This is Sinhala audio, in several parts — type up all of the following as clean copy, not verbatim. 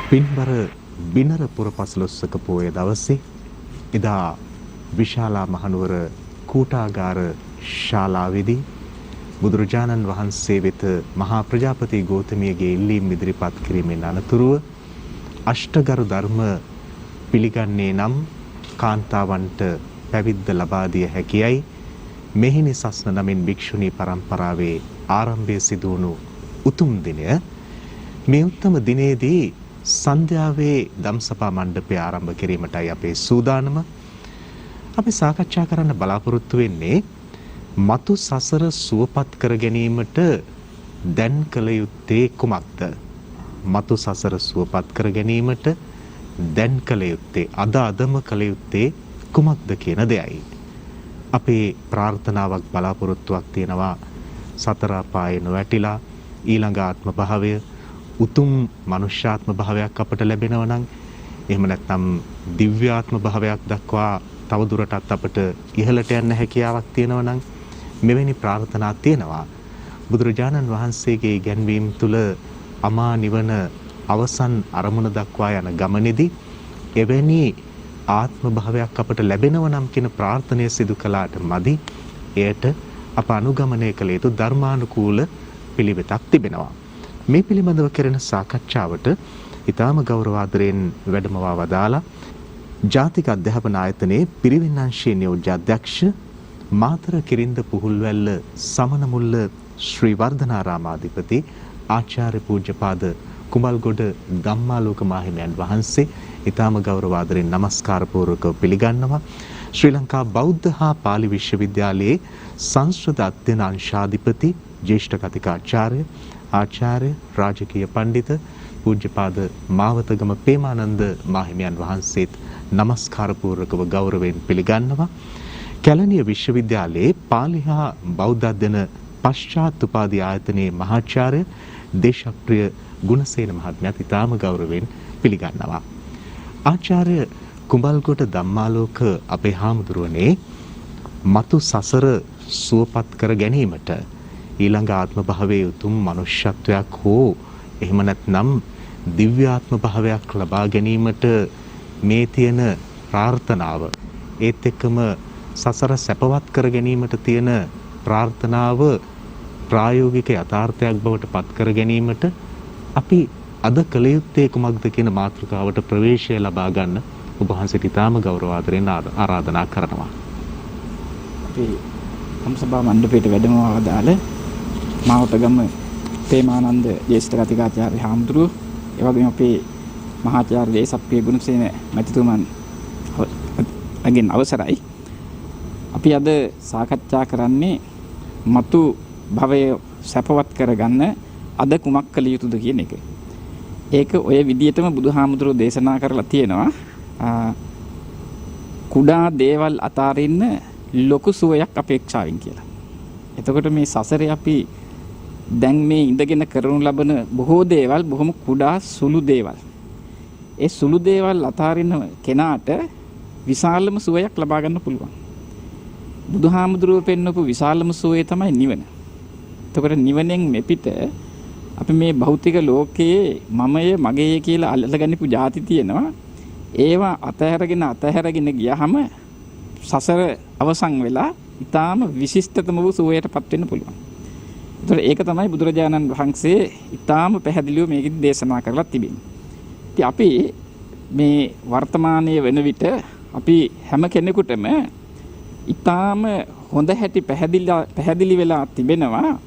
පින්බර බිනර පුරපසළොස්වක පෝය දවසේ එදා විශාලා මහනුවර කූටාගාර ශාලාවේදී බුදුරජාණන් වහන්සේ වෙත මහා ප්‍රජාපති ගෞතමියගේ ඉල්ලීම් ඉදිරිපත් කිරීමෙන් අනතුරුව අෂ්ටගරු ධර්ම පිළිගන්නේ නම් කාන්තාවන්ට පැවිද්ද ලබා දිය හැකියයි මෙහිණි සස්න නමින් භික්ෂුණී පරම්පරාවේ ආරම්භය සිදු වුණු උතුම් දිනය. මේ උත්තම දිනේදී සන්ධ්‍යාවේ ධම්සභා මණ්ඩපය ආරම්භ කිරීමටයි අපේ සූදානම. අපි සාකච්ඡා කරන්න බලාපොරොත්තු වෙන්නේ මතු සසර සුවපත් කර ගැනීමට දැන් කළ යුත්තේ කුමක්ද? මතු සසර සුවපත් කර ගැනීමට දැන් කළ යුත්තේ අදම කළ යුත්තේ කුමක්ද කියන දෙයයි. අපේ ප්‍රාර්ථනාවක් බලාපොරොත්තුවක් තියෙනවා සතර අපායේ නොවැටිලා ඊළඟ ආත්ම භාවය උතුම් මනුෂ්‍යාත්ම භාවයක් අපට ලැබෙනවා නම් එහෙම නැත්නම් දිව්‍යාත්ම භාවයක් දක්වා තවදුරටත් අපට ඉහළට යන්න හැකියාවක් තියෙනවා නම් මෙවැනි ප්‍රාර්ථනා තියෙනවා. බුදුරජාණන් වහන්සේගේ ඉගැන්වීම් තුළ අමා නිවන අවසන් අරමුණ දක්වා යන ගමනේදී එවැනි ආත්ම භාවයක් අපට ලැබෙනවා නම් කියන ප්‍රාර්ථනය සිදු කළාට මදි. එයට අප අනුගමනය කළ යුතු ධර්මානුකූල පිළිවෙතක් තිබෙනවා. මේ පිළිබඳව කරන සාකච්ඡාවට ඊටාම ගෞරවාදරයෙන් වැඩමවා වදාලා ජාතික අධ්‍යාපන ආයතනයේ පිරිවෙන් අංශයේ නියෝජ්‍ය අධ්‍යක්ෂ මාතර කිරින්ද පුහුල්වැල්ල සමනමුල්ල ශ්‍රී වර්ධනාරාමාධිපති ආචාර්ය පූජ්‍යපාද කුමල්ගොඩ ධම්මාලෝක මාහිමියන් වහන්සේ ඊටාම ගෞරවාදරයෙන් নমස්කාර පූර්වකව පිළිගන්නවා. ශ්‍රී ලංකා බෞද්ධ හා පාලි විශ්වවිද්‍යාලයේ සංස්කෘත අධ්‍යයන අංශාධිපති ජ්‍යෙෂ්ඨ කතිකාචාර්ය ආචාර්ය රාජකීය පඬිත පූජ්‍යපාද මාවතගම පේමානන්ද මාහිමියන් වහන්සේත් নমස්කාර පූර්වකව ගෞරවයෙන් පිළිගන්නවා. කැලණිය විශ්වවිද්‍යාලයේ පාලි හා බෞද්ධ අධ්‍යයන පශ්චාත් උපාධි ආයතනයේ මහාචාර්ය දේශප්‍රිය ගුණසේන මහත්මයාත් ඉතාම ගෞරවයෙන් පිළිගන්නවා. ආචාර්ය කුඹල්ගොඩ ධම්මාලෝක අපේ හාමුදුරුවනේ මතු සසර සුවපත් කර ගැනීමට ඊළඟ ආත්ම භාවයේ උතුම් මනුෂ්‍යත්වයක් හෝ එහෙම නැත්නම් දිව්‍යාත්ම භාවයක් ලබා ගැනීමට මේ තියෙන ප්‍රාර්ථනාව ඒත් එක්කම සසර සැපවත් කර ගැනීමට තියෙන ප්‍රාර්ථනාව ප්‍රායෝගික යථාර්ථයක් බවට පත් කර ගැනීමට අපි අද කළ යුත්තේ කුමක්ද කියන මාතෘකාවට ප්‍රවේශය ලබා ගන්න ඔබ වහන්සේට ඉතාම ගෞරවාදරයෙන් ආරාධනා කරනවා. අපි ධම්සභා මණ්ඩපයට වැඩම වදාළ මාවතගම පේමානන්ද ජ්‍යෙෂ්ඨ කතිකාචාර්ය හාමුදුරුවෝ ඒ වගේම අපේ මහාචාර්ය දේශප්‍රිය ගුණසේන මැතිතුමන් අගෙන් අවසරයි. අපි අද සාකච්ඡා කරන්නේ මතු භවය සැපවත් කරගන්න අද කුමක් කළ යුතුද කියන එක. ඒක ඔය විදිහටම බුදුහාමුදුරුවෝ දේශනා කරලා තියෙනවා. කුඩා දේවල් අතාරින්න ලොකු සුවයක් අපේක්ෂාවෙන් කියලා. එතකොට මේ සසරේ අපි දැන් මේ ඉඳගෙන කරනු ලබන බොහෝ දේවල් බොහොම කුඩා සුළු දේවල්. ඒ සුළු දේවල් අතාරින්න කෙනාට විශාලම සුවයක් ලබා ගන්න පුළුවන්. බුදුහාමුදුරුවෝ පෙන්වපු විශාලම සුවය තමයි නිවන. එතකොට නිවනෙන් මෙපිට අපි මේ භෞතික ලෝකයේ මමය මගේය කියලා අල්ලගනිපු ಜಾති තියෙනවා. ඒවා අතහැරගෙන ගියහම සසර අවසන් වෙලා ඊටාම විශිෂ්ටතම වූ සුවයටපත් වෙන්න පුළුවන්. ඒතර ඒක තමයි බුදුරජාණන් වහන්සේ ඊටාම පැහැදිලිව මේකෙදි දේශනා කරලා තිබෙන්නේ. ඉතින් අපි මේ වර්තමානයේ වෙන විට අපි හැම කෙනෙකුටම ඊටාම හොඳ හැටි පැහැදිලි වෙලා තිබෙනවා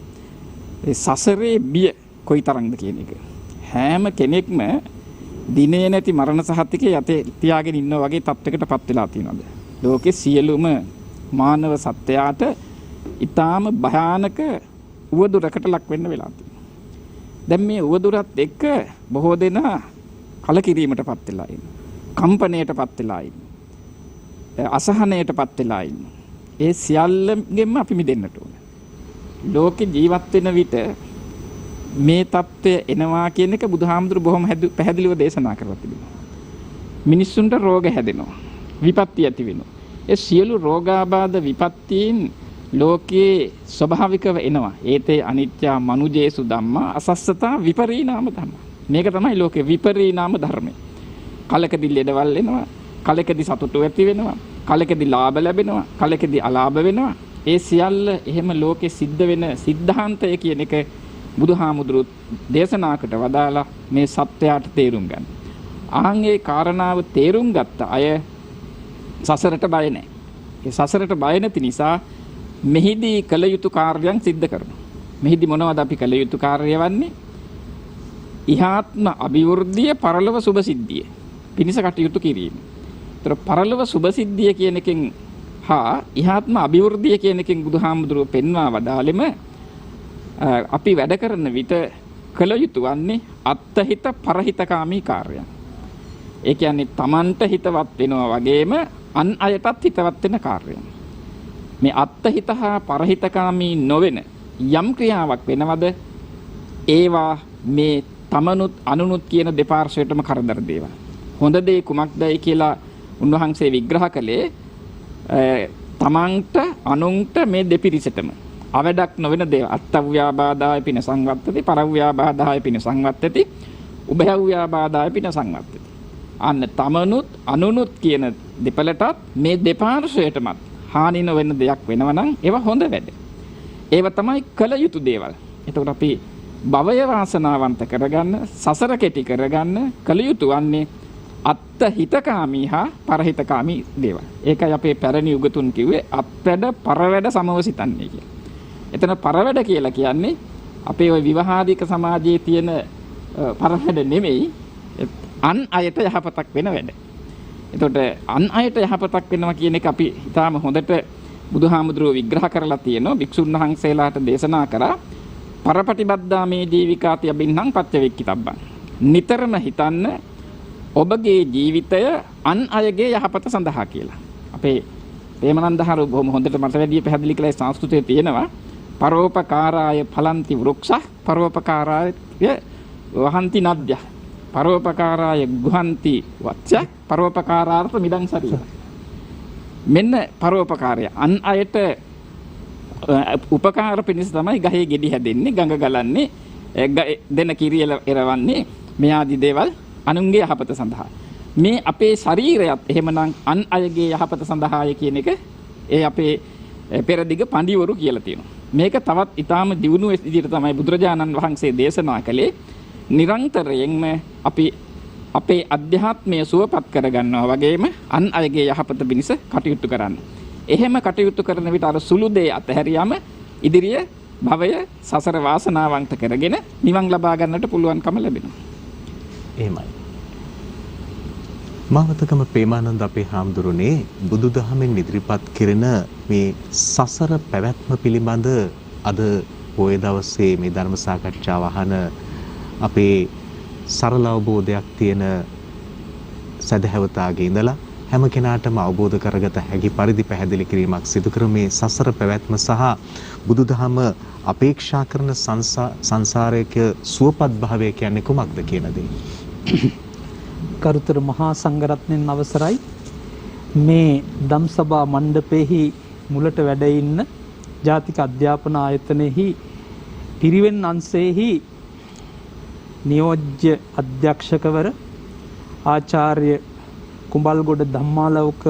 ඒ සසරේ බිය කොයිතරම්ද කියන එක. හැම කෙනෙක්ම දිනේ නැති මරණ සහතිකේ යතේ තියාගෙන ඉන්නා වගේ තත්යකටපත් වෙලා තියෙනවාද? ලෝකේ සියලුම මානව සත්‍යයට ඊටාම භයානක උවදුරකට ලක් වෙන්න වෙලා තියෙනවා. දැන් මේ උවදුරත් එක්ක බොහෝ දෙනා කලකිරීමටපත් වෙලා ඉන්නවා. කම්පණයටපත් වෙලා ඉන්නවා. අසහනයටපත් වෙලා ඉන්නවා. ඒ සියල්ලෙන්ම අපි මිදෙන්නට ඕන. ලෝකේ ජීවත් වෙන විට මේ தත්ත්වය එනවා කියන එක බුදුහාමුදුරු බොහොම පැහැදිලිව දේශනා කරලා තිබෙනවා. මිනිස්සුන්ට රෝග හැදෙනවා. විපත්ති ඇති වෙනවා. ඒ සියලු රෝගාබාධ විපත්තීන් ලෝකයේ ස්වභාවිකව එනවා. ඒතේ අනිත්‍ය මනුජේසු ධම්මා අසස්සතා විපරිණාම ධම්මා. මේක තමයි ලෝකේ විපරිණාම ධර්මය. කලකදී ලෙඩවල් එනවා, කලකදී සතුටු ඇති වෙනවා, කලකදී ලාභ ලැබෙනවා, කලකදී අලාභ වෙනවා. ඒ සියල්ල එහෙම ලෝකේ සිද්ධ වෙන සිද්ධාන්තය කියන එක බුදුහාමුදුරු දේශනාකට වදාලා මේ සත්‍යයට තේරුම් ගන්න. ආන්ගේ කාරණාව තේරුම් ගත්ත අය සසරට බය නැහැ. ඒ සසරට බය නැති නිසා මෙහිදී කළ යුතු කාර්යයන් සිද්ධ කරනවා. මෙහිදී මොනවද අපි කළ යුතු කාර්යය වන්නේ? ඉහාත්ම අභිවෘද්ධිය, පරලොව සුභසිද්ධිය පිණිස කටයුතු කිරීම. ඒතර පරලොව සුභසිද්ධිය කියන එකෙන් හා ඉහාත්ම අභිවෘද්ධිය කියන එකෙන් බුදුහාමුදුරුව පෙන්වා වදාළෙම අපි වැඩ කරන විට කළ යුතු වන්නේ අත්හිත පරහිතකාමී කාර්යයන්. ඒ කියන්නේ Tamanට හිතවත් වෙනවා වගේම අන් අයටත් හිතවත් වෙන කාර්යයන්. මේ අත්හිත හා පරහිතකාමී නොවන යම් ක්‍රියාවක් වෙනවද ඒවා මේ තමනුත් අනුනුත් කියන දෙපාර්ශ්වයටම කරදර දේවල්. හොඳ දේ කුමක්දයි කියලා උන්වහන්සේ විග්‍රහ කළේ තමන්ට අනුන්ට මේ දෙපිරිසටම අවඩක් නොවන දේ අත්තව්‍යාබාදාය පින සංවත්තති, පරව්‍යාබාදාය පින සංවත්තති, උභයව්‍යාබාදාය පින සංවත්තති. අන්න තමනුත් අනුනුත් කියන දෙපළටත් මේ දෙපාර්ශ්වයටමත් හානි නොවන දෙයක් වෙනවා නම් ඒවා හොඳ වැඩ. ඒවා තමයි කළ යුතු දේවල්. එතකොට අපි භවය වාසනාවන්ත කරගන්න, සසර කෙටි කරගන්න කළ යුතු වන්නේ අත්හිතකාමී හා පරහිතකාමී දේවල්. ඒකයි අපේ පැරණි උගතුන් කිව්වේ අත්වැඩ පරවැඩ සමව සිතන්නේ කියලා. එතන පරවැඩ කියලා කියන්නේ අපේ ওই විවාහාදික සමාජයේ තියෙන පරවැඩ නෙමෙයි, අන් අයට යහපතක් වෙන වැඩ. එතකොට අන් අයට යහපතක් වෙනවා කියන එක අපි ඊටාම හොඳට බුදුහාමුදුරුවෝ විග්‍රහ කරලා තියෙනවා. භික්ෂුන් වහන්සේලාට දේශනා කරා පරපටිබද්දා මේ ජීවිකාති අබින්නම් පච්චවෙක්කිතබ්බං. නිතරම හිතන්න ඔබගේ ජීවිතය අන් අයගේ යහපත සඳහා කියලා. අපේ ප්‍රේමනන්දහරු බොහොම හොඳට මට වැඩි පැහැදිලි කළේ සංස්කෘතයේ තියෙනවා පරෝපකාරාය ඵලಂತಿ වෘක්ෂ පරෝපකාරාය වහන්ති නද්‍ය පරෝපකාරාය ගුහන්ති වච්ච පරෝපකාරාර්ථ මිදං සරිය. මෙන්න පරෝපකාරය අන් අයට උපකාර පිණිස තමයි ගහේ ගෙඩි හැදෙන්නේ, ගඟ ගලන්නේ, දෙන කිරියල එරවන්නේ, මේ ආදී දේවල් අනුන්ගේ යහපත සඳහා. මේ අපේ ශරීරයත් එහෙමනම් අන් අයගේ යහපත සඳහාය කියන එක ඒ අපේ පෙරදිග පඬිවරු කියලා තියෙනවා. මේක තවත් ඊටාම දියුණු විදිහට තමයි බුදුරජාණන් වහන්සේ දේශනා කළේ. නිරන්තරයෙන්ම අපි අපේ අධ්‍යාත්මය සුවපත් කරගන්නවා වගේම අන් අයගේ යහපත පිණිස කටයුතු කරන්න. එහෙම කටයුතු කරන විට අර සුළු දේ අතහැරියම ඉදිරිය භවය සසර වාසනාවන්ත කරගෙන නිවන් ලබා ගන්නට පුළුවන්කම ලැබෙනවා. එහෙමයි. මාවතකම ප්‍රේමානන්ද අපේ හාමුදුරනේ බුදුදහමෙන් ඉදිරිපත් කෙරෙන මේ සසර පැවැත්ම පිළිබඳ අද පොය දවසේ මේ ධර්ම සාකච්ඡාව අහන අපේ සරල අවබෝධයක් තියෙන සදහැවතාගේ ඉඳලා හැම කෙනාටම අවබෝධ කරගත හැකි පරිදි පැහැදිලි කිරීමක් සිදු කර මේ සසර පැවැත්ම සහ බුදුදහම අපේක්ෂා කරන සංසාරයක සුවපත් භාවය කියන්නේ කුමක්ද කියන දේ. කරුතර මහා සංඝරත්නයන් අවසරයි, මේ ධම්සභා මණ්ඩපයේහි මුලට වැඩ ඉන්න ජාතික අධ්‍යාපන ආයතනයේහි පිරිවෙන් අංශයේහි නියෝජ්‍ය අධ්‍යක්ෂකවර ආචාර්ය කුඹල්ගොඩ ධම්මාලෝක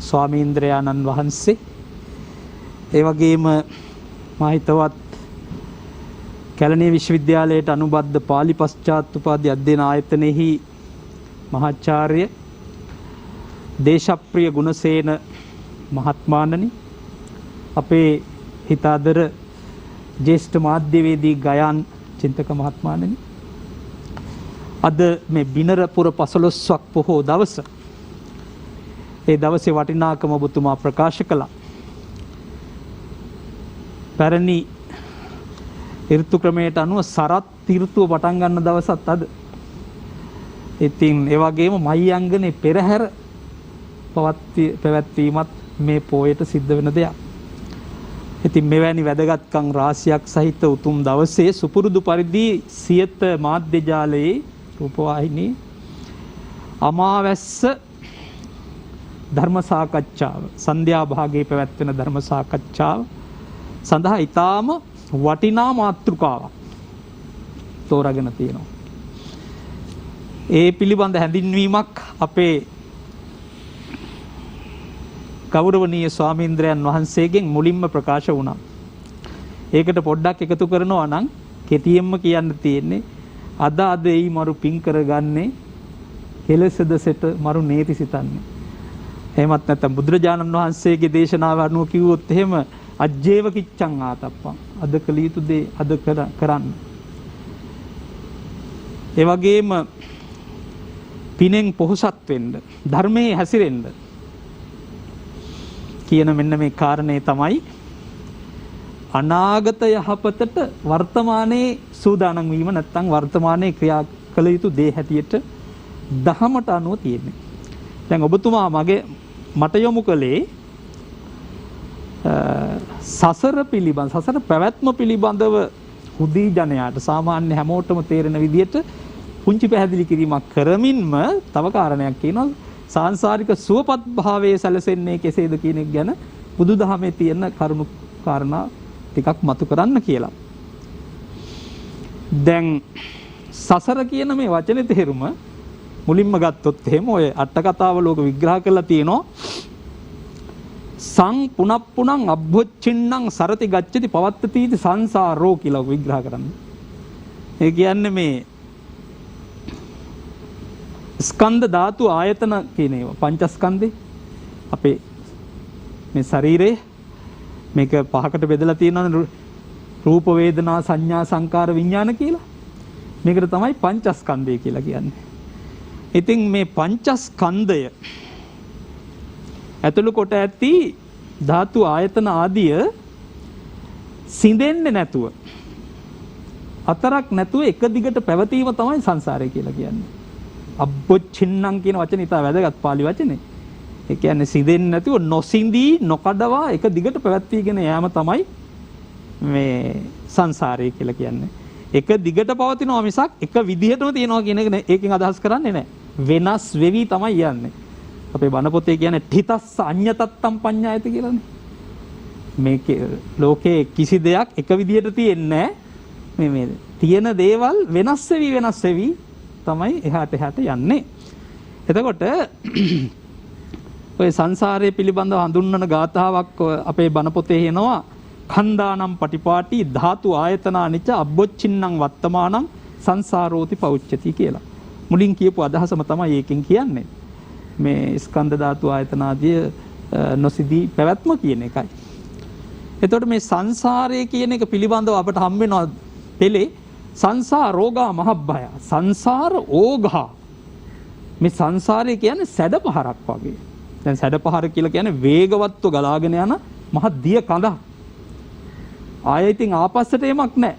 ස්වාමීන්ද්‍රයාණන් වහන්සේ, ඒ වගේම මහිතවත් කැලණිය විශ්වවිද්‍යාලයට අනුබද්ධ පාලි පශ්චාත් උපාධි අධ්‍යයන ආයතනයේහි මහාචාර්ය දේශප්‍රිය ගුණසේන මහත්මාණනි, අපේ හිතාදර ජ්‍යෙෂ්ඨ මාධ්‍යවේදී ගයාන් චින්තක මහත්මාණනි, අද මේ බිනර පුර 15ක් පොහෝ දවස, ඒ දවසේ වටිනාකම ඔබතුමා ප්‍රකාශ කළා. පැරණි ඍතු ක්‍රමයට අනුව සරත් ඍතුව පටන් ගන්න දවසත් අද. ඉතින් ඒ වගේම මහියංගනේ පෙරහැර පැවැත්වීමත් මේ පොයට සිද්ධ වෙන දෙයක්. ඉතින් මෙවැනි වැදගත්කම් රාශියක් සහිත උතුම් දවසේ සුපුරුදු පරිදි සියත මාධ්‍ය ජාලයේ රූපවාහිනී අමාවැස්ස ධර්ම සාකච්ඡාව, සන්ධ්‍යා භාගයේ පැවැත්වෙන ධර්ම සාකච්ඡාව සඳහා ඊටාම වටිනා මාතෘකාවක් තෝරාගෙන තියෙනවා. ඒ පිළිබඳ හැඳින්වීමක් අපේ ගෞරවනීය ස්වාමීන්ද්‍රයන් වහන්සේගෙන් මුලින්ම ප්‍රකාශ වුණා. ඒකට පොඩ්ඩක් එකතු කරනවා නම් කෙටියෙන්ම කියන්න තියෙන්නේ අද එයි මරු පින් කරගන්නේ කෙලෙසද සෙට මරු නේති සිතන්නේ. එහෙමත් නැත්නම් බුදුරජාණන් වහන්සේගේ දේශනාව අනුව කිව්වොත් එහෙම අජ්ජේව කිච්ඡං ආතප්පං අද කළ යුතු දේ අද කරන්න. ඒ වගේම පිනෙන් පොහොසත් වෙන්න ධර්මයේ හැසිරෙන්න කියන මෙන්න මේ කාරණේ තමයි අනාගත යහපතට වර්තමානයේ සූදානම් වීම නැත්නම් වර්තමානයේ ක්‍රියා කළ යුතු දේ හැටියට දහමට අනුව තියෙන්නේ. දැන් ඔබතුමා මට යොමු කළේ සසර පැවැත්ම පිළිබඳව හුදී ජනයාට සාමාන්‍ය හැමෝටම තේරෙන විදිහට පුංචි පැහැදිලි කිරීමක් කරමින්ම තව කාරණයක් කියනවා සාංශාරික සුවපත් භාවයේ සැලසෙන්නේ කෙසේද කියන එක ගැන බුදුදහමේ තියෙන කරුණු කාරණා ටිකක් මතු කරන්න කියලා. දැන් සසර කියන මේ වචනේ තේරුම මුලින්ම ගත්තොත් එහෙම ඔය අට කතාව ලෝක විග්‍රහ කරලා තියෙනවා සං පුනප්පුණං අබ්බොච්චින්නම් සරති ගච්ඡති පවත්තති සංසාරෝ කියලා විග්‍රහ කරන්නේ. ඒ කියන්නේ මේ ස්කන්ධ ධාතු ආයතන කියන ඒවා පංචස්කන්ධේ අපේ මේ ශරීරයේ මේක පහකට බෙදලා තියෙනවා රූප වේදනා සංඥා සංකාර විඥාන කියලා. මේකට තමයි පංචස්කන්ධය කියලා කියන්නේ. ඉතින් මේ පංචස්කන්ධය ඇතුළු කොට ඇති ධාතු ආයතන ආදිය සිඳෙන්නේ නැතුව අතරක් නැතුව එක දිගට පැවතීම තමයි සංසාරය කියලා කියන්නේ. අබ්බොච්චින්නම් කියන වචනේ ඉතා වැදගත් පාලි වචනේ. ඒ කියන්නේ සිඳෙන්නේ නැතුව නොසිඳී නොකඩවා එක දිගට පැවැත්වීගෙන යෑම තමයි මේ සංසාරය කියලා කියන්නේ. එක දිගට පවතිනවා මිසක් එක විදිහටම තියනවා කියන එක ඒකෙන් අදහස් කරන්නේ නැහැ. වෙනස් වෙවි තමයි යන්නේ. අපේ බණ පොතේ කියන්නේ ඨිතස්ස අඤ්ඤතත්තම් පඤ්ඤායති කියලානේ. මේක ලෝකේ කිසි දෙයක් එක විදිහට තියෙන්නේ නැහැ. මේ තියෙන දේවල් වෙනස් වෙවි තමයි එහාට යන්නේ. එතකොට ඔය සංසාරයේ පිළිබඳව හඳුන්වන ගාථාවක් අපේ බණ පොතේ එනවා khණ්ඩානම් පටිපාටි ධාතු ආයතනානිච අබ්බොච්චින්නම් වත්තමානම් සංසාරෝති පෞච්චති කියලා. මුලින් කියපු අදහසම තමයි ඒකෙන් කියන්නේ. මේ ස්කන්ධ ධාතු ආයතන ආදී නොසිදී පැවැත්ම කියන එකයි. එතකොට මේ සංසාරය කියන එක පිළිබඳව අපට හම් වෙනවා පෙළේ සංසාරෝගා මහබ්බය. සංසාර ඕඝා. මේ සංසාරය කියන්නේ සැඩපහරක් වගේ. දැන් සැඩපහර කියලා කියන්නේ වේගවත්ව ගලාගෙන යන මහ දිය කඳක්. ආයෙ ඉතින් ආපස්සට එමක් නැහැ.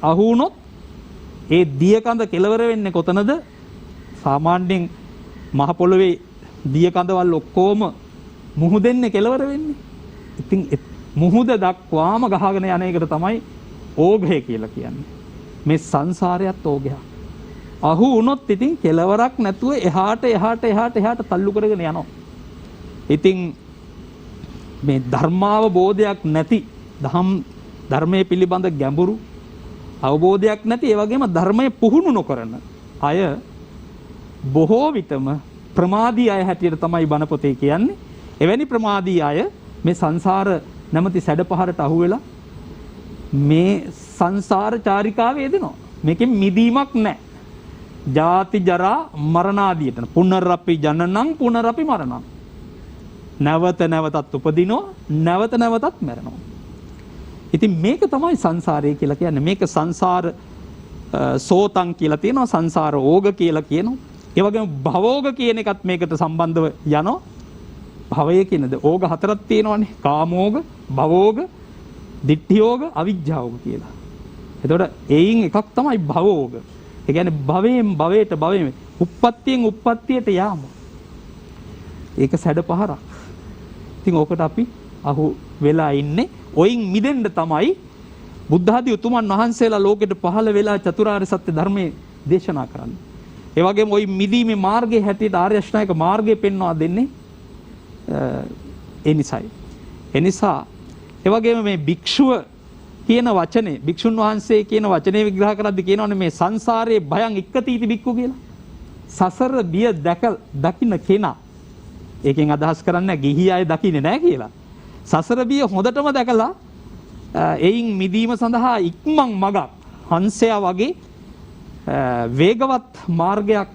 අහු වුණොත් ඒ දිය කඳ කෙලවර වෙන්නේ කොතනද? සාමාන්‍යයෙන් මහ පොළවේ දිය කඳවල් ඔක්කොම මුහුදෙන්නේ කෙලවර වෙන්නේ. ඉතින් මුහුද දක්වාම ගහගෙන යන එකට තමයි ඕඝය කියලා කියන්නේ. මේ සංසාරයත් ඕඝයක්. අහු වුණොත් ඉතින් කෙලවරක් නැතුව එහාට තල්ලු කරගෙන යනවා. ඉතින් මේ ධර්මාවබෝධයක් නැති ධර්මයේ පිළිබඳ ගැඹුරු අවබෝධයක් නැති ඒ වගේම ධර්මයේ පුහුණු නොකරන අය බොහෝ විටම ප්‍රමාදී අය හැටියට තමයි බණ පොතේ කියන්නේ. එවැනි ප්‍රමාදී අය මේ සංසාර නැමැති සැඩපහරට අහු වෙලා මේ සංසාර චාරිකාවේ යෙදෙනවා. මේකෙන් මිදීමක් නැහැ. ජාති ජරා මරණ ආදියට පුනරපි ජනනං පුනරපි මරණං. නැවත නැවතත් උපදිනවා නැවත නැවතත් මැරෙනවා. ඉතින් මේක තමයි සංසාරය කියලා කියන්නේ. මේක සංසාර සෝතං කියලා තියෙනවා. සංසාර ඕග කියලා කියනවා. ඒ වගේම භවෝග කියන එකත් මේකට සම්බන්ධව යනවා. භවය කියනද ඕග හතරක් තියෙනවානේ. කාමෝග, භවෝග, ditthiyෝග, අවිජ්ජාෝග කියලා. එතකොට එයින් එකක් තමයි භවෝග. ඒ කියන්නේ භවයෙන් භවයට උප්පත්තියෙන් උප්පත්තියට යාම. ඒක සැඩපහරක්. ඉතින් ඕකට අපි අහු වෙලා ඉන්නේ. ඔයින් මිදෙන්න තමයි බුද්ධ ආදී උතුමන් වහන්සේලා ලෝකෙට පහළ වෙලා චතුරාර්ය සත්‍ය ධර්මයේ දේශනා කරන්නේ. ඒ වගේම ওই මිදීමේ මාර්ගයේ හැටියට ආර්ය අෂ්ටාංගික මාර්ගය පෙන්වා දෙන්නේ ඒ නිසායි. ඒ නිසා ඒ වගේම මේ භික්ෂුව කියන වචනේ භික්ෂුන් වහන්සේ කියන වචනේ විග්‍රහ කරද්දී කියනවානේ මේ සංසාරයේ භයං ඉක්කතිති භික්ඛු කියලා. සසර බිය දකින්න කෙනා. ඒකෙන් අදහස් කරන්නේ ගිහි අය දකින්නේ නැහැ කියලා. සසර බිය හොඳටම දැකලා එයින් මිදීම සඳහා ඉක්මන් මගක් හංසයා වගේ වේගවත් මාර්ගයක්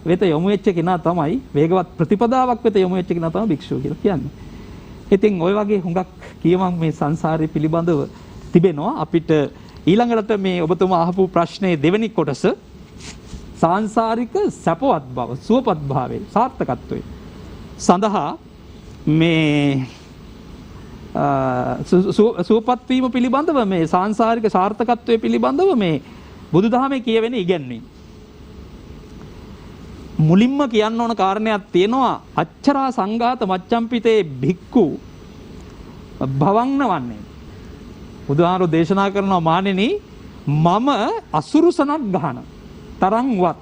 වෙත යොමු වෙච්ච කෙනා තමයි වේගවත් ප්‍රතිපදාවක් වෙත යොමු වෙච්ච කෙනා තමයි භික්ෂුව කියලා කියන්නේ. ඉතින් ওই වගේ හුඟක් කියමන් මේ සංසාරය පිළිබඳව තිබෙනවා. අපිට ඊළඟට මේ ඔබතුමා අහපු ප්‍රශ්නේ දෙවෙනි කොටස සාංශාරික සැපවත් බව, සුවපත් භාවයේ සාර්ථකත්වය සඳහා මේ සුවපත් වීම පිළිබඳව මේ සාංශාරික සාර්ථකත්වය පිළිබඳව මේ බුදුදහමේ කියවෙන ඉගැන්වීම. මුලින්ම කියන්න ඕන කාරණයක් තියෙනවා අච්චරා සංඝාත මච්ඡම්පිතේ භික්ඛු භවං වන්නේ. බුදුහාරෝ දේශනා කරනවා මානෙනි මම අසුරුසනක් ගහන තරම්වත්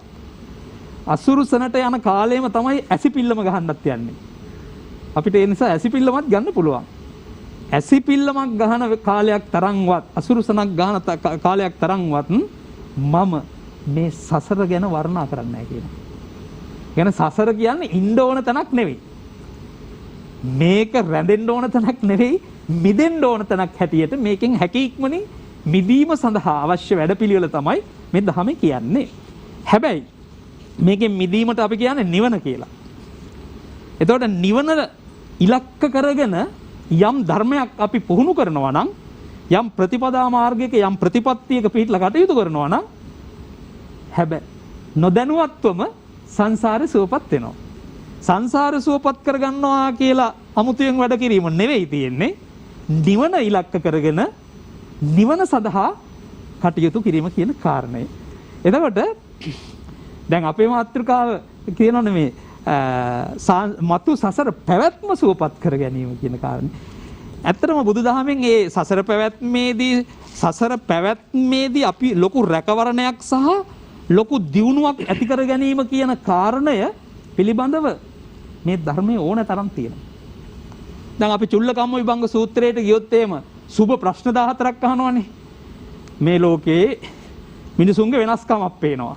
අසුරුසනට යන කාලෙම තමයි ඇසිපිල්ලම ගහන්නත් යන්නේ. අපිට ඒ නිසා ඇසිපිල්ලමත් ගන්න පුළුවන්. ඇසිපිල්ලමක් ගහන කාලයක් තරම්වත් අසුරුසනක් ගහන කාලයක් තරම්වත් මම මේ සසර ගැන වර්ණනා කරන්නේ නැහැ කියනවා. يعني සසර කියන්නේ ඉන්න ඕන තැනක් නෙවෙයි. මේක රැඳෙන්න ඕන තැනක් නෙවෙයි, මිදෙන්න ඕන තැනක් හැටියට මේකෙන් හැකි ඉක්මනින් මිදීම සඳහා අවශ්‍ය වැඩපිළිවෙල තමයි මේ ධර්මයේ කියන්නේ. හැබැයි මේකෙන් මිදීමට අපි කියන්නේ නිවන කියලා. එතකොට නිවන ඉලක්ක කරගෙන යම් ධර්මයක් අපි පුහුණු කරනවා නම්, යම් ප්‍රතිපදා මාර්ගයක යම් ප්‍රතිපත්තියක පිළිපදලා කටයුතු කරනවා නම්, හැබැයි නොදැනුවත්වම සංසාරේ සුවපත් වෙනවා. සංසාරේ සුවපත් කරගන්නවා කියලා අමුතුවෙන් වැඩ කිරීම නෙවෙයි තියෙන්නේ. නිවන ඉලක්ක කරගෙන නිවන සඳහා කටයුතු කිරීම කියන කාරණය. එතකොට දැන් අපේ මාතෘකාව කියනෝනේ මේ මතු සසර පැවැත්ම සුවපත් කර ගැනීම කියන කාරණේ. ඇත්තටම බුදුදහමෙන් මේ සසර පැවැත්මේදී අපි ලොකු රැකවරණයක් සහ ලොකු දියුණුවක් ඇති කර ගැනීම කියන කාරණය පිළිබඳව මේ ධර්මයේ ඕන තරම් තියෙනවා. දැන් අපි චුල්ලකම්ම විභංග සූත්‍රයට ගියොත් එහෙම සුබ ප්‍රශ්න 14ක් අහනවානේ. මේ ලෝකේ මිනිසුන්ගේ වෙනස්කමක් පේනවා.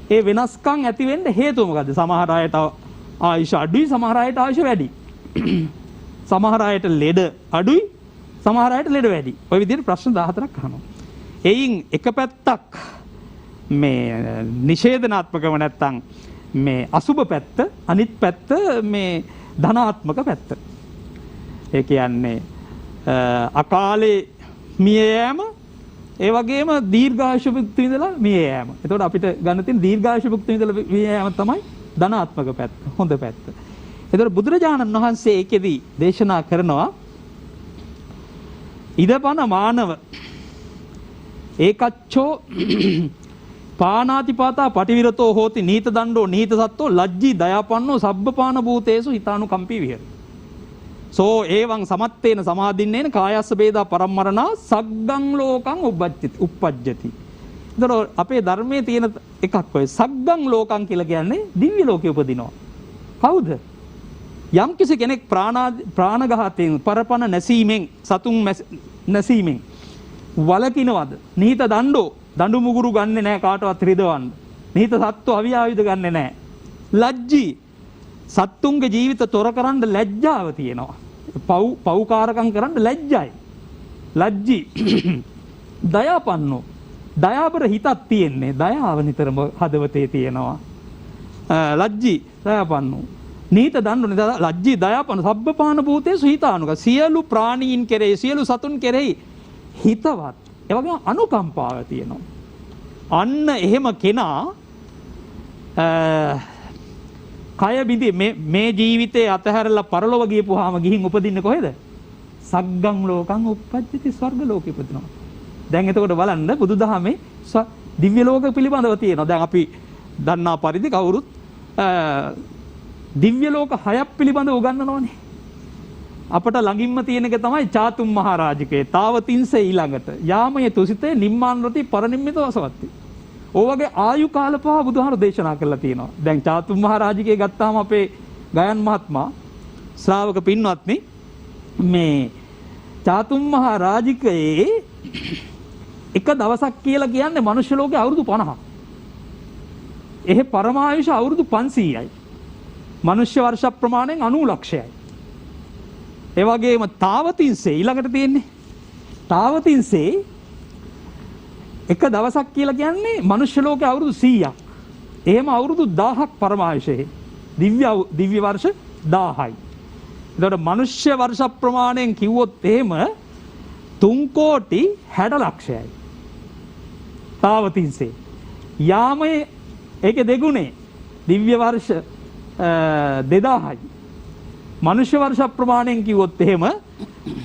ඒ වෙනස්කම් ඇති වෙන්න හේතුව මොකද්ද? සමහර අයට ආයුෂ අඩුයි, සමහර අයට ආයුෂ වැඩි. සමහර අයට ලෙඩ අඩුයි, සමහර අයට ලෙඩ වැඩි. ওই විදිහට ප්‍රශ්න 14ක් අහනවා. එයින් එක පැත්තක් මේ නිෂේධනාත්මකව නැත්තම් මේ අසුබ පැත්ත, අනිත් පැත්ත මේ ධනාත්මක පැත්ත. ඒ කියන්නේ අකාලේ මිය යෑම, ඒ වගේම දීර්ඝායුෂ භුක්ති විඳලා මිය යෑම. එතකොට අපිට ගන්න තියෙන දීර්ඝායුෂ භුක්ති විඳලා මිය යෑම තමයි ධනාත්මක පැත්ත, හොඳ පැත්ත. එතකොට බුදුරජාණන් වහන්සේ ඒකෙදී දේශනා කරනවා ඉදපන මානව ඒකච්චෝ පානාතිපාතා පටිවිරතෝ හෝති නීත දණ්ඩෝ නීත සත්තෝ ලජ්ජී දයාපන්නෝ සබ්බපාන භූතේසු හිතානුකම්පී විහෙර. සෝ ඒවං සමත්තේන සමාදින්නේන කායස්ස බේදා පරම්මරණා සග්ගං ලෝකං උප්පජ්ජති. එතකොට අපේ ධර්මයේ තියෙන එකක් ඔය සග්ගං ලෝකං කියලා කියන්නේ දිව්‍ය ලෝකෙ උපදිනවා. කවුද? යම් කිසි කෙනෙක් ප්‍රාණඝාතයෙන් පරපණ නැසීමෙන් සතුන් නැසීමෙන් වලකිනවද? නීත දණ්ඩෝ දඬු මුගුරු ගන්නෙ නැහැ කාටවත් රිදවන්න. නීත සත්තු අවියායුධ ගන්නෙ නැහැ. ලැජ්ජී සත්තුන්ගේ ජීවිත තොර කරන්න ලැජ්ජාව තියෙනවා. පව්කාරකම් කරන්න ලැජ්ජයි. ලැජ්ජී දයාපන්නෝ දයාබර හිතක් තියෙන්නේ. දයාව නිතරම හදවතේ තියෙනවා. ලැජ්ජී දයාපන්නෝ නීත දණ්ඩෝ ලැජ්ජී දයාපන්න සබ්බපාන භූතේසු හිතානුක සියලු ප්‍රාණීන් කෙරෙහි සියලු සතුන් කෙරෙහි හිතවත්. ඒ වගේම අනුකම්පාව තියෙනවා. අන්න එහෙම කෙනා කය බිඳි මේ ජීවිතේ අතහැරලා පරලොව ගියපුවාම ගිහින් උපදින්නේ කොහෙද? සග්ගං ලෝකං උප්පජ්ජති ස්වර්ග ලෝකෙ උපදිනවා. දැන් එතකොට බලන්න බුදුදහමේ දිව්‍ය ලෝක පිළිබඳව තියෙනවා. දැන් අපි දන්නා පරිදි කවුරුත් දිව්‍ය ලෝක 6ක් පිළිබඳව උගන්වනවානේ. අපට ළඟින්ම තියෙන එක තමයි චාතුම් මහරජකේ තාවතින්සේ ඊළඟට යාමයේ තුසිතේ නිම්මාන රති පරිනිම්මිත වසවත්ති. ඕවගේ ආයු කාල පහ බුදුහාර දේශනා කරලා තියෙනවා. දැන් චාතුම් මහරජකේ ගත්තාම අපේ ගයන් මහත්මයා ශ්‍රාවක පින්වත්නි මේ චාතුම් මහරජකේ එක දවසක් කියලා කියන්නේ මනුෂ්‍ය ලෝකේ අවුරුදු 50ක්. එහෙ පරමායුෂ අවුරුදු 500යි. මනුෂ්‍ය වර්ෂ ප්‍රමාණයෙන් 90 ලක්ෂයයි. ඒ වගේම තාවතින්සේ ඊළඟට තියෙන්නේ. තාවතින්සේ එක දවසක් කියලා කියන්නේ මනුෂ්‍ය ලෝකේ අවුරුදු 100ක්. එහෙම අවුරුදු 1000ක් පරමායුෂයේ. දිව්‍ය වර්ෂ 1000යි. එතකොට මනුෂ්‍ය වර්ෂ ප්‍රමාණයෙන් කිව්වොත් එහෙම 3 කෝටි 60 ලක්ෂයයි. තාවතින්සේ. යාමයේ ඒකේ දෙගුණේ දිව්‍ය වර්ෂ 2000යි. මනුෂ්‍ය වර්ෂ ප්‍රමාණයෙන් කිව්වොත් එහෙම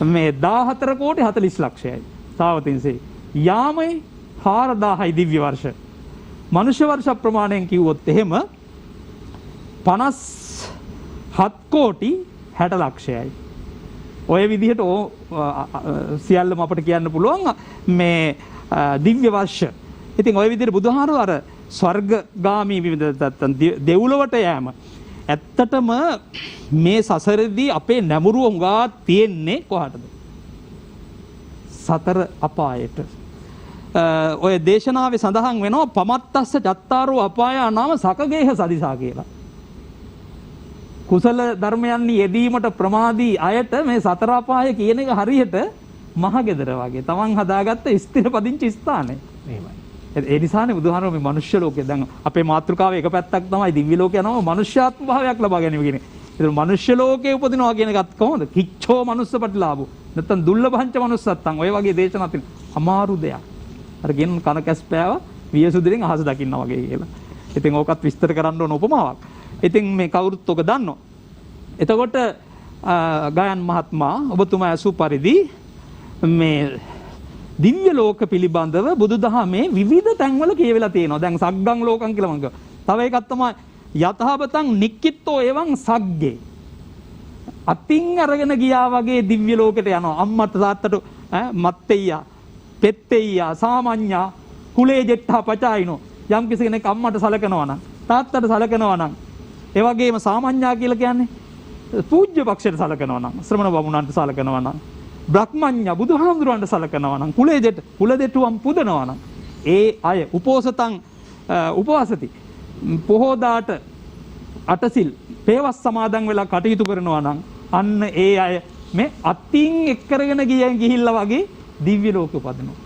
මේ 14 කෝටි 40 ලක්ෂයයි. තාවතින්සේ. යාමයේ 4000යි දිව්‍ය වර්ෂ. මනුෂ්‍ය වර්ෂ ප්‍රමාණයෙන් කිව්වොත් එහෙම 57 කෝටි 60 ලක්ෂයයි. ඔය විදිහට සියල්ලම අපිට කියන්න පුළුවන් මේ දිව්‍ය වර්ෂ. ඉතින් ඔය විදිහට බුදුහාරෝ අර ස්වර්ගගාමී දෙව්ලොවට යෑම. ඇත්තටම මේ සසරදී අපේ නැමුරුව හුඟා තියෙන්නේ කොහටද? සතර අපායට. ඔය දේශනාවේ සඳහන් වෙනවා පමත්තස්ස චත්තාරෝ අපායා නාම සකගේහ සදිසා කියලා. කුසල ධර්මයන් යෙදීමට ප්‍රමාදී අයට මේ සතර අපාය කියන එක හරියට මහගෙදර වගේ. Taman හදාගත්ත ස්ථිර පදිංචි ස්ථානේ. එහෙමයි. ඒ නිසානේ බුදුහාමුදුරුවෝ මේ මනුෂ්‍ය ලෝකේ දැන් අපේ මාතෘකාවේ එක පැත්තක් තමයි දිව්‍ය ලෝකේ යනවා මනුෂ්‍යාත්ම භාවයක් ලබා ගැනීම කියන්නේ. ඒතර මනුෂ්‍ය ලෝකේ උපදිනවා කියන එකත් කොහොමද? කිච්චෝ මනුස්ස ප්‍රතිලාභෝ. නැත්තම් දුර්ලභංච මනුස්සත්තං. ඔය වගේ දේශනා තියෙන අමාරු දෙයක්. අර ගෙන් කන කැස් පෑව වියසුදිරෙන් අහස දකින්න වගේ කියලා. ඉතින් ඕකත් විස්තර කරන්න ඕන උපමාවක්. ඉතින් මේ කවුරුත් ඔක දන්නවා. එතකොට ගයන් මහත්මයා ඔබතුමා ඇසු පරිදි මේ දිව්‍ය ලෝක පිළිබඳව බුදුදහමේ විවිධ තැන්වල කියවිලා තියෙනවා. දැන් සග්ගං ලෝකං කියලා මම කිව්වා. තව එකක් තමයි යතහබතං නික්කිට්තෝ එවං සග්ගේ. අතින් අරගෙන ගියා වගේ දිව්‍ය ලෝකෙට යනවා. අම්මට තාත්තට මත්තෙයියා, පෙත්තෙයියා, සාමඤ්ඤා, කුලේ ජෙට්ටා පචායිනෝ. යම් කිසි කෙනෙක් අම්මට සලකනවා නම්, තාත්තට සලකනවා නම්, ඒ වගේම සාමඤ්ඤා කියලා කියන්නේ පූජ්‍ය පක්ෂයට සලකනවා නම්, ශ්‍රමණ බමුණන්ට සලකනවා නම්, බ්‍රහ්මඤ්ඤ බුදුහාමුදුරන්ට සලකනවා නම්, කුල දෙටුවම් පුදනවා නම්, ඒ අය උපෝසතං උපවාසති පොහෝදාට අටසිල් පේවස් සමාදන් වෙලා කටයුතු කරනවා නම් අන්න ඒ අය මේ අතින් එක් කරගෙන ගිහිල්ලා වගේ දිව්‍ය ලෝකෙ උපදිනවා.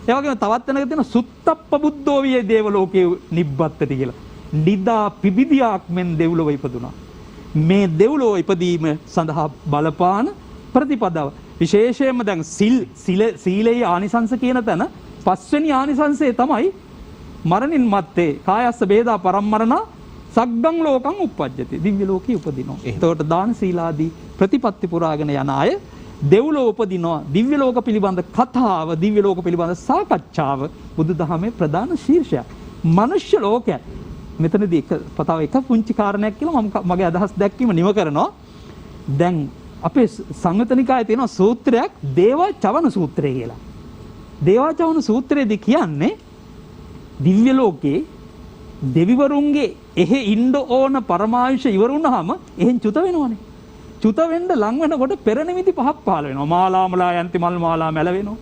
ඒ වගේම තවත් වෙනක තියෙන සුත්තප්ප බුද්ධෝ වියේ දේව ලෝකේ නිබ්බත්තටි කියලා. නිදා පිබිදියාක් මෙන් දෙව්ලොව ඉපදුනා. මේ දෙව්ලොව ඉපදීම සඳහා බලපාන ප්‍රතිපදාව විශේෂයෙන්ම දැන් සීලේ ආනිසංස කියන තැන පස්වෙනි ආනිසංසය තමයි මරණින් මත්තේ කායස්ස බේදා පරම්මරණ සග්ගං ලෝකං උප්පජ්ජති. දිව්‍ය ලෝකේ උපදිනවා. එතකොට දාන සීලාදී ප්‍රතිපත්ති පුරාගෙන යන අය දෙව්ලොව උපදිනවා. දිව්‍ය ලෝක පිළිබඳ කතාව, දිව්‍ය ලෝක පිළිබඳ සාකච්ඡාව බුදුදහමේ ප්‍රධාන ශීර්ෂයක්. මනුෂ්‍ය ලෝකය මෙතනදී එක පුංචි කාරණයක් කියලා මගේ අදහස් දැක්වීම නිම කරනවා. දැන් අපේ සංයුතනිකායේ තියෙන සූත්‍රයක් දේවාචවන සූත්‍රය කියලා. දේවාචවන සූත්‍රයේදී කියන්නේ දිව්‍ය ලෝකේ දෙවිවරුන්ගේ එහෙ ඉන්න ඕන පරමායුෂ ඉවර වුණාම එහෙන් චුත වෙනවනේ. චුත වෙන්න ලං වෙනකොට පෙර නිමිති පහක් පහළ වෙනවා. මාලාමලා යන්ති මල් මාලා මැල වෙනවා.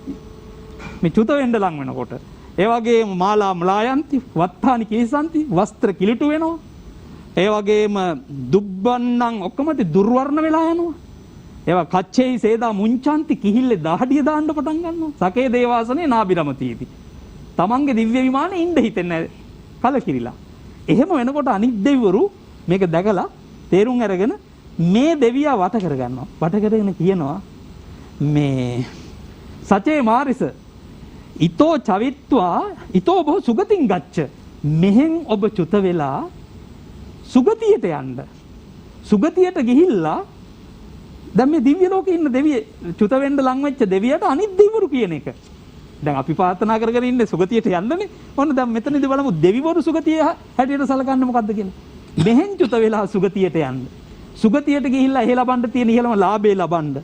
මේ චුත වෙන්න ලං වෙනකොට ඒ වගේම මාලාමලා යන්ති වත්තානි කිලිසන්ති වස්ත්‍ර කිලිටු වෙනවා. ඒ වගේම දුබ්බන්නම් ඔක්කොම දුර්වර්ණ වෙලා යනවා. ඒවා කච්චේයි සේදා මුංචන්ති කිහිල්ලේ දහඩිය දාන්න පටන් ගන්නවා. සකේ දේවාසනේ නාබිරමතීති. තමන්ගේ දිව්‍ය විමානේ ඉන්න හිතෙන්නේ කලකිරිලා. එහෙම වෙනකොට අනිත් දෙවිවරු මේක දැකලා තේරුම් අරගෙන මේ දෙවියා වට කරගන්නවා. වට කරගෙන කියනවා මේ සචේ මාරිස ඊතෝ චවිත්වා ඊතෝ බොහෝ සුගතින් ගච්ඡ. මෙහෙන් ඔබ චුත වෙලා සුගතියට යන්න. සුගතියට ගිහිල්ලා දැන් මේ දිව්‍ය ලෝකේ ඉන්න දෙවිය චුත වෙන්න ලං වෙච්ච දෙවියට අනිත් දෙවිවරු කියන එක. දැන් අපි ප්‍රාර්ථනා කරගෙන ඉන්නේ සුගතියට යන්නනේ. ඔන්න දැන් මෙතනදී බලමු දෙවිවරු සුගතිය හැටියට සලකන්නේ මොකද්ද කියලා. මෙහෙන් චුත වෙලා සුගතියට යන්න. සුගතියට ගිහිල්ලා එහෙ ලබන්න තියෙන ඉහළම ලාභේ ලබන්න.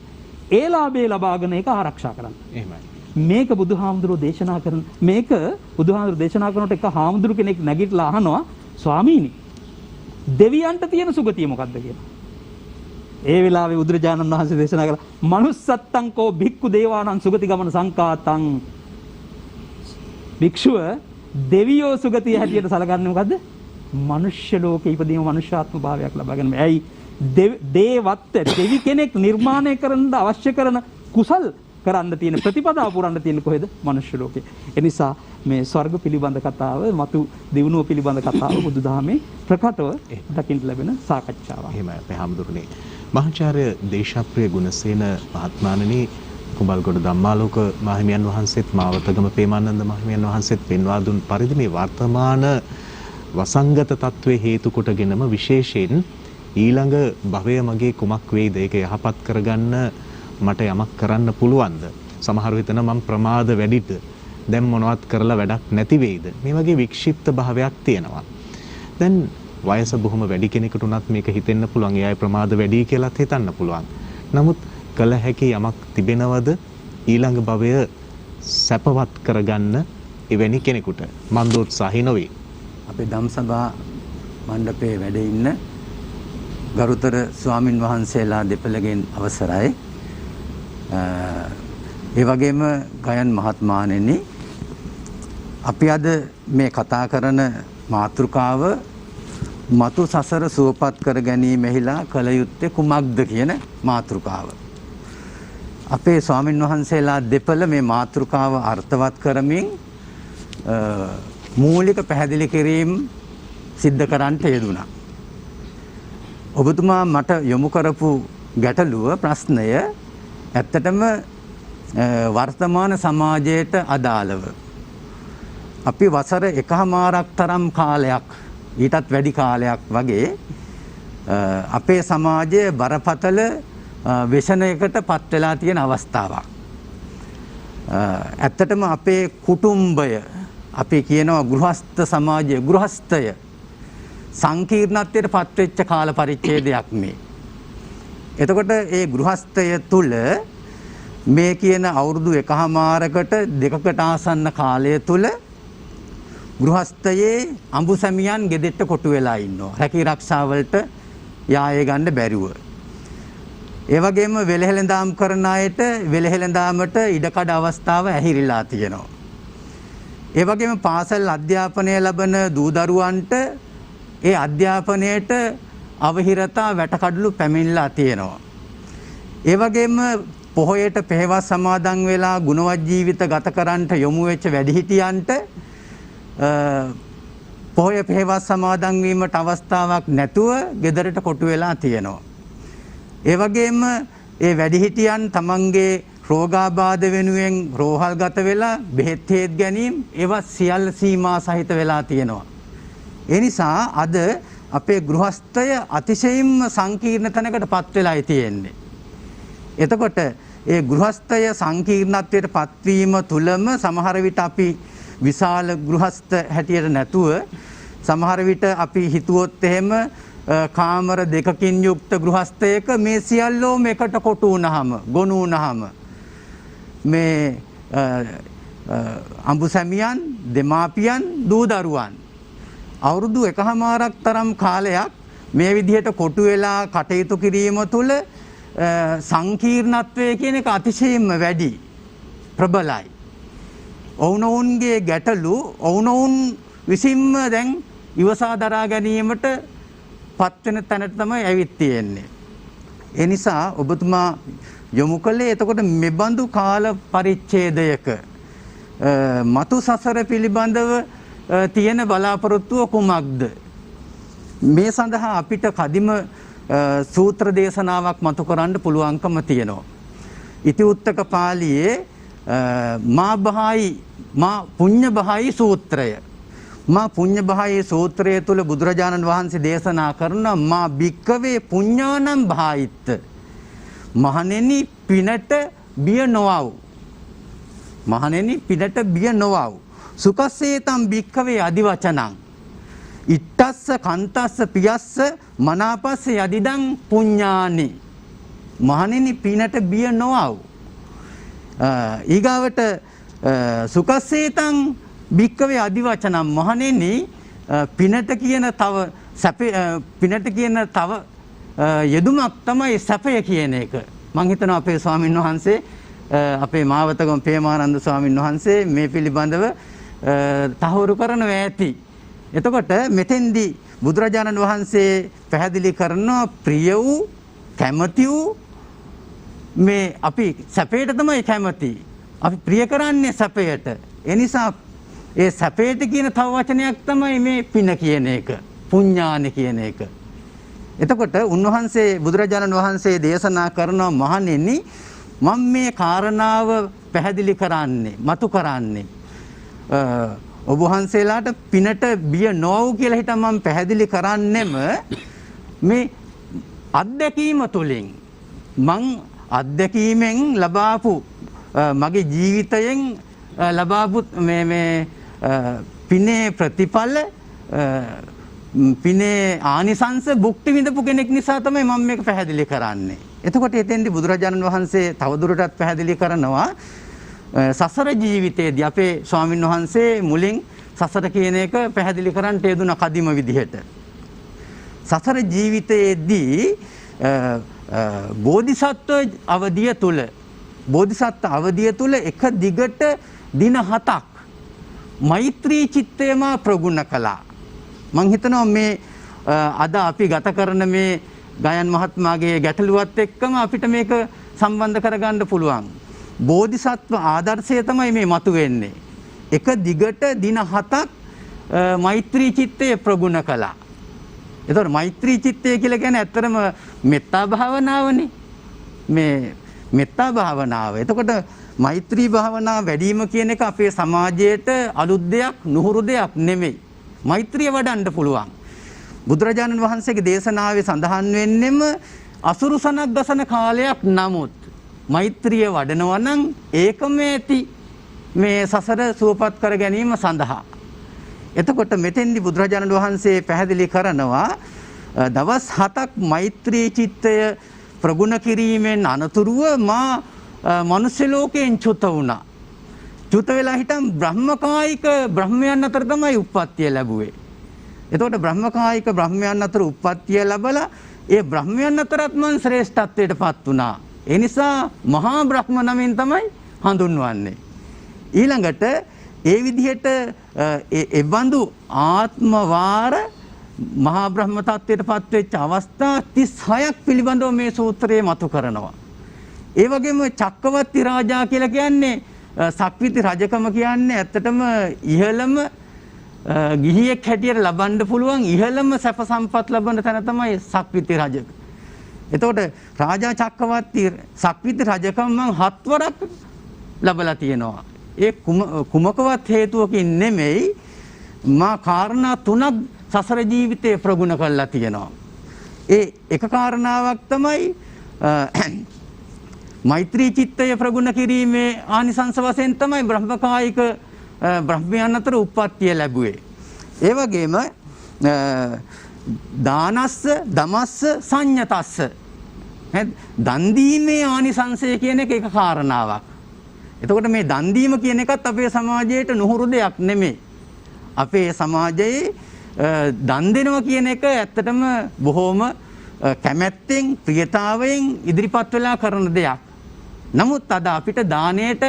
ඒ ලාභේ ලබාගෙන ඒක ආරක්ෂා කරන්න. එහෙමයි. මේක බුදුහාමුදුරුවෝ දේශනා කරන මේක බුදුහාමුදුරුවෝ දේශනා කරනකොට එක හාමුදුරු කෙනෙක් නැගිටලා අහනවා ස්වාමීනි දෙවියන්ට තියෙන සුගතිය මොකද්ද කියලා. ඒ වෙලාවේ බුදුරජාණන් වහන්සේ දේශනා කළා මනුස්සත්තං කෝ භික්ඛු දේවානං සුගති ගමන සංකාතං. භික්ෂුව දෙවියෝ සුගතිය හැටියට සලකන්නේ මොකද්ද? මනුෂ්‍ය ලෝකේ ඉපදීම මනුෂ්‍යාත්ම භාවයක් ලබාගෙන ඇයි දේවත්ත දෙවි කෙනෙක් නිර්මාණය කරන්න අවශ්‍ය කරන කුසල් කරන්න තියෙන ප්‍රතිපදාව පුරන්න තියෙන කොහෙද? මනුෂ්‍ය ලෝකේ. ඒ නිසා මේ ස්වර්ග පිළිබඳ කතාව, මතු දිනුව පිළිබඳ කතාව බුදුදහමේ ප්‍රකටව දකින්න ලැබෙන සාකච්ඡාවක්. එහෙමයි අපේ හැමදෙරුනේ. මහාචාර්ය දේශප්‍රිය ගුණසේන මහත්මයාණනි, කුඹල්ගොඩ ධම්මාලෝක මාහිමියන් වහන්සේත් මාවතගම ප්‍රේමානන්ද මාහිමියන් වහන්සේත් පෙන්වා දුන් පරිදි මේ වර්තමාන වසංගත තත්වයේ හේතු කොටගෙනම විශේෂයෙන් ඊළඟ භවය මගේ කුමක් වේද, ඒක යහපත් කරගන්න මට යමක් කරන්න පුළුවන්ද, සමහරව හිතන මම ප්‍රමාද වැඩිද, දැන් මොනවත් කරලා වැඩක් නැති වෙයිද, මේ වගේ වික්ෂිප්ත භාවයක් තියෙනවා. දැන් වයස බොහොම වැඩි කෙනෙකුට උනත් මේක හිතෙන්න පුළුවන්, ඒ අය ප්‍රමාද වැඩි කියලාත් හිතන්න පුළුවන්. නමුත් කල හැකි යමක් තිබෙනවද ඊළඟ භවය සැපවත් කරගන්න එවැනි කෙනෙකුට? මන්දෝත්සාහී නොවේ. අපේ ධම්සභා මණ්ඩපයේ වැඩ ඉන්න ගරුතර ස්වාමින් වහන්සේලා දෙපළගෙන් අවසරයි. ඒ වගේම ගයන් මහත්මාණෙනි, අපි අද මේ කතා කරන මාතෘකාව මතු සසර සුවපත් කර ගැනීමෙහිලා කල යුත්තේ කුමක්ද කියන මාතෘකාව. අපේ ස්වාමින් වහන්සේලා දෙපළ මේ මාතෘකාව අර්ථවත් කරමින් මූලික පැහැදිලි කිරීම සිද්ධ කරන්නට යෙදුණා. ඔබතුමා මට යොමු කරපු ගැටලුව, ප්‍රශ්නය ඇත්තටම වර්තමාන සමාජයට අදාළව අපි වසර 1මාරක් තරම් කාලයක්, ඊටත් වැඩි කාලයක් වගේ අපේ සමාජයේ බරපතල ව්‍යසනයකට පත් වෙලා තියෙන අවස්ථාවක්. ඇත්තටම අපේ කුටුම්බය, අපි කියනවා ගෘහස්ත සමාජය, ගෘහස්තය සංකීර්ණත්වයට පත්වෙච්ච කාල පරිච්ඡේදයක් මේ. එතකොට ඒ ගෘහස්තය තුල මේ කියන අවුරුදු 1මාරකට දෙකකට ආසන්න කාලය තුල ගෘහස්තයේ අඹුසැමියන් ගෙදෙට්ට කොටු වෙලා ඉන්නවා. රැකී ආරක්ෂාවලට යාය ගන්න බැරිව. ඒ වගේම වෙලහෙළඳාම් කරන අයට වෙලහෙළඳාමට ඉඩකඩ අවස්ථාව ඇහිරිලා තියෙනවා. ඒ වගේම පාසල් අධ්‍යාපනය ලබන දූ දරුවන්ට ඒ අධ්‍යාපනයට අවහිරතා වැටකඩලු පැමිණලා තියෙනවා. ඒ වගේම පොහොයට පෙහෙවස් සමාදන් වෙලා ගුණවත් ජීවිත ගත කරන්නට යොමු වෙච්ච වැඩිහිටියන්ට පොහොය පෙහෙවස් සමාදන් වීමට අවස්ථාවක් නැතුව ගෙදරට කොටු වෙලා තියෙනවා. ඒ වගේම ඒ වැඩිහිටියන් තමන්ගේ රෝගාබාධ වෙනුවෙන් රෝහල්ගත වෙලා බෙහෙත් හේත් ගැනීම ඒවා සියල්ල සීමා සහිත වෙලා තියෙනවා. ඒ නිසා අද අපේ ගෘහස්තය අතිශයින්ම සංකීර්ණ තැනකට පත් වෙලායි තියෙන්නේ. එතකොට ඒ ගෘහස්තය සංකීර්ණත්වයට පත්වීම තුලම සමහර විට අපි විශාල ගෘහස්ත හැටියට නැතුව සමහර විට අපි හිතුවොත් එහෙම කාමර දෙකකින් යුක්ත ගෘහස්තයක මේ සියල්ලෝම එකට කොටු වුණාම, ගොනු වුණාම මේ අඹුසැමියන්, දෙමාපියන්, දූ දරුවන් අවුරුදු 1මාරක් තරම් කාලයක් මේ විදිහට කොටු වෙලා කටයුතු කිරීම තුළ සංකීර්ණත්වය කියන එක අතිශයින්ම වැඩි, ප්‍රබලයි. ඔවුනොවුන්ගේ ගැටලු ඔවුනොවුන් විසින්ම දැන් ඉවසා දරා ගැනීමට පත්වෙන තැනට තමයි ඇවිත් තියෙන්නේ. ඒ නිසා ඔබතුමා යොමු කළේ එතකොට මෙබඳු කාල පරිච්ඡේදයක මතු සසර පිළිබඳව තියෙන බලාපොරොත්තුව කුමක්ද? මේ සඳහා අපිට කදිම සූත්‍ර දේශනාවක් මතු කරන්න පුළුවන්කම තියෙනවා. ඉතිඋත්තක පාළියේ මා පුඤ්ඤබහායි සූත්‍රය. මා පුඤ්ඤබහායි සූත්‍රය තුල බුදුරජාණන් වහන්සේ දේශනා කරන මා භික්කවේ පුඤ්ඤානම් භායිත්ත. මහණෙනි පිනට බිය නොවව්. මහණෙනි පිනට බිය නොවව්. සුකස්සේතම් භික්කවේ අදිවචනං. ඉත්තස්ස කන්තස්ස පියස්ස මනාපස්ස යදිදං පුඤ්ඤානි. මහණෙනි පිනට බිය නොවව්. ඊගාවට සුකස්සේතං භික්කවේ අදිවචනං. මහණෙනි පිනට කියන තව යෙදුමක් තමයි සැපය කියන එක. මම හිතනවා අපේ ස්වාමීන් වහන්සේ, අපේ මාවතගම ප්‍රේමානන්ද ස්වාමීන් වහන්සේ මේ පිළිබඳව තහවුරු කරනවා ඇති. එතකොට මෙතෙන්දී බුදුරජාණන් වහන්සේ පැහැදිලි කරනවා ප්‍රිය වූ කැමති වූ මේ අපි සැපයට තමයි කැමති. අපි ප්‍රිය කරන්නේ සැපයට. ඒ නිසා ඒ සැපයට කියන තව වචනයක් තමයි මේ පින කියන එක. පුඤ්ඤාන කියන එක. එතකොට උන්වහන්සේ බුදුරජාණන් වහන්සේ දේශනා කරනවා මහණෙනි මම මේ කාරණාව පැහැදිලි කරන්නේ මතු කරන්නේ ඔබ වහන්සේලාට පිනට බිය නොවු කියලා හිතා මම පැහැදිලි කරන්නෙම මේ අත්දැකීම තුළින් මං අත්දැකීමෙන් ලබාපු මගේ ජීවිතයෙන් ලබාපු මේ පිනේ ප්‍රතිඵල පිනේ ආනිසංස භුක්ති විඳපු කෙනෙක් නිසා තමයි මම මේක පැහැදිලි කරන්නේ. එතකොට එතෙන්දී බුදුරජාණන් වහන්සේ තවදුරටත් පැහැදිලි කරනවා සසර ජීවිතයේදී අපේ ස්වාමින් වහන්සේ මුලින් සසර කියන එක පැහැදිලි කරන්න යෙදුන කදිම විදිහට. සසර ජීවිතයේදී බෝධිසත්ව අවධිය තුල එක දිගට දින 7ක් මෛත්‍රී චිත්තයම ප්‍රගුණ කළා. මං හිතනවා මේ අද අපි ගත කරන මේ ගයන් මහත්මයාගේ ගැටලුවත් එක්කම අපිට මේක සම්බන්ධ කරගන්න පුළුවන්. බෝධිසත්ව ආදර්ශය තමයි මේ මතුවෙන්නේ. එක දිගට දින 7ක් මෛත්‍රී චිත්තය ප්‍රගුණ කළා. එතකොට මෛත්‍රී චිත්තය කියලා කියන්නේ ඇත්තටම මෙත්තා භාවනාවනේ. මේ මෙත්තා භාවනාව. එතකොට මෛත්‍රී භාවනාව වැඩිම කියන එක අපේ සමාජයට අලුත් දෙයක්, නුහුරු දෙයක් නෙමෙයි. මෛත්‍රිය වඩන්න පුළුවන්. බුදුරජාණන් වහන්සේගේ දේශනාවේ සඳහන් වෙන්නෙම අසුරු සනක් දසන කාලයක් නමුත් මෛත්‍රිය වඩනවා නම් ඒකම ඇති මේ සසර සුවපත් කර ගැනීම සඳහා. එතකොට මෙතෙන්දි බුදුරජාණන් වහන්සේ පැහැදිලි කරනවා දවස් 7ක් මෛත්‍රී චිත්තය ප්‍රගුණ කිරීමෙන් අනතුරුව මා මනුෂ්‍ය ලෝකයෙන් චුත වුණා. චුත වෙලා හිටන් බ්‍රහ්මකායික බ්‍රහ්මයන් අතර තමයි උප්පත්තිය ලැබුවේ. එතකොට බ්‍රහ්මකායික බ්‍රහ්මයන් අතර උප්පත්තිය ලැබලා ඒ බ්‍රහ්මයන් අතරත් මම ශ්‍රේෂ්ඨත්වයටපත් වුණා. ඒ නිසා මහා බ්‍රහ්ම නමින් තමයි හඳුන්වන්නේ. ඊළඟට ඒ විදිහට එබඳු ආත්ම වාර මහා බ්‍රහ්ම තත්ත්වයටපත් වෙච්ච අවස්ථා 36ක් පිළිබඳව මේ සූත්‍රයේ මතු කරනවා. ඒ වගේම චක්කවර්ති රාජා කියලා කියන්නේ සක්විති රජකම කියන්නේ ඇත්තටම ඉහළම ගිහියෙක් හැටියට ලබන්න පුළුවන් ඉහළම සැප සම්පත් ලබන තැන තමයි සක්විති රජක. එතකොට රාජා චක්කවර්ති සක්විති රජකම මං 7 වරක් ලබලා තියෙනවා. ඒ කුමකවත් හේතුවකින් නෙමෙයි මා කාරණා 3ක් සසර ජීවිතේ ප්‍රගුණ කරලා තියෙනවා. ඒ එක කාරණාවක් තමයි මෛත්‍රී චිත්තය ප්‍රගුණ කිරීමේ ආනිසංස වශයෙන් තමයි බ්‍රහ්මකායික බ්‍රහ්මයන් අතර උප්පත්තිය ලැබුවේ. ඒ වගේම දානස්ස දමස්ස සංයතස්ස දන් දීමේ ආනිසංසය කියන එක කාරණාවක්. එතකොට මේ දන් දීම කියන එකත් අපේ සමාජයට නුහුරු දෙයක් නෙමෙයි. අපේ සමාජයේ දන් දෙනවා කියන එක ඇත්තටම බොහොම කැමැත්තෙන් ප්‍රියතාවයෙන් ඉදිරිපත් වෙලා කරන දෙයක්. නමුත් අද අපිට දාණයට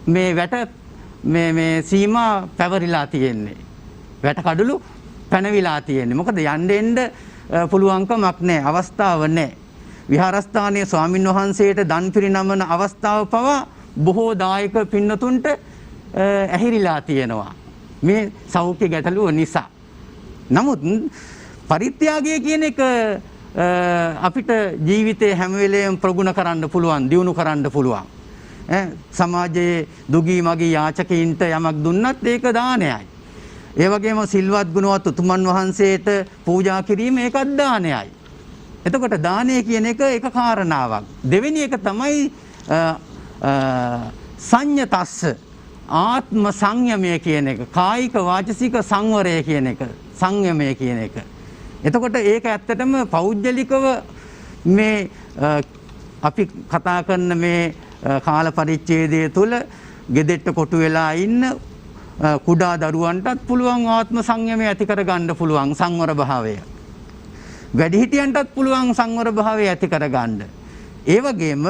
මේ වැට මේ සීමා පැවරිලා තියෙන්නේ. වැට කඩළු පැනවිලා තියෙන්නේ. මොකද යන්න එන්න පුළුවන්කමක් නැහැ, අවස්ථාව නැහැ. විහාරස්ථානයේ ස්වාමින් වහන්සේට දන් පිරිනමන අවස්ථාව පවා බොහෝ දායක පින්නතුන්ට ඇහිරිලා තියෙනවා. මේ සෞඛ්‍ය ගැටලුව නිසා. නමුත් පරිත්‍යාගය කියන එක අපිට ජීවිතේ හැම වෙලේම ප්‍රගුණ කරන්න පුළුවන්, දියුණු කරන්න පුළුවන්. සමාජයේ දුගී මගී යාචකයින්ට යමක් දුන්නත් ඒක දානයයි. ඒ වගේම සිල්වත් ගුණවත් උතුමන් වහන්සේට පූජා කිරීම ඒකත් දානයයි. එතකොට දානය කියන එක කාරණාවක්. දෙවෙනි එක තමයි සංයතස්ස ආත්ම සංයමය කියන එක, කායික වාචසික සංවරය කියන එක, සංයමය කියන එක. එතකොට ඒක ඇත්තටම පෞද්ගලිකව මේ අපි කතා කරන මේ කාල පරිච්ඡේදය තුළ ගෙදෙට්ට කොටු වෙලා ඉන්න කුඩා දරුවන්ටත් පුළුවන් ආත්ම සංයමය ඇති කරගන්න පුළුවන් සංවර භාවය. වැඩිහිටියන්ටත් පුළුවන් සංවර භාවය ඇති කරගන්න. ඒ වගේම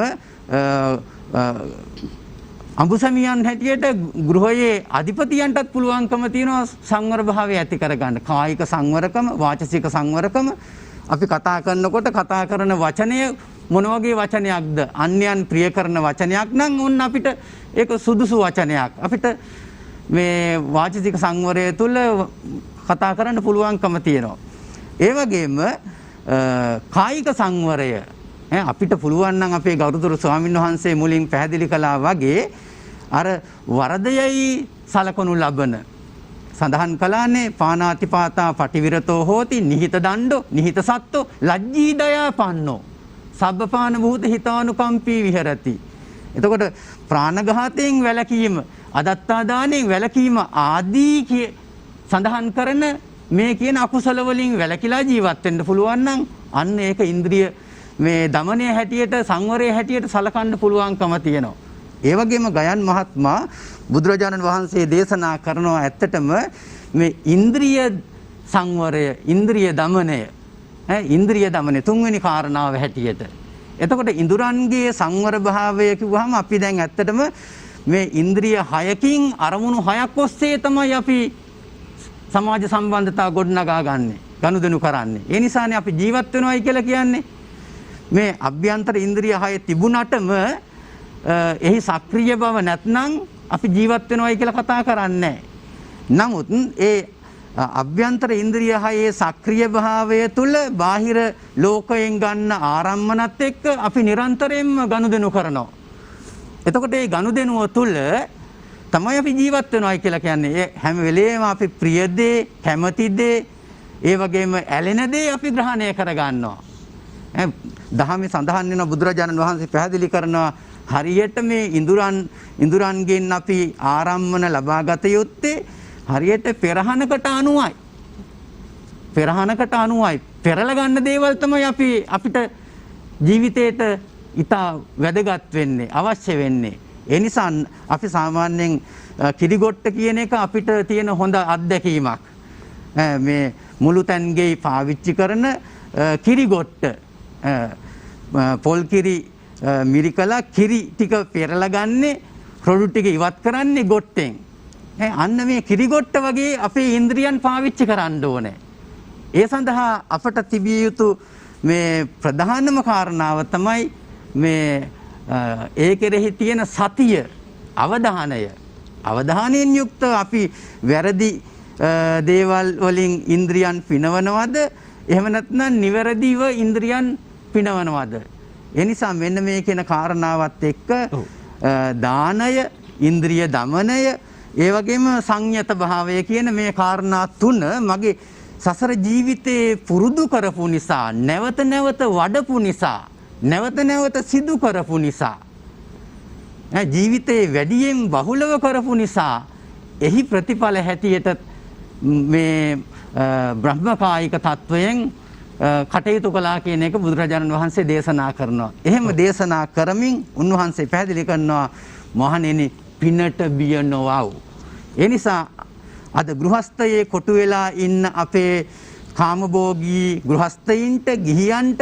අඹුසැමියන් හැටියට ගෘහයේ අධිපතියන්ටත් පුළුවන්කම තියෙනවා සංවර භාවය ඇති කරගන්න. කායික සංවරකම, වාචසික සංවරකම. අපි කතා කරනකොට කතා කරන වචනය මොන වගේ වචනයක්ද? අන්‍යයන් ප්‍රිය කරන වචනයක් නම් උන් අපිට ඒක සුදුසු වචනයක්. අපිට මේ වාචසික සංවරය තුළ කතා කරන්න පුළුවන්කම තියෙනවා. ඒ වගේම කායික සංවරය අපිට පුළුවන් නම් අපේ ගෞරවතර ස්වාමීන් වහන්සේ මුලින් පැහැදිලි කළා වගේ අර වරදයයි සලකනු ලබන සඳහන් කළානේ පානාතිපාතා පටිවිරතෝ හෝති නිහිත දණ්ඩෝ නිහිත සත්තෝ ලජ්ජී දයාපන්නෝ සබ්බපාන භූත හිතානුකම්පී විහෙරති. එතකොට ප්‍රාණඝාතයෙන් වැළකීම, අදත්තා දාණයෙන් වැළකීම ආදී සඳහන් කරන මේ කියන අකුසල වලින් වැළකීලා ජීවත් වෙන්න පුළුවන් නම් අන්න ඒක ඉන්ද්‍රිය මේ දමනය හැටියට සංවරය හැටියට සලකන්න පුළුවන්කම තියෙනවා. ඒ වගේම ගයන් මහත්මයා බුදුරජාණන් වහන්සේ දේශනා කරනවා ඇත්තටම මේ ඉන්ද්‍රිය සංවරය, ඉන්ද්‍රිය දමනය, ඉන්ද්‍රිය දමනය තුන්වෙනි කාරණාව හැටියට. එතකොට ඉඳුරන්ගේ සංවර භාවය කිව්වහම අපි දැන් ඇත්තටම මේ ඉන්ද්‍රිය 6කින් අරමුණු 6ක් ඔස්සේ තමයි අපි සමාජ සම්බන්ධතා ගොඩනගා ගන්නෙ, ගනුදෙනු කරන්නේ. ඒ නිසානේ අපි ජීවත් වෙනවයි කියලා කියන්නේ. මේ අභ්‍යන්තර ඉන්ද්‍රිය 6 තිබුණටම එහි සක්‍රීය බව නැත්නම් අපි ජීවත් වෙනවයි කියලා කතා කරන්නේ. නමුත් ඒ අභ්‍යන්තර ඉන්ද්‍රිය 6 සක්‍රීය භාවය තුළ බාහිර ලෝකයෙන් ගන්න ආරම්මනත් එක්ක අපි නිරන්තරයෙන්ම ගනුදෙනු කරනවා. එතකොට මේ ගනුදෙනුව තුළ තමයි අපි ජීවත් වෙනවයි කියලා කියන්නේ. ඒ හැම වෙලේම අපි ප්‍රිය දේ, කැමති දේ, ඒ වගේම ඇලෙන දේ අපි ග්‍රහණය කර ගන්නවා. දහමේ සඳහන් වෙන බුදුරජාණන් වහන්සේ පැහැදිලි කරනවා හරියට මේ ඉඳුරන්ගෙන් අපි ආරම්මන ලබා ගත යුත්තේ හරියට පෙරහනකට අනුවයි. පෙරහනකට අනුවයි. පෙරලා ගන්න දේවල් තමයි අපිට ජීවිතේට ඉතා වැදගත් වෙන්නේ, අවශ්‍ය වෙන්නේ. ඒ නිසා අපි සාමාන්‍යයෙන් කිරිගොට්ට කියන එක අපිට තියෙන හොඳ අත්දැකීමක්. මේ මුළු තැන්ගේ පාවිච්චි කරන කිරිගොට්ට පොල් කිරි මිරිකලා කිරි ටික පෙරලා ගන්නේ, රොඩු ටික ඉවත් කරන්නේ ගොට්ටෙන්. අන්න මේ කිරිගොට්ට වගේ අපේ ඉන්ද්‍රියන් පාවිච්චි කරන්න ඕනේ. ඒ සඳහා අපට තිබිය යුතු මේ ප්‍රධානම කාරණාව තමයි මේ ඒ කෙරෙහි තියෙන සතිය, අවධානය. අවධානයෙන් යුක්ත අපි වැරදි දේවල් වලින් ඉන්ද්‍රියන් පිනවනවද? එහෙම නැත්නම් නිවැරදිව ඉන්ද්‍රියන් පිනවනවද? ඒ නිසා මෙන්න මේ කියන කාරණාවත් එක්ක දානය, ඉන්ද්‍රිය දමනය, ඒ වගේම සංයත භාවය කියන මේ කාරණා තුන මගේ සසර ජීවිතේ පුරුදු කරපු නිසා, නැවත නැවත වඩපු නිසා, නැවත නැවත සිදු කරපු නිසා, ජීවිතේ වැඩියෙන් බහුලව කරපු නිසා එහි ප්‍රතිඵල හැටියට මේ බ්‍රහ්මකායික තත්වයෙන් කටයුතු කළා කියන එක බුදුරජාණන් වහන්සේ දේශනා කරනවා. එහෙම දේශනා කරමින් උන්වහන්සේ පැහැදිලි කරනවා මහණෙනි පිනට බිය නොවව්. ඒ නිසා අද ගෘහස්තයේ කොටු වෙලා ඉන්න අපේ කාමභෝගී ගෘහස්තයින්ට, ගිහියන්ට,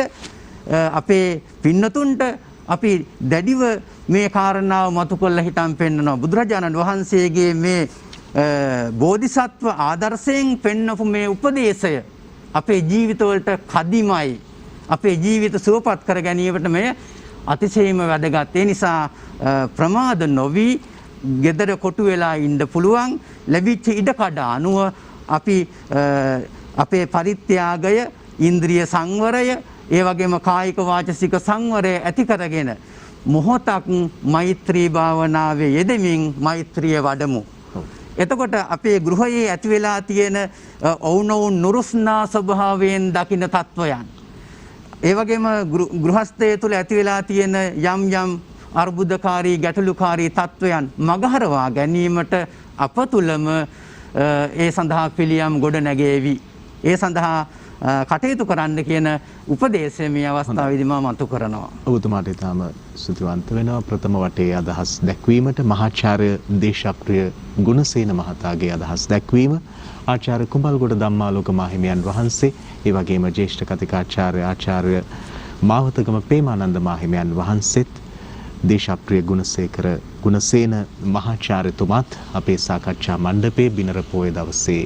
අපේ පින්නතුන්ට අපි දැඩිව මේ කාරණාව මතු කරලා හිතන් පෙන්නනවා. බුදුරජාණන් වහන්සේගේ මේ බෝධිසත්ව ආදර්ශයෙන් පෙන්නපු මේ උපදේශය අපේ ජීවිතවලට කදිමයි. අපේ ජීවිත සුවපත් කර ගැනීමට මෙය අතිශයින්ම වැදගත්. ඒ නිසා ප්‍රමාද නොවි gedara කොටු වෙලා ඉන්න පුළුවන්. ලැබිච්ච ඉඩකඩ අනුව අපි අපේ පරිත්‍යාගය, ඉන්ද්‍රිය සංවරය, ඒ වගේම කායික වාචසික සංවරය ඇති කරගෙන මොහොතක් මෛත්‍රී භාවනාවේ යෙදෙමින් මෛත්‍රිය වඩමු. එතකොට අපේ ගෘහයේ ඇති වෙලා තියෙන ඔවුනොවුන් නුරුස්නා ස්වභාවයෙන් දකින්න තත්වයන්, ඒ වගේම ගෘහස්ථය තුළ ඇති වෙලා තියෙන යම් යම් අර්බුදකාරී ගැටලුකාරී තත්වයන් මගහරවා ගැනීමට අප තුළම ඒ සඳහා පිළියම් ගොඩ නැගේවි. ඒ සඳහා කටයුතු කරන්න කියන උපදේශය මේ අවස්ථාවේදී මම මතු කරනවා. ඔබතුමාට ඊටම ස්තුතිවන්ත වෙනවා ප්‍රථම වටේ අදහස් දැක්වීමට. මහාචාර්ය දේශප්‍රිය ගුණසේන මහතාගේ අදහස් දැක්වීම, ආචාර්ය කුඹල්ගොඩ ධම්මාලෝක මාහිමියන් වහන්සේ, ඒ වගේම ජ්‍යෙෂ්ඨ කතිකාචාර්ය ආචාර්ය මාවතගම ප්‍රේමානන්ද මාහිමියන් වහන්සේත් දේශප්‍රිය ගුණසේන මහාචාර්යතුමාත් අපේ සාකච්ඡා මණ්ඩපයේ බිනර පොය දවසේ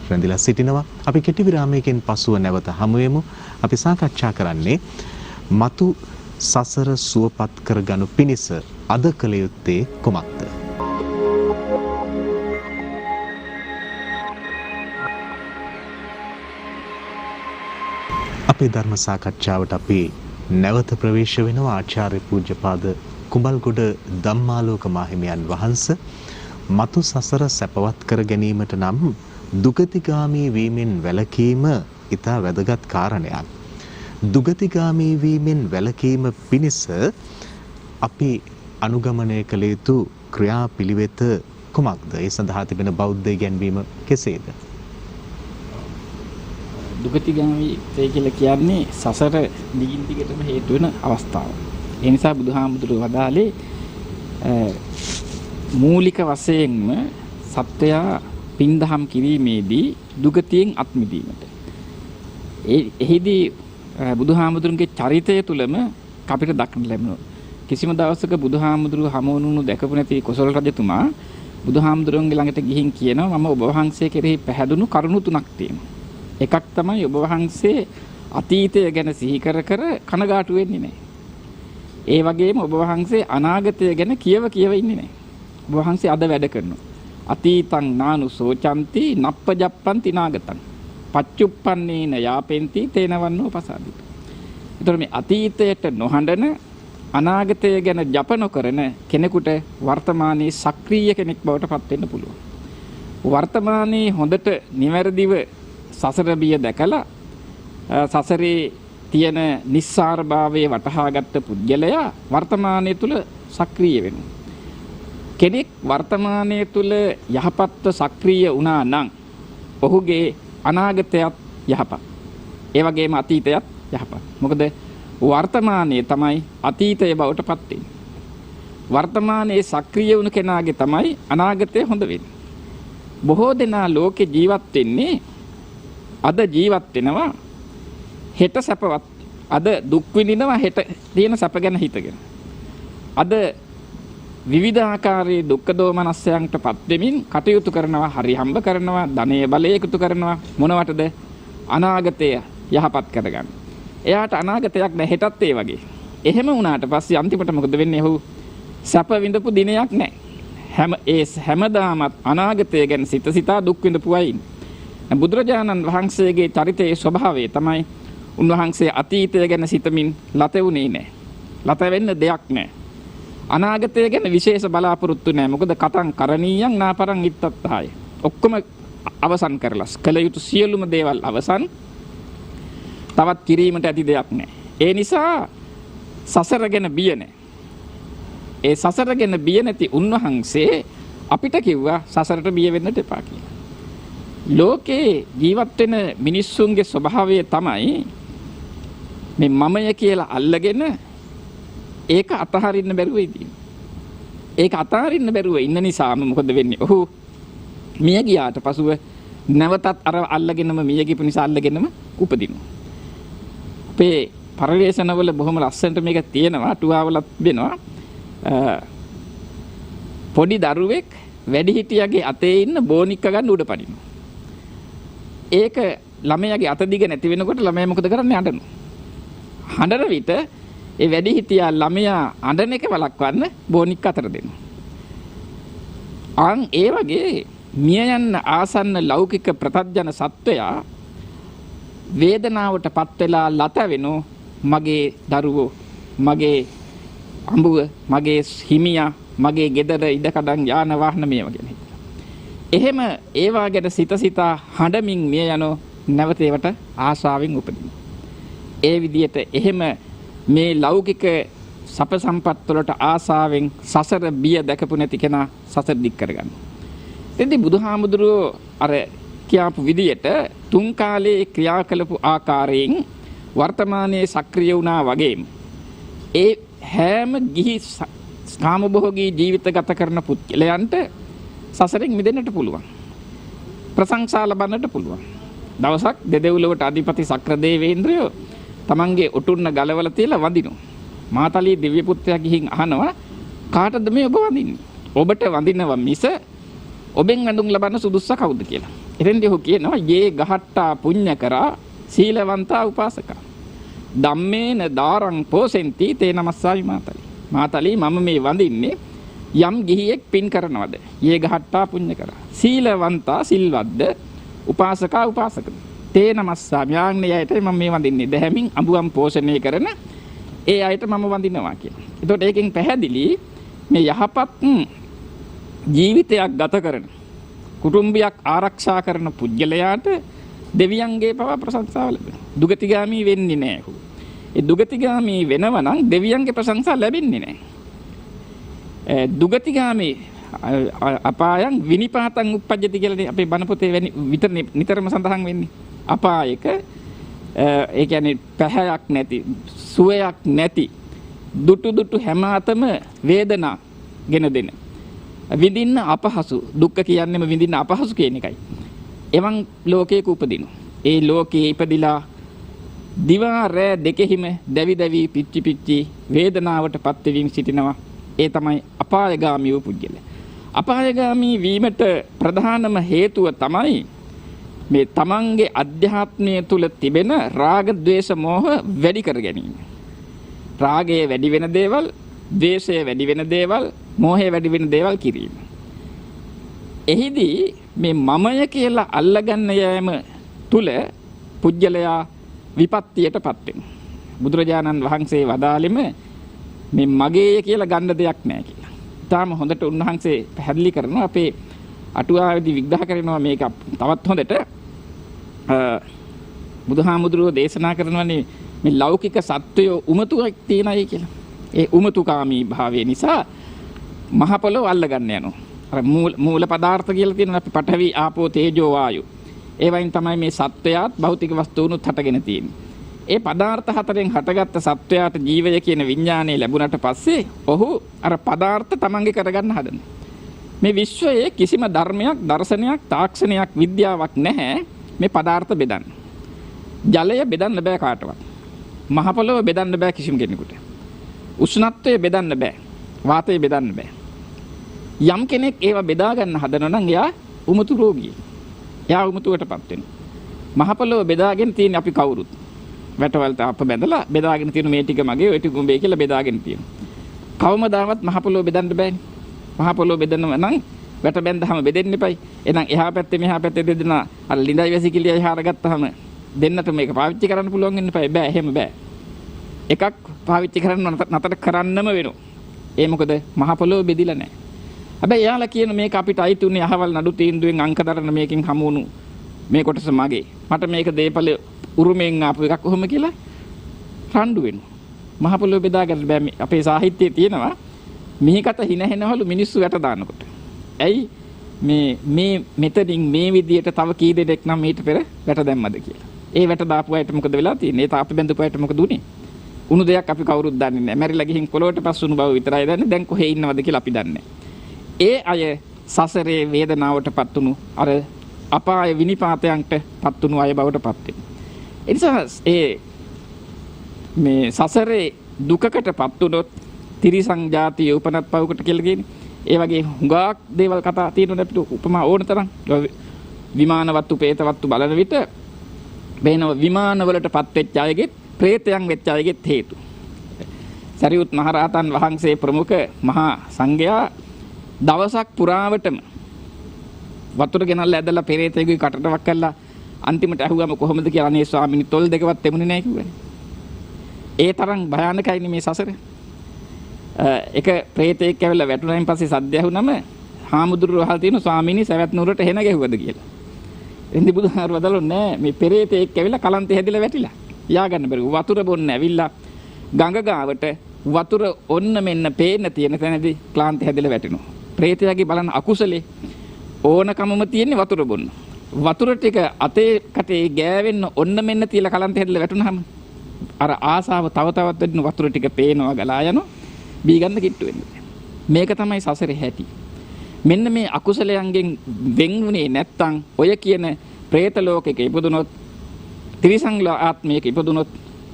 රැඳිලා සිටිනවා. අපි කෙටි විරාමයකින් පසුව නැවත හමු වෙමු. අපි සාකච්ඡා කරන්නේ මතු සසර සුවපත් කරගනු පිණිස අද කළ යුත්තේ කුමක්ද? අපේ ධර්ම සාකච්ඡාවට අපි නැවත ප්‍රවේශ වෙනවා. ආචාර්ය පූජ්‍යපාද කුඹල්ගොඩ ධම්මාලෝක මාහිමියන් වහන්සේ මතු සසර සැපවත් කර ගැනීමට නම් දුගතිගාමී වීමෙන් වැළකීම ඉතා වැදගත් කාරණයක්. දුගතිගාමී වීමෙන් වැළකීම පිණිස අපි අනුගමනය කළ යුතු ක්‍රියාපිළිවෙත කුමක්ද? ඒ සඳහා තිබෙන බෞද්ධ ඉගැන්වීම කෙසේද? දුගතිගාමී වේ කියලා කියන්නේ සසර දිගින් දිගටම හේතු වෙන අවස්ථාව. ඒ නිසා බුදුහාමුදුරුවෝ වදාළේ මූලික වශයෙන්ම සත්‍යය පින්දහම් කිරීමේදී දුගතියෙන් අත් මිදීමට. එහිදී බුදුහාමුදුරන්ගේ චරිතය තුළම අපිට දක්නට ලැබෙනවා. කිසිම දවසක බුදුහාමුදුරුවෝ හමු වුණු දැකපු නැති කොසල් රජතුමා බුදුහාමුදුරන්ගේ ළඟට ගිහින් කියනවා මම ඔබ වහන්සේ කෙරෙහි පැහැදුණු කරුණු තුනක් තියෙනවා. එකක් තමයි ඔබ වහන්සේ අතීතය ගැන සිහි කර කර කනගාටු වෙන්නේ නැහැ. ඒ වගේම ඔබ වහන්සේ අනාගතය ගැන කියව ඉන්නේ නැහැ. ඔබ වහන්සේ අද වැඩ කරනවා. අතීතං නානු සෝචන්ති නප්පජප්පන්ති නාගතං පච්චුප්පන්නේන යාපෙන්ති තේනවන්නෝ පසාදිත. ඒතර මේ අතීතයට නොහඬන අනාගතය ගැන ජප නොකරන කෙනෙකුට වර්තමානයේ සක්‍රීය කෙනෙක් බවට පත් වෙන්න පුළුවන්. වර්තමානයේ හොඳට නිවැරදිව සසර බිය දැකලා සසරේ තියෙන නිස්සාරභාවයේ වටහාගත්ත පුද්ගලයා වර්තමානයේ තුල සක්‍රීය වෙනවා. කෙනෙක් වර්තමානයේ තුල යහපත්ව සක්‍රීය වුණා නම් ඔහුගේ අනාගතයත් යහපත්. ඒ වගේම අතීතයත් යහපත්. මොකද වර්තමානයේ තමයි අතීතය බවට පත් වෙන්නේ. වර්තමානයේ සක්‍රීය වුණු කෙනාගේ තමයි අනාගතය හොඳ වෙන්නේ. බොහෝ දෙනා ලෝකේ ජීවත් වෙන්නේ අද ජීවත් වෙනවා හෙට සැපවත්. අද දුක් විඳිනවා හෙට තියෙන සැප ගැන හිතගෙන. අද විවිධාකාරයේ දුක්ඛ දෝමනස්යන්ටපත් වෙමින් කටයුතු කරනවා, හරි හම්බ කරනවා, ධනය බලය එකතු කරනවා. මොනවටද? අනාගතය යහපත් කරගන්න. එයාට අනාගතයක් නැහැ, හෙටත් ඒ වගේ. එහෙම වුණාට පස්සේ අන්තිමට මොකද වෙන්නේ? ඔහු සැප විඳපු දිනයක් නැහැ. හැමදාමත් අනාගතය ගැන සිතා දුක් විඳපු අය ඉන්නේ. බුදුරජාණන් වහන්සේගේ චරිතයේ ස්වභාවය තමයි උන්වහන්සේ අතීතය ගැන සිතමින් ලතෙවුනේ නැහැ. ලත වෙන්න දෙයක් නැහැ. අනාගතය ගැන විශේෂ බලාපොරොත්තු නැහැ. මොකද කතං කරණීයං නාපරං ඉත්තත්තාය. ඔක්කොම අවසන් කරලා කළ යුතු සියලුම දේවල් අවසන්. තවත් කිරීමට ඇති දෙයක් නැහැ. ඒ නිසා සසර ගැන බිය නැහැ. ඒ සසර ගැන බිය නැති උන්වහන්සේ අපිට කිව්වා සසරට බිය වෙන්නට එපා කියලා. ලෝකේ ජීවත් වෙන මිනිස්සුන්ගේ ස්වභාවය තමයි මේ මමය කියලා අල්ලගෙන ඒක අතහරින්න බැරුව ඉඳින. ඒක අතහරින්න බැරුව ඉන්න නිසාම මොකද වෙන්නේ? ඔහු මිය ගියාට පසුව නැවතත් අර අල්ලගෙනම මිය ගිපු නිසා අල්ලගෙනම උපදිනවා. අපේ පරිවේශනවල බොහොම ලස්සනට මේක තියෙනවා, අටුවාවලත් වෙනවා. පොඩි දරුවෙක් වැඩිහිටියගේ අතේ ඉන්න බෝනික්ක ගන්න උඩ පනිනවා. ඒක ළමයාගේ අත දිග නැති වෙනකොට ළමයා මොකද කරන්නේ? අඬනවා. හඬන විට ඒ වැඩිහිටියා ළමයා අඬන එක වළක්වන්න බෝනික් අතර දෙනවා. ඒ වගේ මිය යන්න ආසන්න ලෞකික ප්‍රතඥ සත්වයා වේදනාවටපත් වෙලා ලත වෙනෝ මගේ දරුවෝ, මගේ අඹුව, මගේ හිමියා, මගේ ගෙදර ඉඩකඩම් යාන වාහන මේවා ගැන හිතලා. එහෙම ඒවා ගැන සිතා හඬමින් මිය යනෝ නැවත ඒවට ආශාවෙන් උපදිනවා. ඒ විදිහට එහෙම මේ ලෞකික සප සම්පත් වලට ආසාවෙන් සසර බිය දැකපු නැති කෙනා සසර දික් කරගන්නවා. එතෙන්දී බුදුහාමුදුරුවෝ අර කියාපු විදියට තුන් කාලේ ක්‍රියා කළපු ආකාරයෙන් වර්තමානයේ සක්‍රිය වුණා වගේම ඒ හැම ගිහි කාමභෝගී ජීවිත ගත කරන පුද්ගලයන්ට සසරෙන් මිදෙන්නට පුළුවන්. ප්‍රශංසා ලබන්නට පුළුවන්. දවසක් දෙදෙව්ලොවට අධිපති සක්‍රදේවේන්ද්‍රයෝ තමන්ගේ ඔටුන්න ගලවලා තියලා වඳිනවා. මාතලී දිව්‍ය පුත්‍රයා ගිහින් අහනවා කාටද මේ ඔබ වඳින්නේ? ඔබට වඳිනවා මිස ඔබෙන් වැඳුම් ලබන්න සුදුස්සා කවුද කියලා. එතෙන්දී ඔහු කියනවා යේ ගහට්ටා පුඤ්ඤ කරා සීලවන්තා උපාසකා. ධම්මේන දාරං පෝසෙන්ති තේ නමස්සාවි මාතලී. මාතලී මම මේ වඳින්නේ යම් ගිහියෙක් පින් කරනවද? යේ ගහට්ටා පුඤ්ඤ කරා. සීලවන්තා සිල්වත්ද උපාසකා උපාසකද. තේ නමස්සාවි යාන්නේ අයට මම මේ වඳින්නේ. දැහැමින් අඹුවන් පෝෂණය කරන ඒ අයට මම වඳිනවා කියලා. එතකොට ඒකෙන් පැහැදිලි මේ යහපත් ජීවිතයක් ගත කරන කුටුම්බයක් ආරක්ෂා කරන පුජ්‍යලයාට දෙවියන්ගේ පවා ප්‍රශංසාව ලැබෙනවා. දුගතිගාමී වෙන්නේ නැහැ ඔහු. ඒ දුගතිගාමී වෙනවා නම් දෙවියන්ගේ ප්‍රශංසා ලැබෙන්නේ නැහැ. දුගතිගාමී අපායන් විනිපාතං උප්පජ්ජති කියලා අපේ බණ පොතේ විතර නිතරම සඳහන් වෙන්නේ. අපායක ඒ කියන්නේ පැහැයක් නැති, සුවයක් නැති, දුටු හැම අතම වේදනා ගෙන දෙන. විඳින්න අපහසු, දුක්ඛ කියන්නේම විඳින්න අපහසු කියන එකයි. එවන් ලෝකයක උපදිනු. ඒ ලෝකයේ ඉපදිලා දිවා රෑ දෙකෙහිම දැවි පිච්චි වේදනාවටපත් වෙමින් සිටිනවා. ඒ තමයි අපායගාමී වූ පුජ්‍යල. අපායගාමී වීමට ප්‍රධානම හේතුව තමයි මේ තමන්ගේ අධ්‍යාත්මය තුල තිබෙන රාග, ద్వේෂ, මෝහ වැඩි කර ගැනීම. රාගය වැඩි වෙන දේවල්, ද්වේෂය වැඩි වෙන දේවල්, මෝහය වැඩි වෙන දේවල් කිරීම. එහිදී මේ මමය කියලා අල්ලගන්න යෑම තුල පුජ්‍යලයා විපත්තියටපත් වෙනවා. බුදුරජාණන් වහන්සේ වදාළෙම මේ මගේය කියලා ගන්න දෙයක් නැහැ කියලා. ඊටාම හොඳට උන්වහන්සේ පැහැදිලි කරනවා. අපේ අටුවාවේදී විග්‍රහ කරනවා මේක තවත් හොඳට. බුදුහාමුදුරුවෝ දේශනා කරනවානේ මේ ලෞකික සත්වයෝ උමතුවක් තියනයි කියලා. ඒ උමතුකාමී භාවය නිසා මහ පොළොව අල්ලගන්න යනවා. අර මූල පදාර්ථ කියලා තියෙනවා අපි පඨවි, ආපෝ, තේජෝ, වායු. ඒ වයින් තමයි මේ සත්වයාත් භෞතික වස්තුනුත් හටගෙන තියෙන්නේ. ඒ පදාර්ථ හතරෙන් හටගත්ත සත්වයාට ජීවය කියන විඥානය ලැබුණට පස්සේ ඔහු අර පදාර්ථ තමන්ගේ කරගන්න හදනවා. මේ විශ්වයේ කිසිම ධර්මයක්, දර්ශනයක්, තාක්ෂණයක්, විද්‍යාවක් නැහැ මේ පදාර්ථ බෙදන්න. ජලය බෙදන්න බෑ කාටවත්. මහ පොළොව බෙදන්න බෑ කිසිම කෙනෙකුට. උෂ්ණත්වය බෙදන්න බෑ. වාතය බෙදන්න බෑ. යම් කෙනෙක් ඒවා බෙදා ගන්න හදනවා නම් එයා උමතු රෝගියෙක්. එයා උමතුවටපත් වෙනවා. මහ පොළොව බෙදාගෙන තියෙන අපි කවුරුත් වැටවලට අප බැඳලා බෙදාගෙන තියෙන මේ ටික මගේ, ඔය ටික උඹේ කියලා බෙදාගෙන තියෙනවා. කවමදාවත් මහ පොළොව බෙදන්න බෑනේ. මහ පොළොව බෙදනවා නම් වැට බැඳහම බෙදෙන්න එපයි. එහෙනම් එහා පැත්තේ මෙහා පැත්තේ දෙදෙන අර ලිඳයි වැසිකිළියයි හාරගත්තාම දෙන්නට මේක පාවිච්චි කරන්න පුළුවන් වෙන්න එපා. බෑ, එහෙම බෑ. එකක් පාවිච්චි කරන්න නතර කරන්නම වෙනවා. ඒ මොකද මහ පොළොව බෙදිලා නැහැ. හැබැයි එයාලා කියන මේක අපිට අයිති උනේ අහවල් නඩු තීන්දුවෙන් අංක දරන මේකෙන් හමුණු මේ කොටස මගේ. මට මේක දේපල උරුමෙන් ආපු එකක් කොහොම කියලා රණ්ඩු වෙනවා. මහ පොළොව බෙදා ගන්න බෑ. අපේ සාහිත්‍යයේ තියෙනවා මිහිකට හිනහෙනවලු මිනිස්සු වැට දානකොට. ඇයි මේ මෙතනින් මේ විදියට තව කී දෙනෙක් නම් ඊට පෙර වැට දැම්මද කියලා. ඒ වැට දාපු අයට මොකද වෙලා තියෙන්නේ? ඒ තාප බැඳපු අයට මොකද උනේ? උණු දෙයක් අපි කවුරුත් දන්නේ නැහැ. මැරිලා ගිහින් පොළොවට පස්සුණු බව විතරයි දන්නේ. දැන් කොහේ ඉන්නවද කියලා අපි දන්නේ ඒ අය සසරේ වේදනාවටපත් උණු අර අපාය විනිපාතයන්ටපත් උණු අය බවටපත් වෙනවා. ඒ නිසා මේ සසරේ දුකකටපත් උනොත් තිරිසං ජාතිය උපනත් පවකට කියලා කියන්නේ. ඒ වගේ හුඟක් දේවල් කතා තියෙනවා අපිට උපමා ඕන තරම්. විමානවත්තු, പ്രേතවත්තු බලන විට බේනව විමානවලටපත් වෙච්ච අයගේ, പ്രേතයන් වෙච්ච අයගේ හේතු. සරියුත් මහරහතන් වහන්සේ ප්‍රමුඛ මහා සංඝයා දවසක් පුරාවටම වතුර ගෙනල්ලා ඇදලා පෙරේතෙකුගේ කටටවක් කරලා අන්තිමට ඇහුවම කොහොමද කියලා අනේ ස්වාමීනි තොල් දෙකවත් තෙමුනේ නැහැ කිව්වනේ. ඒ තරම් භයානකයි මේ සසර. එක ප්‍රේතෙක් ඇවිල්ලා වැටුණායින් පස්සේ සද්ද ඇහුනම හාමුදුරුවෝ අහලා තියෙන ස්වාමීනි සවැත් නුවරට හෙන ගැහුවද කියලා. එන්දි බුදුහාර වදලෝ නෑ මේ පෙරේතෙක් ඇවිල්ලා කලන්තේ හැදිලා වැටිලා. යා ගන්න බැරි වතුර බොන්න ඇවිල්ලා ගඟ ගාවට වතුර ඔන්න මෙන්න පේන්න තියෙන තැනදී ක්ලාන්තේ හැදිලා වැටෙනවා. ප්‍රේතයාගේ බලන අකුසලේ ඕනකමම තියෙන්නේ වතුර බොන්න. වතුර ටික අතේ කටේ ගෑවෙන්න ඔන්න මෙන්න තියලා කලන්තේ හැදිලා වැටුනහම අර ආසාව තව තවත් වැඩින වතුර ටික පේනවා ගලා යනවා. බීගන්න කිට්ටු වෙන්නේ. මේක තමයි සසරේ හැටි. මෙන්න මේ අකුසලයන්ගෙන් වෙන් වුණේ නැත්තම් ඔය කියන പ്രേත ලෝකයක ඉපදුනොත්, ත්‍රිසං ආත්මයක ඉපදුනොත්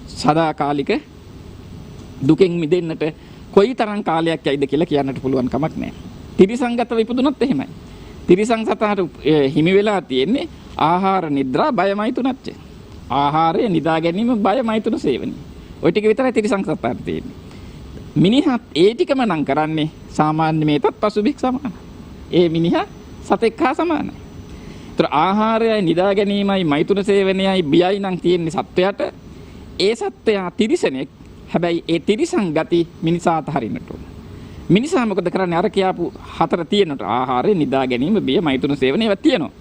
සදාකාලික දුකෙන් මිදෙන්නට කොයි තරම් කාලයක් යයිද කියලා කියන්නට පුළුවන් කමක් නැහැ. තිරිසංගතව ඉපදුනත් එහෙමයි. තිරිසං සතාට හිමි වෙලා තියෙන්නේ ආහාර නිද්‍රා බයමයි තුනච්ච. ආහාරය නිදා ගැනීම බයමයි තුන සේවනය. ওই ටික විතරයි තිරිසං සතාට තියෙන්නේ. මිනිහත් ඒ ටිකම නම් කරන්නේ සාමාන්‍ය මේතත් පසුබික් සමානයි. ඒ මිනිහා සතෙක් හා සමානයි. ඒතර ආහාරයයි නිදා ගැනීමයි මෛතුන සේවනයයි බියයි නම් තියෙන්නේ සත්වයාට. ඒ සත්වයා තිරිසනෙක්. හැබැයි ඒ තිරිසන් ගති මිනිසාට හරින්නට ඕන. මිනිසා මොකද කරන්නේ? අර කියාපු හතර තියෙනට ආහාරය නිදා ගැනීම බිය මෛතුන සේවනය ඒවා තියෙනවා.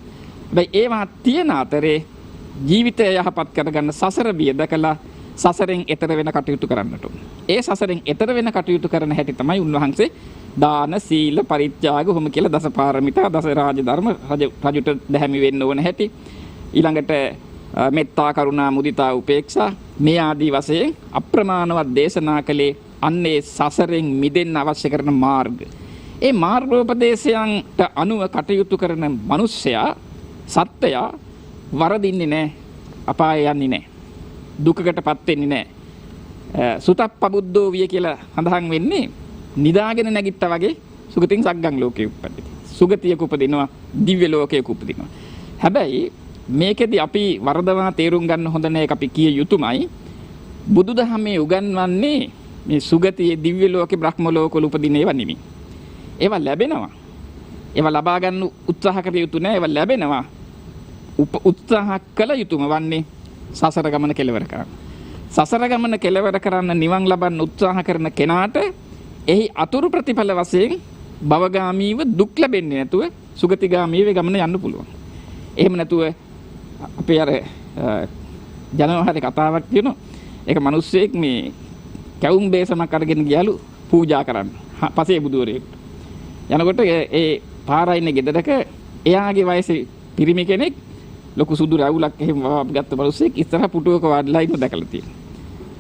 හැබැයි ඒවා තියෙන අතරේ ජීවිතය යහපත් කරගන්න සසර බිය දැකලා සසරෙන් එතර වෙන කටයුතු කරන්නට ඕන. ඒ සසරෙන් එතර වෙන කටයුතු කරන හැටි තමයි උන්වහන්සේ දාන සීල පරිත්‍යාග හොම කියලා දසපාරමිතා දස රාජ ධර්ම රජුට දැහැමි වෙන්න ඕන හැටි. ඊළඟට මෙත්තා කරුණා මුදිතා උපේක්ෂා මේ ආදී වශයෙන් අප්‍රමාණවත් දේශනා කළේ අන්නේ සසරෙන් මිදෙන්න අවශ්‍ය කරන මාර්ග. ඒ මාර්ගෝපදේශයන්ට අනුව කටයුතු කරන මිනිසයා සත්වයා වරදින්නේ නැහැ. අපාය යන්නේ නැහැ. දුකකටපත් වෙන්නේ නැහැ. සුතප්පබුද්ධෝ විය කියලා සඳහන් වෙන්නේ නිදාගෙන නැගිට්ටා වගේ සුගතින් සග්ගම් ලෝකේ උපදිනවා. සුගතියක උපදිනවා, දිව්‍ය ලෝකයක උපදිනවා. හැබැයි මේකෙදි අපි වරදවා තේරුම් ගන්න හොඳ නැහැ අපි කිය යුතුමයි. බුදුදහමේ උගන්වන්නේ මේ සුගතියේ දිව්‍ය ලෝකේ බ්‍රහ්ම ලෝකවල උපදින ඒවා නෙමෙයි. ඒවා ලැබෙනවා. ඒවා ලබා ගන්න උත්සාහ කර යුතු නැහැ. ඒවා ලැබෙනවා. උත්සාහ කළ යුතුම වන්නේ සසර ගමන කෙලවර කරන්න. සසර ගමන කෙලවර කරන්න නිවන් ලබන්න උත්සාහ කරන කෙනාට එහි අතුරු ප්‍රතිඵල වශයෙන් භවගාමීව දුක් ලැබෙන්නේ නැතුව සුගතිගාමීව ගමන යන්න පුළුවන්. එහෙම නැතුව අපේ අර ජනවහරේ කතාවක් තියෙනවා. ඒක මිනිස්සෙක් මේ කැවුම් බේසමක් අරගෙන ගියලු පූජා කරන්න. පසේ බුදුවරයෙකුට. යනකොට ඒ පාරා ඉන්නේ ගෙදරක එයාගේ වයසේ පිරිමි කෙනෙක් ලොකු සුදු රැවුලක් එහෙම ගත්ත මිනිස්සෙක් ඉස්සරහ පුටුවක වාඩිලා ඉන්න දැකලා තියෙනවා.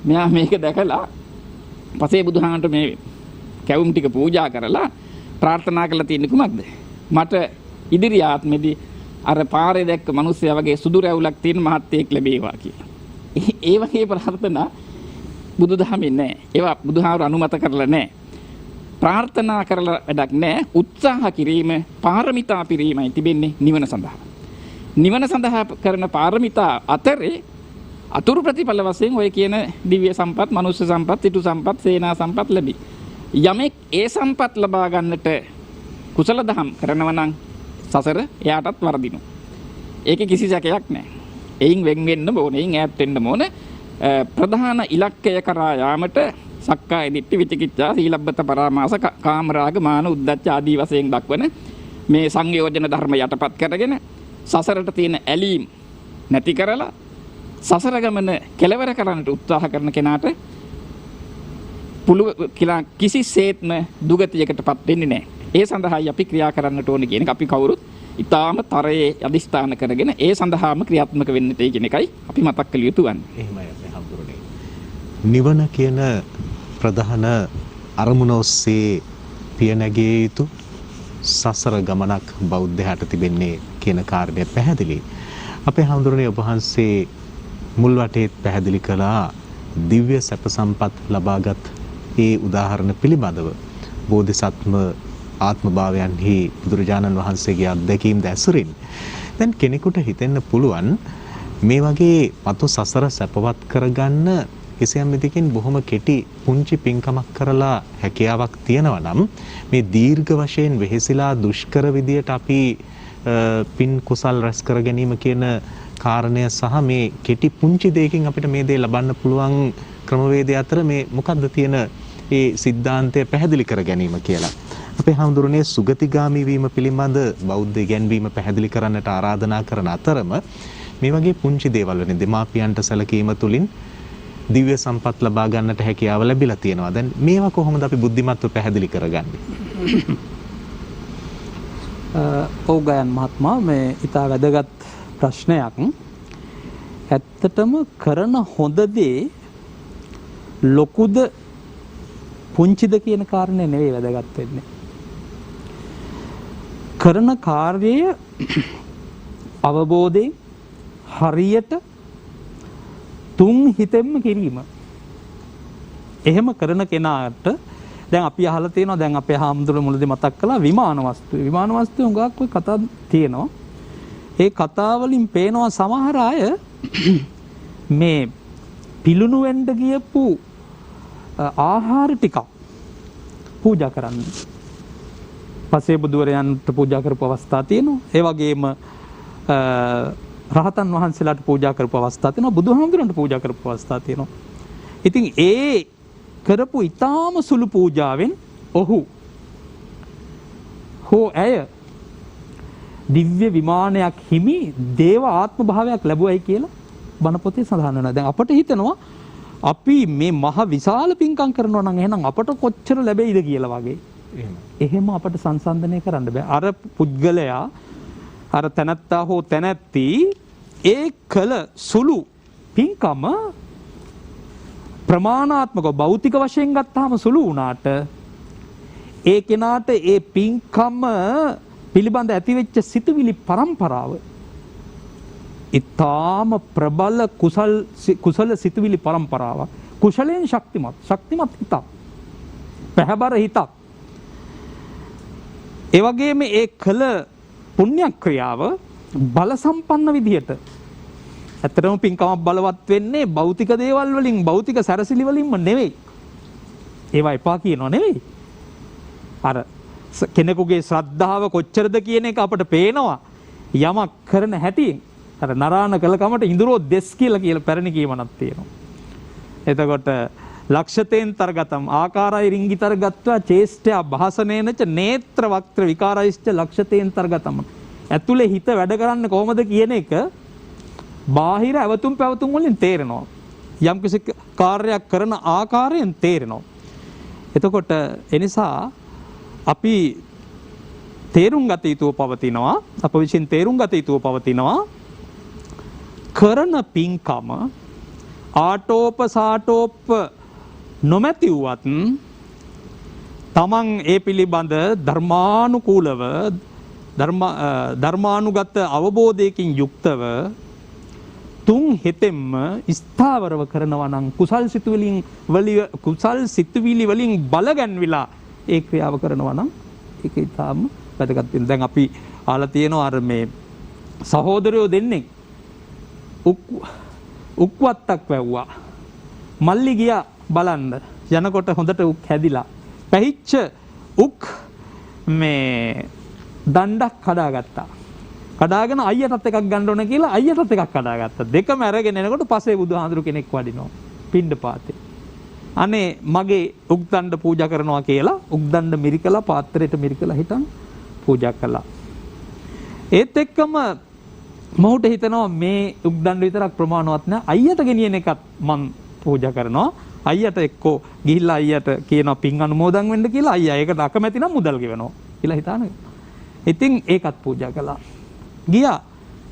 මෙයා මේක දැකලා පසේ බුදුහාමන්ට මේ කැවුම් ටික පූජා කරලා ප්‍රාර්ථනා කළා තියෙන්නේ කුමක්ද? මට ඉදිරි ආත්මෙදී අර පාරේ දැක්ක මිනිස්සයා වගේ සුදු රැවුලක් තියෙන මහත්යෙක් ලැබේවා කියලා. ඒ වගේ ප්‍රාර්ථනා බුදුදහමේ නැහැ. ඒවා බුදුහාමර අනුමත කරලා නැහැ. ප්‍රාර්ථනා කරලා වැඩක් නැහැ. උත්සාහ කිරීම පාරමිතා පිරීමයි තිබෙන්නේ නිවන සඳහා. නිවන සඳහා කරන පාරමිතා අතරේ අතුරු ප්‍රතිඵල වශයෙන් ඔය කියන දිව්‍ය සම්පත්, මනුෂ්‍ය සම්පත්, ඊතු සම්පත්, සේනා සම්පත් ලැබී. යමෙක් ඒ සම්පත් ලබා ගන්නට කුසල දහම් කරනවා නම් සසර එයාටත් වරදිනවා. ඒකේ කිසි සැකයක් නැහැ. එයින් වෙන් වෙන්න ඕනේ, එයින් ඈත් වෙන්න ඕනේ. ප්‍රධාන ඉලක්කය කරා යාමට සක්කාය දිට්ඨි විචිකිච්ඡා සීලබ්බත පරාමාස කාමරාග මාන උද්ධච්ච ආදී වශයෙන් දක්වන මේ සංයෝජන ධර්ම යටපත් කරගෙන සසරට තියෙන ඇලීම් නැති කරලා සසර ගමන කෙලවර කරන්නට උත්සාහ කරන කෙනාට කිසිසේත්ම දුගතියකටපත් වෙන්නේ නැහැ. ඒ සඳහායි අපි ක්‍රියා කරන්නට ඕනේ කියන එක අපි කවුරුත් ඊටාම තරයේ අදිස්ථාන කරගෙන ඒ සඳහාම ක්‍රියාත්මක වෙන්නට කියන එකයි අපි මතක් කළ යුතු වන්නේ. එහෙමයි අපේ හඳුරන්නේ. නිවන කියන ප්‍රධාන අරමුණ ඔස්සේ පිය නැගිය යුතු සසර ගමනක් බෞද්ධයාට තිබෙන්නේ කියන කාරණය පැහැදිලි. අපේ හඳුරන්නේ ඔබ වහන්සේ මුල් වටේත් පැහැදිලි කළා දිව්‍ය සැප සම්පත් ලබාගත් ඒ උදාහරණ පිළිබඳව බෝධිසත්ව ආත්මභාවයන්හි බුදුරජාණන් වහන්සේගේ අත්දැකීම් දැසුරින් දැන් කෙනෙකුට හිතෙන්න පුළුවන් මේ වගේ පතු සසර සැපවත් කරගන්න කිසියම් විදිහකින් බොහොම කෙටි පුංචි පින්කමක් කරලා හැකියාවක් තියෙනවා නම් මේ දීර්ඝ වශයෙන් වෙහෙසිලා දුෂ්කර විදියට අපි පින් කුසල් රැස් කර ගැනීම කියන කාරණය සහ මේ කෙටි පුංචි දෙයකින් අපිට මේ දේ ලබන්න පුළුවන් ක්‍රමවේදය අතර මේ මොකද්ද තියෙන ඒ સિદ્ધාන්තය පැහැදිලි කර ගැනීම කියලා. අපේ හඳුරන්නේ සුගතිගාමී වීම පිළිබඳ බෞද්ධ ඉගැන්වීම පැහැදිලි කරන්නට ආරාධනා කරන අතරම මේ වගේ පුංචි දේවල් වෙන දෙමාපියන්ට සැලකීම තුලින් දිව්‍ය සම්පත් ලබා ගන්නට හැකියාව ලැබිලා තියෙනවා. දැන් මේවා කොහොමද අපි බුද්ධිමත්ව පැහැදිලි කරගන්නේ? ඔව් ගයන් මහත්මයා මේ ඊට වැදගත් ප්‍රශ්නයක්. ඇත්තටම කරන හොඳ දේ ලොකුද පුංචිද කියන කාරණේ නෙවෙයි වැදගත් වෙන්නේ. කරන කාර්යය අවබෝධයෙන් හරියට තුන් හිතෙන්ම කිරීම. එහෙම කරන කෙනාට දැන් අපි අහලා තියෙනවා දැන් අපේ හාමුදුරුවෝ මුලදී මතක් කළා විමාන වස්තු. විමාන වස්තු උගාක් ඔය කතා තියෙනවා. ඒ කතා වලින් පේනවා සමහර අය මේ පිලුණු වෙන්න ගියපු ආහාර ටිකක් පූජා කරන්නේ. පසේ බුදුවරයන්ට පූජා කරපු අවස්ථා තියෙනවා. ඒ වගේම රහතන් වහන්සේලාට පූජා කරපු අවස්ථා තියෙනවා. බුදුහාමුදුරන්ට පූජා කරපු අවස්ථා තියෙනවා. ඉතින් ඒ කරපු ඊටාම සුළු පූජාවෙන් ඔහු හෝ ඇය දිව්‍ය විමානයක් හිමි දේව ආත්ම භාවයක් ලැබුවයි කියලා බණ පොතේ සඳහන් වෙනවා. දැන් අපට හිතෙනවා අපි මේ මහ විශාල පින්කම් කරනවා නම් එහෙනම් අපට කොච්චර ලැබෙයිද කියලා වගේ. එහෙම අපට සංසන්දනය කරන්න බෑ. අර පුද්ගලයා අර තැනැත්තා හෝ තැනැත්ති ඒ කළ සුළු පින්කම ප්‍රමාණාත්මක භෞතික වශයෙන් ගත්තාම සුළු වුණාට ඒ කෙනාට ඒ පින්කම පිළිබඳ ඇතිවෙච්ච සිතුවිලි පරම්පරාව ඊටාම ප්‍රබල කුසල සිතුවිලි පරම්පරාවක්. කුසලයෙන් ශක්තිමත් හිතක්. පැහැබර හිතක්. ඒ වගේම ඒ කළ පුණ්‍ය ක්‍රියාව බල සම්පන්න විදියට ඇත්තටම පින්කමක් බලවත් වෙන්නේ භෞතික දේවල් වලින් භෞතික සැරසිලි වලින්ම නෙවෙයි. ඒවා එපා කියනෝ නෙවෙයි. අර කෙනෙකුගේ ශ්‍රද්ධාව කොච්චරද කියන එක අපට පේනවා යමක් කරන හැටියෙන්. අර නරාණ කළ කමට ඉඳුරෝ දෙස් කියලා පැරණි කියමනක් තියෙනවා. එතකොට ලක්ෂතේන්තරගතම් ආකාරයි රිංගිතර ගත්වා චේෂ්ඨය භාසනේනච නේත්‍ර වක්ත්‍ර විකාරයිශ්ච ලක්ෂතේන්තරගතම්. ඇතුලේ හිත වැඩ කරන්න කොහොමද කියන එක බාහිර ඇවතුම් පැවතුම් වලින් තේරෙනවා. යම්කිසි කාර්යයක් කරන ආකාරයෙන් තේරෙනවා. එතකොට එනිසා අපි තේරුම් ගත යුතුව පවතිනවා. අප විසින් තේරුම් ගත යුතුව පවතිනවා. කරන පින්කම ආටෝප සාටෝප නොමැති වුවත් තමන් ඒ පිළිබඳ ධර්මානුකූලව ධර්මානුගත අවබෝධයකින් යුක්තව තුන් හිතෙන්ම ස්ථාවරව කරනවා නම් කුසල් සිතුවිලි වලින් බලගන්විලා ඒ ක්‍රියාව කරනවා නම් ඒක ඊටාම වැදගත් වෙනවා. දැන් අපි අහලා තියෙනවා අර මේ සහෝදරයෝ දෙන්නේ උක්වත්තක් වැව්වා. මල්ලි ගියා බලන්න. යනකොට හොඳට උක් හැදිලා. පැහිච්ච උක් මේ දණ්ඩක් කඩාගත්තා. කඩාගෙන අයියටත් එකක් ගන්න ඕන කියලා අයියටත් එකක් කඩාගත්තා. දෙකම අරගෙන එනකොට පස්සේ බුදුහාඳුරු කෙනෙක් වඩිනවා පිණ්ඩපාතේ. අනේ මගේ උක්දණ්ඩ පූජා කරනවා කියලා උක්දණ්ඩ මිරිකලා පාත්‍රයට මිරිකලා හිටන් පූජා කළා. ඒත් එක්කම මොහුට හිතනවා මේ උක්දණ්ඩ විතරක් ප්‍රමාණවත් නෑ අයියට ගෙනියන එකත් මම පූජා කරනවා. අයියට එක්කෝ ගිහිල්ලා අයියට කියනවා පින් අනුමෝදන් වෙන්න කියලා. අයියා ඒකට අකමැති නම් මුදල් ගෙවනවා කියලා හිතාන. ඉතින් ඒකත් පූජා කළා. ගියා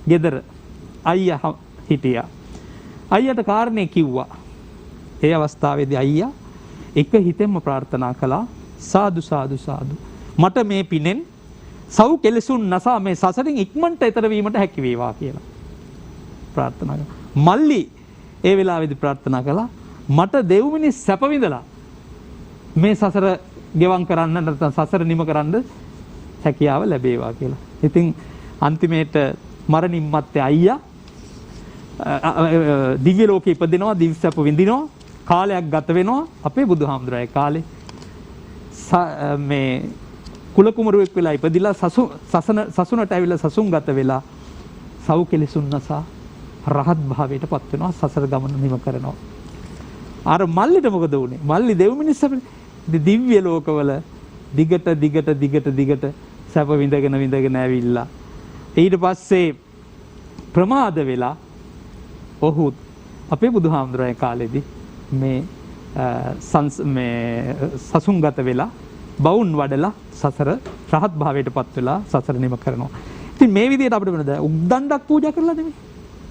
ගෙදර අයියා හිටියා. අයියට කාරණේ කිව්වා. ඒ අවස්ථාවේදී අයියා එක හිතෙන්ම ප්‍රාර්ථනා කළා සාදු සාදු සාදු මට මේ පිනෙන් සව් කෙලසුන් නැසා මේ සසරින් ඉක්මනට ඈතර වීමට හැකි වේවා කියලා ප්‍රාර්ථනා කළා. මල්ලි ඒ වෙලාවේදී ප්‍රාර්ථනා කළා මට දෙව් මිනිස් සැප විඳලා මේ සසර ගෙවම් කරන්න නැත්නම් සසර නිම කරන්න හැකියාව ලැබේවා කියලා. ඉතින් අන්තිමේට මරණින් මත්තේ අයියා දිව්‍ය ලෝකේ ඉපදිනවා දිව්‍ය සැප විඳිනවා කාලයක් ගත වෙනවා. අපේ බුදුහාමුදුරේ කාලේ මේ කුල කුමරුවෙක් වෙලා ඉපදිලා සසුනට ඇවිල්ලා සසුන් ගත වෙලා සව් කෙලෙසුන් නැසා රහත් භාවයට පත් වෙනවා. සසර ගමන නිම කරනවා. අර මල්ලිට මොකද වුනේ? මල්ලි දෙව් මිනිස් දිව්‍ය ලෝකවල දිගට සැප විඳගෙන ඇවිල්ලා ඊට පස්සේ ප්‍රමාද වෙලා ඔහු අපේ බුදුහාමුදුරේ කාලේදී මේ සසුන්ගත වෙලා බවුන් වඩලා සසර රහත් භාවයට පත් වෙලා සසර නිම කරනවා. ඉතින් මේ විදිහට අපිට වෙනද උක්දණ්ඩක් පූජා කරලා නෙමෙයි.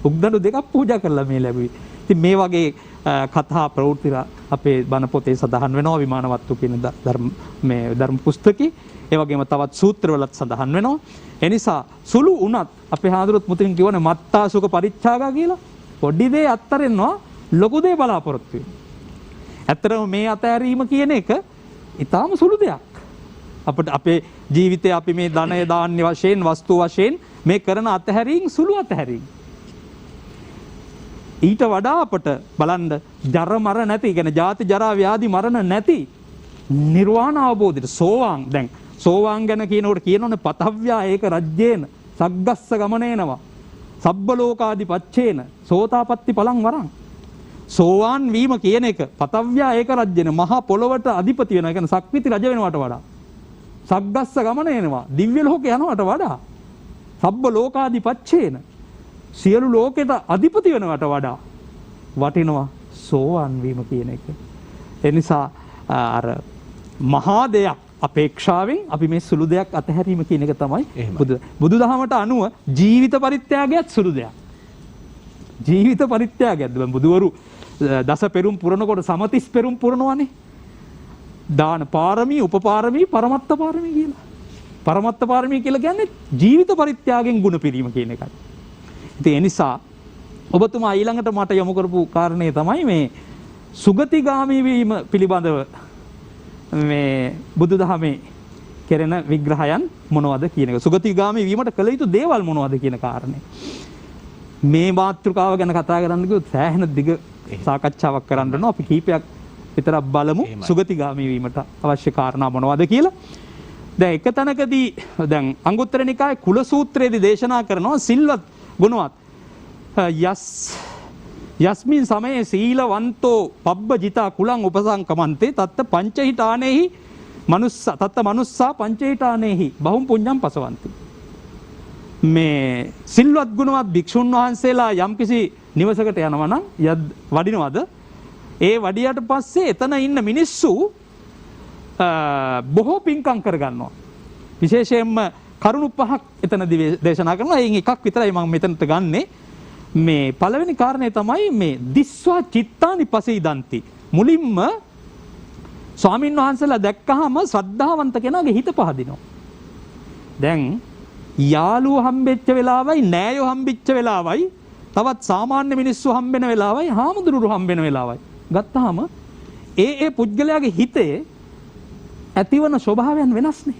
උක්දණ්ඩ දෙකක් පූජා කරලා මේ ලැබුවේ. ඉතින් මේ වගේ කතා ප්‍රවෘත්ති අපේ බණ පොතේ සඳහන් වෙනවා විමානවත්තු කියන ධර්ම පුස්තකේ. ඒ වගේම තවත් සූත්‍රවලත් සඳහන් වෙනවා. ඒ නිසා සුළු උනත් අපේ හාමුදුරුවෝ මුතින් කියවනේ මත්තා සුඛ පරිච්ඡාගා කියලා. පොඩි දේ අත්තරින්නවා ලොකු දේ බලාපොරොත්තු වෙනවා. ඇත්තටම මේ අතහැරීම කියන එක ඊටාම සුළු දෙයක්. අපිට අපේ ජීවිතේ අපි මේ ධනය දාන්‍ය වශයෙන් වස්තු වශයෙන් මේ කරන අතහැරීම් සුළු අතහැරීම්. ඊට වඩා අපට බලන්න ජර මර නැති, කියන්නේ ජාති ජරා ව්‍යාධි මරණ නැති නිර්වාණ අවබෝධයට සෝවාන්. දැන් සෝවාන් ගැන කියනකොට කියනෝනේ පතව්‍යා ඒක රජ්‍යේන සග්ගස්ස ගමනේනවා සබ්බ ලෝකාදි පච්චේන සෝතාපට්ටි පලං වරං. සෝවාන් වීම කියන එක පතව්‍යා ඒක රජ්‍යේන මහා පොළොවට අධිපති වෙනවා. කියන්නේ සක්විති රජ වෙනවට වඩා සග්ගස්ස ගමනේනවා දිව්‍ය ලෝක යනවට වඩා සබ්බ ලෝකාදි පච්චේන සියලු ලෝකෙට අධිපති වෙනවට වඩා වටිනවා සෝවාන් වීම කියන එක. ඒ නිසා අර මහා දෙයක් අපේක්ෂාවෙන් අපි මේ සුළු දෙයක් අතහැරීම කියන එක තමයි බුදුදහමට අනුව ජීවිත පරිත්‍යාගයත් සුළු දෙයක්. ජීවිත පරිත්‍යාගයත් බුදුවරු දස පෙරුම් පුරනකොට සමතිස් පෙරුම් පුරනවනේ. දාන පාරමී, උපපාරමී, පරමත්ත පාරමී කියලා. පරමත්ත පාරමී කියලා කියන්නේ ජීවිත පරිත්‍යාගයෙන් ගුණ පිරීම කියන එකයි. ඉතින් ඒ නිසා ඔබතුමා ඊළඟට මට යොමු කරපු කාරණේ තමයි මේ සුගතිගාමී වීම පිළිබඳව මේ බුදුදහමේ කෙරෙන විග්‍රහයන් මොනවද කියන එක. සුගතිගාමී වීමට කළ යුතු දේවල් මොනවද කියන කාරණේ. මේ මාතෘකාව ගැන කතා කරන්න කිව්වොත් සෑහෙන දිග සාකච්ඡාවක් කරන්න ඕන. අපි කීපයක් විතරක් බලමු සුගතිගාමී වීමට අවශ්‍ය කාරණා මොනවද කියලා. දැන් එක තැනකදී දැන් අංගුත්තර නිකායේ කුල සූත්‍රයේදී දේශනා කරනවා සිල්වත් ගුණවත් යස්මින් සමයේ සීලවන්තෝ පබ්බජිතා කුලං උපසංකමන්තේ තත්ත පංචහිතානේහි තත්ත මනුස්සා පංචහිතානේහි බහුම් පුඤ්ඤං පසවන්ති. මේ සිල්වත් ගුණවත් භික්ෂුන් වහන්සේලා යම්කිසි නිවසකට යනවා නම් වඩිනවද? ඒ වඩියට පස්සේ එතන ඉන්න මිනිස්සු බොහෝ පින්කම් කරගන්නවා. විශේෂයෙන්ම කරුණු පහක් එතනදී දේශනා කරනවා. එයින් එකක් විතරයි මම මෙතනට ගන්නෙ. මේ පළවෙනි කාරණේ තමයි මේ දිස්වා චිත්තානි පසීදන්ති. මුලින්ම ස්වාමින් වහන්සේලා දැක්කහම ශ්‍රද්ධාවන්ත කෙනාගේ හිත පහදිනවා. දැන් යාළුවෝ හම්බෙච්ච වෙලාවයි නෑයෝ හම්බෙච්ච වෙලාවයි තවත් සාමාන්‍ය මිනිස්සු හම්බෙන වෙලාවයි හාමුදුරුවෝ හම්බෙන වෙලාවයි ගත්තාම ඒ පුද්ගලයාගේ හිතේ ඇතිවන ස්වභාවයන් වෙනස්නේ.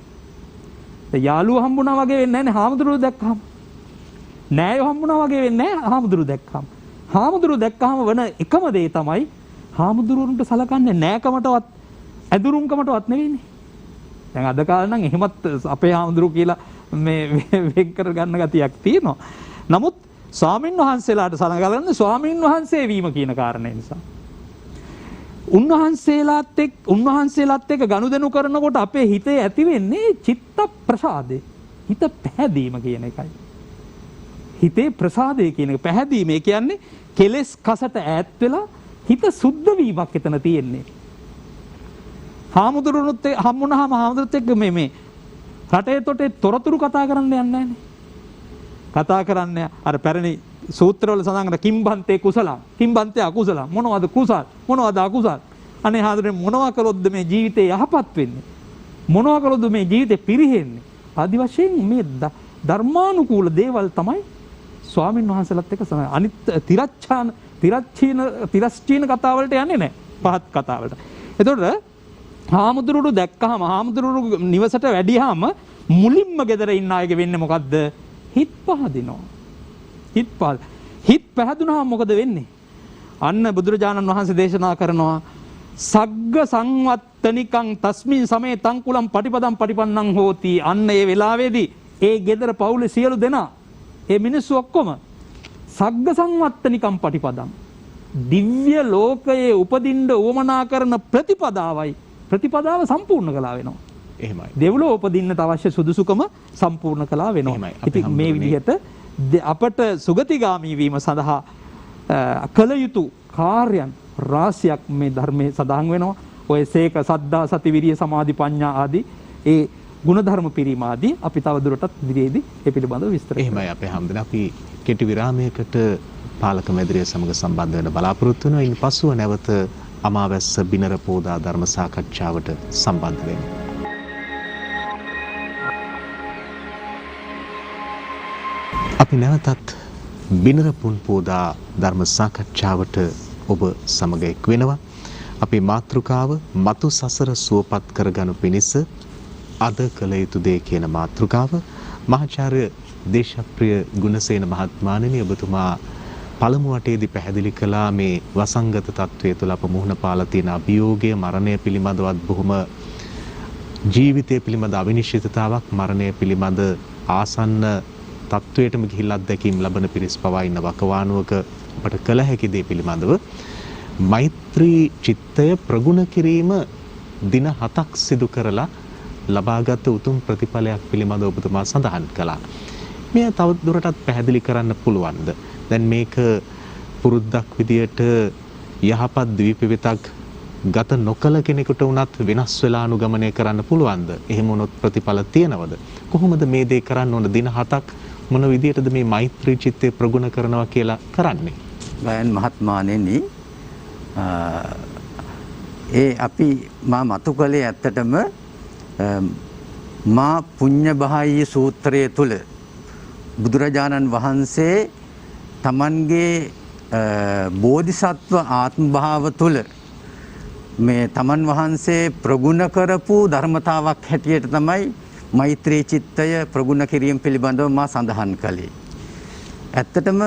යාළුවෝ හම්බුණා වගේ වෙන්නේ නැහැනේ හාමුදුරුවෝ දැක්කහම. නෑයෝ හම්බුණා වගේ වෙන්නේ නැහැ හාමුදුරුවෝ දැක්කහම. හාමුදුරුවෝ දැක්කහම වෙන එකම දේ තමයි හාමුදුරුවන්ට සලකන්නේ නෑකමටවත් ඇදුරුම්කමටවත් නෙවෙයිනේ. දැන් අද කාලේ නම් එහෙමත් අපේ හාමුදුරුවෝ කියලා මේ වෙන් කර ගන්න ගතියක් තියෙනවා. නමුත් ස්වාමින් වහන්සේලාට සලකන්නේ ස්වාමින් වහන්සේ වීම කියන කාරණේ නිසා. උන්වහන්සේලාත් එක්ක ගනුදෙනු කරනකොට අපේ හිතේ ඇති වෙන්නේ චිත්ත ප්‍රසාදේ. හිත පැහැදීම කියන එකයි. හිතේ ප්‍රසාදේ කියන එක පැහැදීම. ඒ කියන්නේ කෙලෙස් කසට ඈත් වෙලා හිත සුද්ධ වීමක් එතන තියෙන්නේ. හාමුදුරුවොත් හම්බුනහම හාමුදුරුවොත් එක්ක මේ රටේ තොටේ තොරතුරු කතා කරන්න යන්නේ නැහනේ. කතා කරන්නේ අර පැරණි සූත්‍රවල සඳහන් කරන කිම්බන්තේ කුසල කිම්බන්තේ අකුසල මොනවද කුසල් මොනවද අකුසල් අනේ හාමුදුරනේ මොනවා කළොත්ද මේ ජීවිතේ යහපත් වෙන්නේ මොනවා කළොත්ද මේ ජීවිතේ පිරිහෙන්නේ ආදි වශයෙන් මේ ධර්මානුකූල දේවල් තමයි ස්වාමින් වහන්සේලාත් එක්ක අනිත් තිරස්චීන කතා වලට යන්නේ නැහැ පහත් කතා වලට. එතකොට හාමුදුරුවෝ දැක්කහම හාමුදුරුවෝ නිවසට වැඩියාම මුලින්ම ගෙදර ඉන්න අයගේ වෙන්නේ මොකද්ද? හිත පහදිනවා. හිත පහදුනහම මොකද වෙන්නේ? අන්න බුදුරජාණන් වහන්සේ දේශනා කරනවා සග්ග සංවත්තනිකං තස්මින් සමේ තංකුලම් පටිපදම් පටිපන්නං හෝති. අන්න ඒ වෙලාවේදී ඒ ගෙදර පවුලේ සියලු දෙනා ඒ මිනිස්සු ඔක්කොම සග්ග සංවත්තනිකං පටිපදම් දිව්‍ය ලෝකයේ උපදින්න උවමනා කරන ප්‍රතිපදාව සම්පූර්ණ කළා වෙනවා. එහෙමයි. දෙව්ලොව උපදින්නට අවශ්‍ය සුදුසුකම සම්පූර්ණ කළා වෙනවා. ඉතින් මේ විදිහට අපට සුගතිගාමී වීම සඳහා කළ යුතු කාර්යයන් රාශියක් මේ ධර්මයේ සඳහන් වෙනවා. ඔය සීක සද්ධා සති විරිය සමාධි ප්‍රඥා ආදී ඒ ගුණධර්ම පිරීම ආදී අපි තව දුරටත් ඉදිරියේදී ඒ පිළිබඳව විස්තර කරමු. එහෙමයි අපේ හැමදෙනා අපි කෙටි විරාමයකට පාලක මැදිරිය සමග සම්බන්ධ වෙන්න බලාපොරොත්තු වෙනවා. ඉන් පසුව නැවත අමාවැස්ස බිනර පෝදා ධර්ම සාකච්ඡාවට සම්බන්ධ වෙමු. අපි නැවතත් බිනර පුන් පෝදා ධර්ම සාකච්ඡාවට ඔබ සමග එක් වෙනවා. අපේ මාතෘකාව මතු සසර සුවපත් කරගනු පිණිස අද කළ යුතු දේ කියන මාතෘකාව මහාචාර්ය දේශප්‍රිය ගුණසේන මහත්මයාණෙනි ඔබතුමා පළමු වටේදී පැහැදිලි කළා මේ වසංගත තත්වයේ තුල අප මුහුණ පාලා තියෙන අභියෝගය මරණය පිළිබඳවත් බොහොම ජීවිතය පිළිබඳ අවිනිශ්චිතතාවක් මරණය පිළිබඳ ආසන්න තත්වයටම ගිහිල්ලා අත්දැකීම් ලබන පිරිස් පවා ඉන්න වකවානුවක අපට කළ හැකි දේ පිළිබඳව මෛත්‍රී චිත්තය ප්‍රගුණ කිරීම දින 7ක් සිදු කරලා ලබාගත් උතුම් ප්‍රතිඵලයක් පිළිබඳව ඔබතුමා සඳහන් කළා. මේ තව දුරටත් පැහැදිලි කරන්න පුළුවන්ද? දැන් මේක පුරුද්දක් විදියට යහපත් දීපවිතක් ගත නොකල කෙනෙකුට උනත් වෙනස් වෙලා අනුගමනය කරන්න පුළුවන්ද? එහෙම වුණොත් ප්‍රතිඵල තියනවද? කොහොමද මේ දේ කරන්න ඕන? දින 7ක් මොන විදියටද මේ මෛත්‍රී චිත්තය ප්‍රගුණ කරනවා කියලා කරන්නේ? ගයන් මහත්මාණෙනි ඒ අපි මා මතු කළේ ඇත්තටම මා පුඤ්ඤභායි සූත්‍රයේ තුල බුදුරජාණන් වහන්සේ තමන්ගේ බෝධිසත්ව ආත්ම භාව තුල මේ තමන් වහන්සේ ප්‍රගුණ කරපු ධර්මතාවක් හැටියට තමයි මෛත්‍රී චිත්තය ප්‍රගුණ කිරීම පිළිබඳව මා සඳහන් කළේ. ඇත්තටම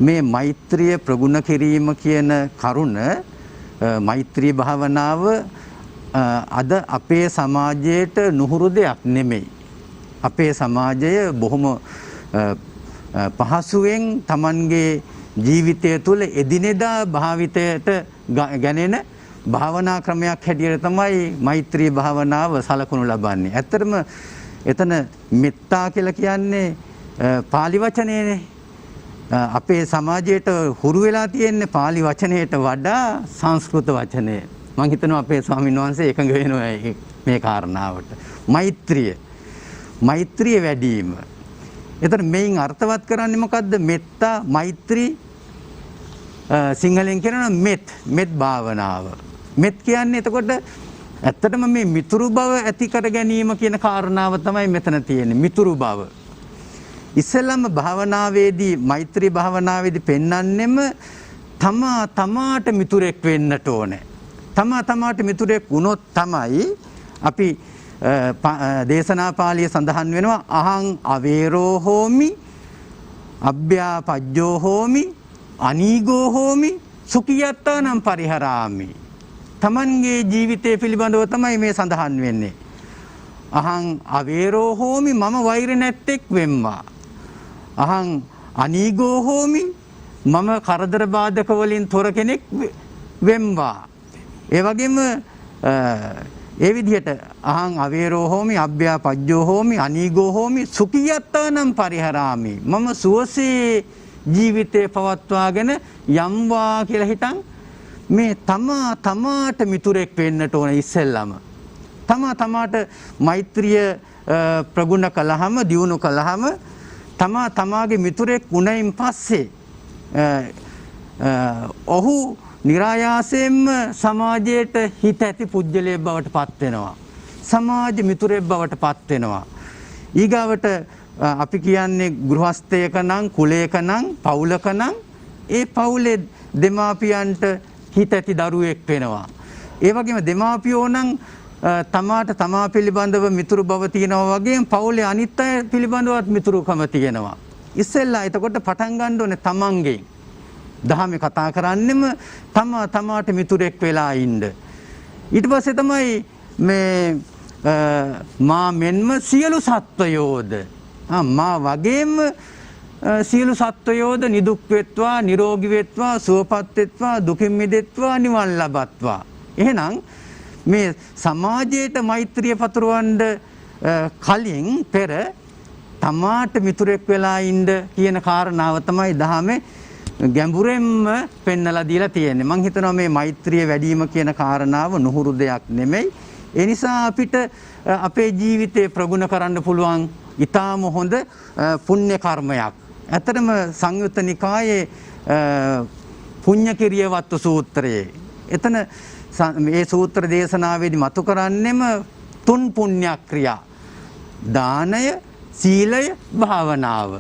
මේ මෛත්‍රිය ප්‍රගුණ කිරීම කියන කරුණ මෛත්‍රී භාවනාව අද අපේ සමාජයට නුහුරු දෙයක් නෙමෙයි. අපේ සමාජය බොහොම පහසුවෙන් Tamanගේ ජීවිතය තුළ එදිනෙදා භාවිතයට ගැනෙන භාවනා ක්‍රමයක් හැටියට තමයි මෛත්‍රී භාවනාව සලකනු ලබන්නේ. ඇත්තටම එතන මෙත්තා කියලා කියන්නේ පාලි වචනේනේ. අපේ සමාජයට හුරු වෙලා තියෙන්නේ පාලි වචනයට වඩා සංස්කෘත වචනය. මම හිතනවා අපේ ස්වාමීන් වහන්සේ එකඟ වෙනවා මේ කාරණාවට. මෛත්‍රිය වැඩිම. එතන මේන් අර්ථවත් කරන්නේ මොකද්ද? මෙත්තා මෛත්‍රී සිංහලෙන් කියනවා මෙත් භාවනාව. මෙත් කියන්නේ එතකොට ඇත්තටම මේ මිතුරු බව ඇති කර ගැනීම කියන කාරණාව තමයි මෙතන තියෙන්නේ. මිතුරු බව. ඉස්සෙල්ලාම භාවනාවේදී මෛත්‍රී භාවනාවේදී පෙන්වන්නෙම තමාට මිතුරෙක් වෙන්නට ඕනේ. තමාට මිතුරෙක් වුණොත් තමයි අපි දේශනා පාළිය සඳහන් වෙනවා අහං අවේරෝ හෝමි අභ්‍යාපජ්ජෝ හෝමි අනීගෝ හෝමි සුඛියත්තානම් පරිහරාමි. තමන්ගේ ජීවිතය පිළිබඳව තමයි මේ සඳහන් වෙන්නේ. අහං අවේරෝ හෝමි මම වෛර නැත්තෙක් වෙම්වා. අහං අනීගෝ හෝමි මම කරදර බාධක වලින් තොර කෙනෙක් වෙම්වා. ඒ වගේම ඒ විදිහට අහං අවේරෝ හෝමි අභ්‍යාපජ්ජෝ හෝමි අනීගෝ හෝමි සුඛියත්තානම් පරිහරාමි. මම සුවසේ ජීවිතේ පවත්වාගෙන යම්වා කියලා හිතන් මේ තමාට මිතුරෙක් වෙන්නට ඕන ඉස්සෙල්ලම. තමාට මෛත්‍රිය ප්‍රගුණ කළාම දියුණු කළාම තමාගේ මිතුරෙක් වුණයින් පස්සේ ඔහු නිරායාසයෙන්ම සමාජයට හිත ඇති පුජ්‍යලයේ බවට පත් වෙනවා. සමාජ මිතුරෙක් බවට පත් වෙනවා. ඊගාවට අපි කියන්නේ ගෘහස්ථයක නම් කුලයක නම් පවුලක නම් ඒ පවුලේ දෙමාපියන්ට හිත ඇති දරුවෙක් වෙනවා. ඒ වගේම දෙමාපියෝ නම් තමා පිළිබඳව මිතුරු බව තියෙනවා වගේම පවුලේ අනිත් අය පිළිබඳවත් මිතුරුකම තියෙනවා. ඉස්සෙල්ලා එතකොට පටන් ගන්න ඕනේ තමන්ගෙන්. දහමේ කතා කරන්නෙම තමාට මිතුරෙක් වෙලා ඉන්න. ඊට පස්සේ තමයි මේ මා මෙන්ම සියලු සත්වයෝද මා වගේම සියලු සත්වයෝද නිදුක් වෙත්වා නිරෝගී වෙත්වා සුවපත් වෙත්වා දුකින් මිදෙත්වා නිවන් ලබත්වා. එහෙනම් මේ සමාජයට මෛත්‍රිය පතුරවන්න කලින් පෙර තමාට මිතුරෙක් වෙලා ඉන්න කියන කාරණාව තමයි දහමේ ගැඹුරෙන්ම පෙන්නලා දීලා තියෙන්නේ. මම හිතනවා මේ මෛත්‍රිය වැඩිම කියන කාරණාව නුහුරු දෙයක් නෙමෙයි. ඒ නිසා අපිට අපේ ජීවිතේ ප්‍රගුණ කරන්න පුළුවන් ඊටාම හොඳ පුණ්‍ය කර්මයක්. ඇත්තටම සංයුත්ත නිකායේ පුඤ්ඤකිරියවත්තු සූත්‍රයේ එතන මේ සූත්‍ර දේශනාවේදී මතු කරන්නෙම 3 පුණ්‍ය ක්‍රියා. දානය, සීලය, භාවනාව.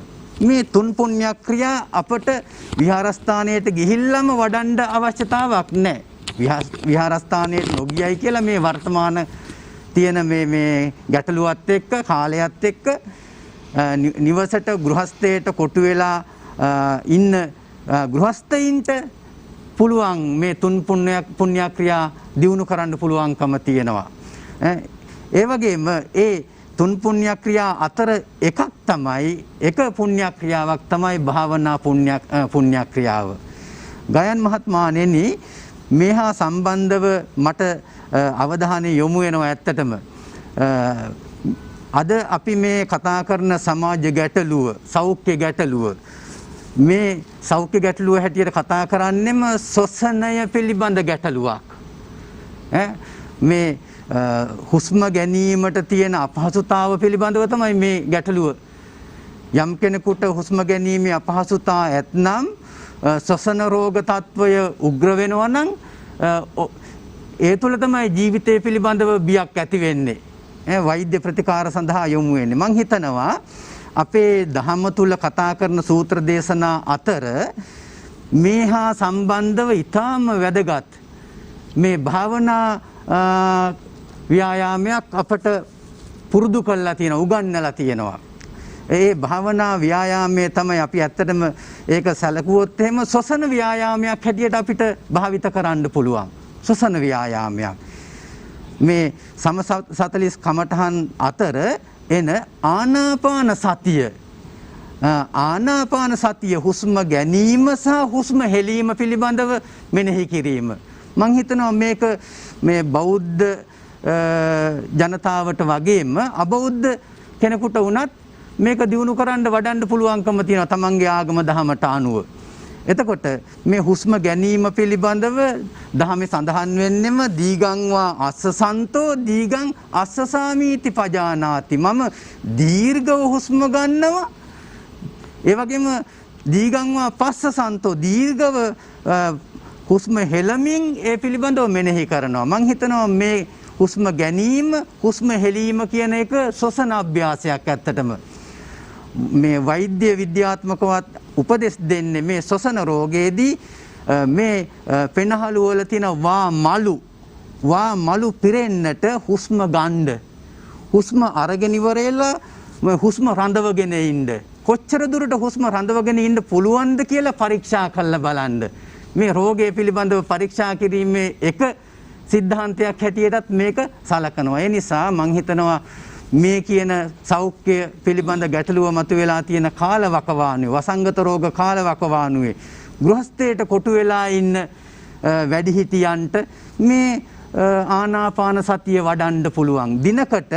මේ 3 පුණ්‍ය ක්‍රියා අපට විහාරස්ථානයට ගිහිල්ලාම වඩන්න අවශ්‍යතාවක් නැහැ. විහාරස්ථානයේ නොගියයි කියලා මේ වර්තමාන තියෙන මේ ගැටලුවත් එක්ක කාලයත් එක්ක නිවසට ගෘහස්ථයට කොටු වෙලා ඉන්න ගෘහස්ථයින්ට පුළුවන් මේ තුන් පුණ්‍යක්‍රියා දියුණු කරන්න පුළුවන්කම තියෙනවා. ඒ වගේම ඒ තුන් පුණ්‍යක්‍රියා අතර එකක් තමයි එක පුණ්‍යක්‍රියාවක් තමයි භාවනා පුණ්‍යක්‍රියාව. ගයන් මහත්මයාණෙනි මේ හා සම්බන්ධව මට අවධානය යොමු වෙනවා ඇත්තටම. අද අපි මේ කතා කරන සමාජ ගැටලුව, සෞඛ්‍ය ගැටලුව මේ සෞඛ්‍ය ගැටලුව හැටියට කතා කරන්නෙම ශ්වසනය පිළිබඳ ගැටලුවක්. මේ හුස්ම ගැනීමට තියෙන අපහසුතාව පිළිබඳව තමයි මේ ගැටලුව. යම් කෙනෙකුට හුස්ම ගැනීමේ අපහසුතාව ඇතනම් ශ්වසන රෝග තත්වය උග්‍ර වෙනවා නම් ඒ තුළ තමයි ජීවිතය පිළිබඳව බියක් ඇති වෙන්නේ. වෛද්‍ය ප්‍රතිකාර සඳහා යොමු වෙන්නේ. මම හිතනවා අපේ දහම තුල කතා කරන සූත්‍ර දේශනා අතර මේ හා සම්බන්ධව ඊටාම වැදගත් මේ භාවනා ව්‍යායාමයක් අපට පුරුදු කරලා තියෙනවා, උගන්වලා තියෙනවා. ඒ භාවනා ව්‍යායාමයේ තමයි අපි ඇත්තටම ඒක සැලකුවොත් එහෙම ශ්වසන ව්‍යායාමයක් හැටියට අපිට භාවිත කරන්න පුළුවන්. ශ්වසන ව්‍යායාමයක්. මේ සම 40 කමඨහන් අතර එන ආනාපාන සතිය හුස්ම ගැනීම සහ හුස්ම හෙලීම පිළිබඳව මෙනෙහි කිරීම. මම හිතනවා මේක මේ බෞද්ධ ජනතාවට වගේම අබෞද්ධ කෙනෙකුට වුණත් මේක දිනු කරන්න වඩන්න පුළුවන්කම තියෙනවා තමන්ගේ ආගම දහමට අනුව. එතකොට මේ හුස්ම ගැනීම පිළිබඳව දහමේ සඳහන් වෙන්නෙම දීගංවා අස්සසන්තෝ දීගං අස්සසාමීති පජානාති. මම දීර්ඝව හුස්ම ගන්නවා. ඒ වගේම දීගංවා පස්සසන්තෝ දීර්ඝව හුස්ම හෙලමින් ඒ පිළිබඳව මෙනෙහි කරනවා. මම හිතනවා මේ හුස්ම ගැනීම හුස්ම හෙලීම කියන එක ශ්වසන අභ්‍යාසයක් ඇත්තටම. මේ වෛද්‍ය විද්‍යාත්මකවත් උපදෙස් දෙන්නේ මේ ශ්වසන රෝගයේදී මේ පෙනහළු වල තියෙන වා මලු පිරෙන්නට හුස්ම ගන්න. හුස්ම අරගෙන ඉවරෙලා හුස්ම රඳවගෙන ඉන්න. කොච්චර දුරට හුස්ම රඳවගෙන ඉන්න පුළුවන්ද කියලා පරීක්ෂා කරලා බලන්න. මේ රෝගය පිළිබඳව පරීක්ෂා කිරීමේ එක සිද්ධාන්තයක් හැටියටත් මේක සලකනවා. ඒ නිසා මම හිතනවා මේ කියන සෞඛ්‍ය පිළිබඳ ගැටලුව මතුවලා තියෙන කාලවකවානුවේ වසංගත රෝග කාලවකවානුවේ ගෘහස්ථයට කොටු වෙලා ඉන්න වැඩිහිටියන්ට මේ ආනාපාන සතිය වඩන්න පුළුවන්. දිනකට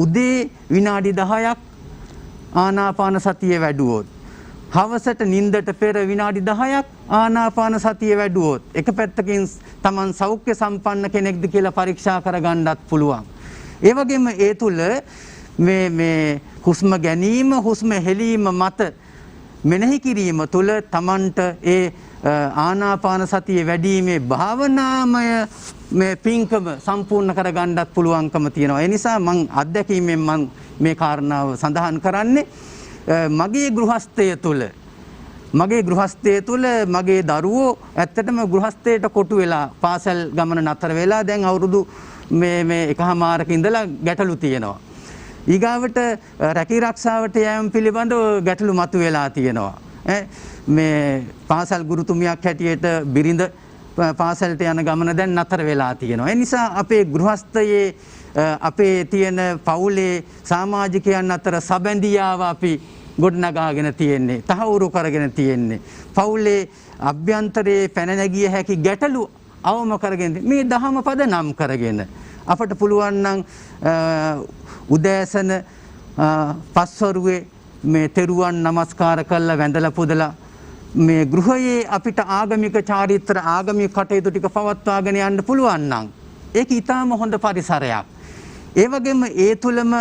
උදේ විනාඩි 10ක් ආනාපාන සතිය වැඩුවොත්, හවසට නිින්දට පෙර විනාඩි 10ක් ආනාපාන සතිය වැඩුවොත් එක පැත්තකින් Taman සෞඛ්‍ය සම්පන්න කෙනෙක්ද කියලා පරීක්ෂා කරගන්නත් පුළුවන්. ඒ වගේම ඒ තුල මේ හුස්ම ගැනීම හුස්ම හෙලීම මත මෙනෙහි කිරීම තුල Tamanට ඒ ආනාපාන සතිය වැඩිීමේ භාවනාමය මේ පින්කම සම්පූර්ණ කරගන්නත් පුළුවන්කම තියෙනවා. ඒ නිසා මම අත්දැකීමෙන් මම මේ කාරණාව සඳහන් කරන්නේ මගේ ගෘහස්ථය තුල මගේ දරුවෝ ඇත්තටම ගෘහස්ථයට කොටු වෙලා පාසල් ගමන නතර වෙලා දැන් අවුරුදු මේ එකමාරක ඉඳලා ගැටලු තියෙනවා. ඊගාවට රැකී ආරක්ෂාවට යෑම පිළිබඳව ගැටලු මතුවලා තියෙනවා. මේ පාසල් ගුරුතුමියක් හැටියට බිරිඳ පාසලට යන ගමන දැන් නතර වෙලා තියෙනවා. ඒ නිසා අපේ ගෘහස්ථයේ අපේ තියෙන පවුලේ සමාජිකයන් අතර සබැඳියාව අපි ගොඩනගාගෙන තියෙන්නේ, තහවුරු කරගෙන තියෙන්නේ. පවුලේ අභ්‍යන්තරයේ පැන නැගිය හැකි ගැටලු අවම කරගෙන මේ දහම පදනම් කරගෙන අපට පුළුවන් නම් උදෑසන පස්වරුවේ මේ තෙරුවන් නමස්කාර කරලා වැඳලා පුදලා මේ ගෘහයේ අපිට ආගමික චාරිත්‍ර ආගමික කටයුතු ටික පවත්වාගෙන යන්න පුළුවන් නම් ඒක ඊටාම හොඳ පරිසරයක්. ඒ වගේම ඒ තුලම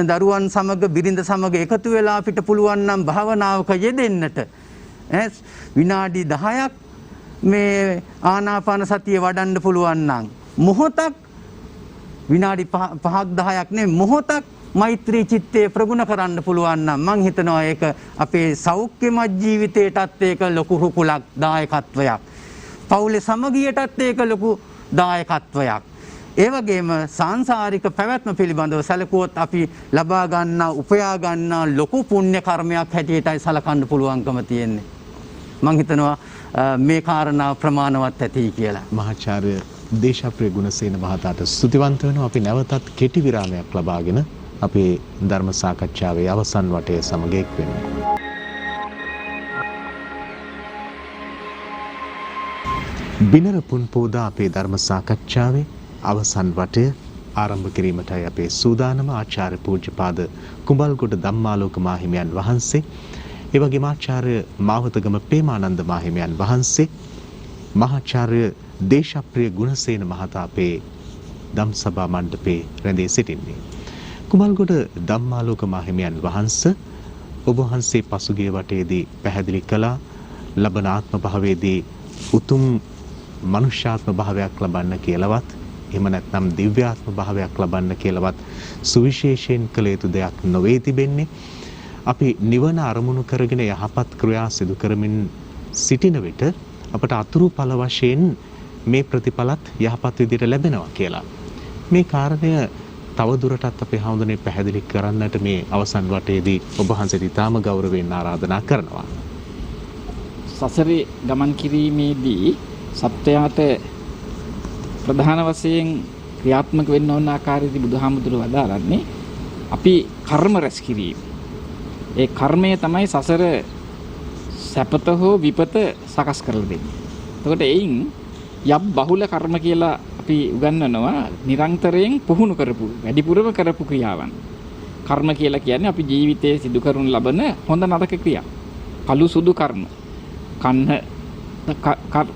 දරුවන් සමග බිරිඳ සමග එකතු වෙලා අපිට පුළුවන් නම් භාවනාවක යෙදෙන්නට විනාඩි 10ක් මේ ආනාපාන සතිය වඩන්න පුළුවන් නම් මොහොතක් විනාඩි 5ක් 10ක් නෙමෙයි මොහොතක් මෛත්‍රී චිත්තේ ප්‍රගුණ කරන්න පුළුවන් නම් මම හිතනවා ඒක අපේ සෞඛ්‍යමත් ජීවිතයටත් ඒක ලොකු රුකුලක් දායකත්වයක්. පවුලේ සමගියටත් ඒක ලොකු දායකත්වයක්. ඒ වගේම සාංශාරික පැවැත්ම පිළිබඳව සැලකුවොත් අපි ලබා ගන්නා උපයා ගන්නා ලොකු පුණ්‍ය කර්මයක් හැටියටයි සලකන්න පුළුවන්කම තියෙන්නේ. මම හිතනවා මේ කාරණා ප්‍රමාණවත් ඇති කියලා. මහාචාර්ය දේශප්‍රිය ගුණසේන මහතාට ස්තුතිවන්ත වෙනවා. අපි නැවතත් කෙටි විරාමයක් ලබාගෙන අපේ ධර්ම සාකච්ඡාවේ අවසන් වටය සමග එක් වෙනවා. බිනර පුන්පෝදා අපේ ධර්ම සාකච්ඡාවේ අවසන් වටය ආරම්භ කිරීමටයි අපේ සූදානම. ආචාර්ය පූජ්‍යපාද කුඹල්ගොඩ ධම්මාලෝක මාහිමියන් වහන්සේ, ඒ වගේම ආචාර්ය මාවතගම පේමානන්ද මාහිමියන් වහන්සේ, මහාචාර්ය දේශප්‍රිය ගුණසේන මහතා අපේ ධම්සභා මණ්ඩපේ රැඳී සිටින්නේ. කුඹල්ගොඩ ධම්මාලෝක මාහිමියන් වහන්සේ ඔබ වහන්සේ පසුගිය වටේදී පැහැදිලි කළා ලබන ආත්ම භාවයේදී උතුම් මනුෂ්‍යාත්ම භාවයක් ලබන්න කියලාවත් එහෙම නැත්නම් දිව්‍යාත්ම භාවයක් ලබන්න කියලාවත් සුවිශේෂයෙන් කළ යුතු දෙයක් නොවේ තිබෙන්නේ. අපි නිවන අරමුණු කරගෙන යහපත් ක්‍රියා සිදු කරමින් සිටින විට අපට අතුරු ඵල වශයෙන් මේ ප්‍රතිඵලත් යහපත් විදිහට ලැබෙනවා කියලා. මේ කාරණය තවදුරටත් අපේ හඳුනේ පැහැදිලි කරන්නට මේ අවසන් වටේදී ඔබ වහන්සේට ඉතාම ගෞරවයෙන් ආරාධනා කරනවා. සසරේ ගමන් කිරීමේදී සත්‍යයට ප්‍රධාන වශයෙන් ක්‍රියාත්මක වෙන්න ඕන ආකාරයේදී බුදුහාමුදුරුවෝ වදාරන්නේ අපි කර්ම රැස් කිරීම. ඒ කර්මය තමයි සසර සැපත හෝ විපත සකස් කරලා දෙන්නේ. එතකොට එයින් යම් බහුල කර්ම කියලා අපි උගන්වනවා නිරන්තරයෙන් පුහුණු කරපු වැඩිපුරම කරපු ක්‍රියාවන්. කර්ම කියලා කියන්නේ අපි ජීවිතයේ සිදු කරනු ලබන හොඳ නරක ක්‍රියා. කළු සුදු කර්ම.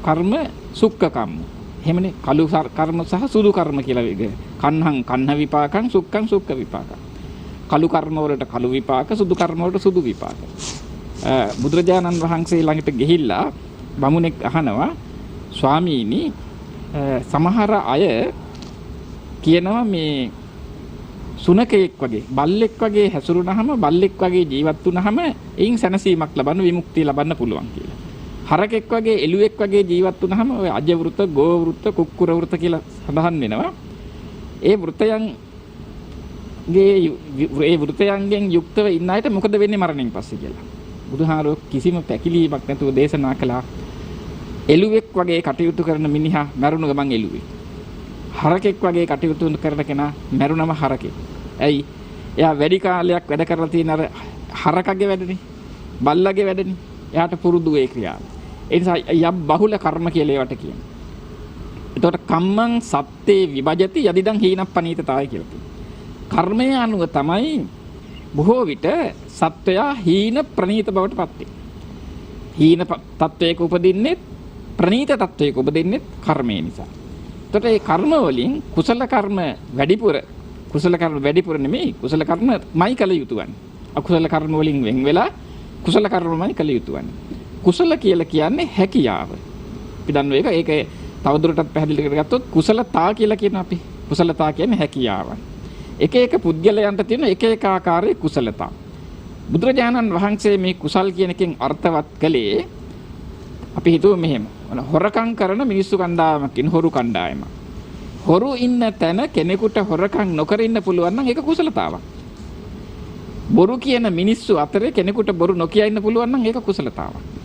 කර්ම සුක්ඛ කර්ම. එහෙමනේ කළු කර්ම සහ සුදු කර්ම කියලා වෙන්නේ. කන්හං කන්න විපාකං සුක්ඛං සුක්ඛ විපාකං. කළු කර්ම වලට කළු විපාක, සුදු කර්ම වලට සුදු විපාක. බුදුරජාණන් වහන්සේ ළඟට ගිහිල්ලා බමුණෙක් අහනවා ස්වාමීනි සමහර අය කියනවා මේ සුනකෙක් වගේ බල්ලෙක් වගේ හැසිරුණාම බල්ලෙක් වගේ ජීවත් වුණාම එයින් සැනසීමක් ලබන්න විමුක්තිය ලබන්න පුළුවන් කියලා. හරකෙක් වගේ එළුවෙක් වගේ ජීවත් වුණාම ඔය අජ වෘත, ගෝ වෘත, කුක්කුර වෘත කියලා සඳහන් වෙනවා. ඒ වෘතයන්ගෙන් යුක්තව ඉන්න අයට මොකද වෙන්නේ මරණයෙන් පස්සේ කියලා. බුදුහාරෝ කිසිම පැකිලීමක් නැතුව දේශනා කළා. එළුවෙක් වගේ කටයුතු කරන මිනිහා මරුණු ගමන් එළුවෙක්. හරකෙක් වගේ කටයුතු කරන කෙනා මරුණම හරකෙක්. ඇයි? එයා වැඩි කාලයක් වැඩ කරලා තියෙන අර හරකගේ වැඩනේ. බල්ලගේ වැඩනේ. එයාට පුරුදු ඒ ක්‍රියාව. ඒ නිසා යම් බහුල කර්ම කියලා ඒවට කියනවා. එතකොට කම්මං සත්තේ විභජති යදිදං හීනප්පනීතතාවය කියලා කියනවා. කර්මය අනුව තමයි බොහෝ විට සත්වයා හීන ප්‍රනීත බවට පත් වෙන්නේ. හීන තත්වයක උපදින්නේ ප්‍රනීත තත්වයක උපදින්නේ කර්මය නිසා. එතකොට මේ කර්ම වලින් කුසල කර්ම වැඩිපුර නෙමෙයි කුසල කර්මයි කළ යුතුවන්නේ. අකුසල කර්ම වලින් වෙන් වෙලා කුසල කර්මමයි කළ යුතුවන්නේ. කුසල කියලා කියන්නේ හැකියාව. අපි දන්නවා ඒක තවදුරටත් පැහැදිලි කරගත්තොත් කුසලතා කියලා කියන අපි. කුසලතා කියන්නේ හැකියාව. එක එක පුද්ගලයන්ට තියෙන එක එක ආකාරයේ කුසලතා. බුදුරජාණන් වහන්සේ මේ කුසල් කියන එකෙන් අර්ථවත් කළේ අපි හිතුව මෙහෙම. හොරකම් කරන මිනිස්සු කණ්ඩායමක් ඉන්න හොරු කණ්ඩායමක්. හොරු ඉන්න තැන කෙනෙකුට හොරකම් නොකර ඉන්න පුළුවන් නම් ඒක කුසලතාවක්. බොරු කියන මිනිස්සු අතරේ කෙනෙකුට බොරු නොකිය ඉන්න පුළුවන් නම් ඒක කුසලතාවක්.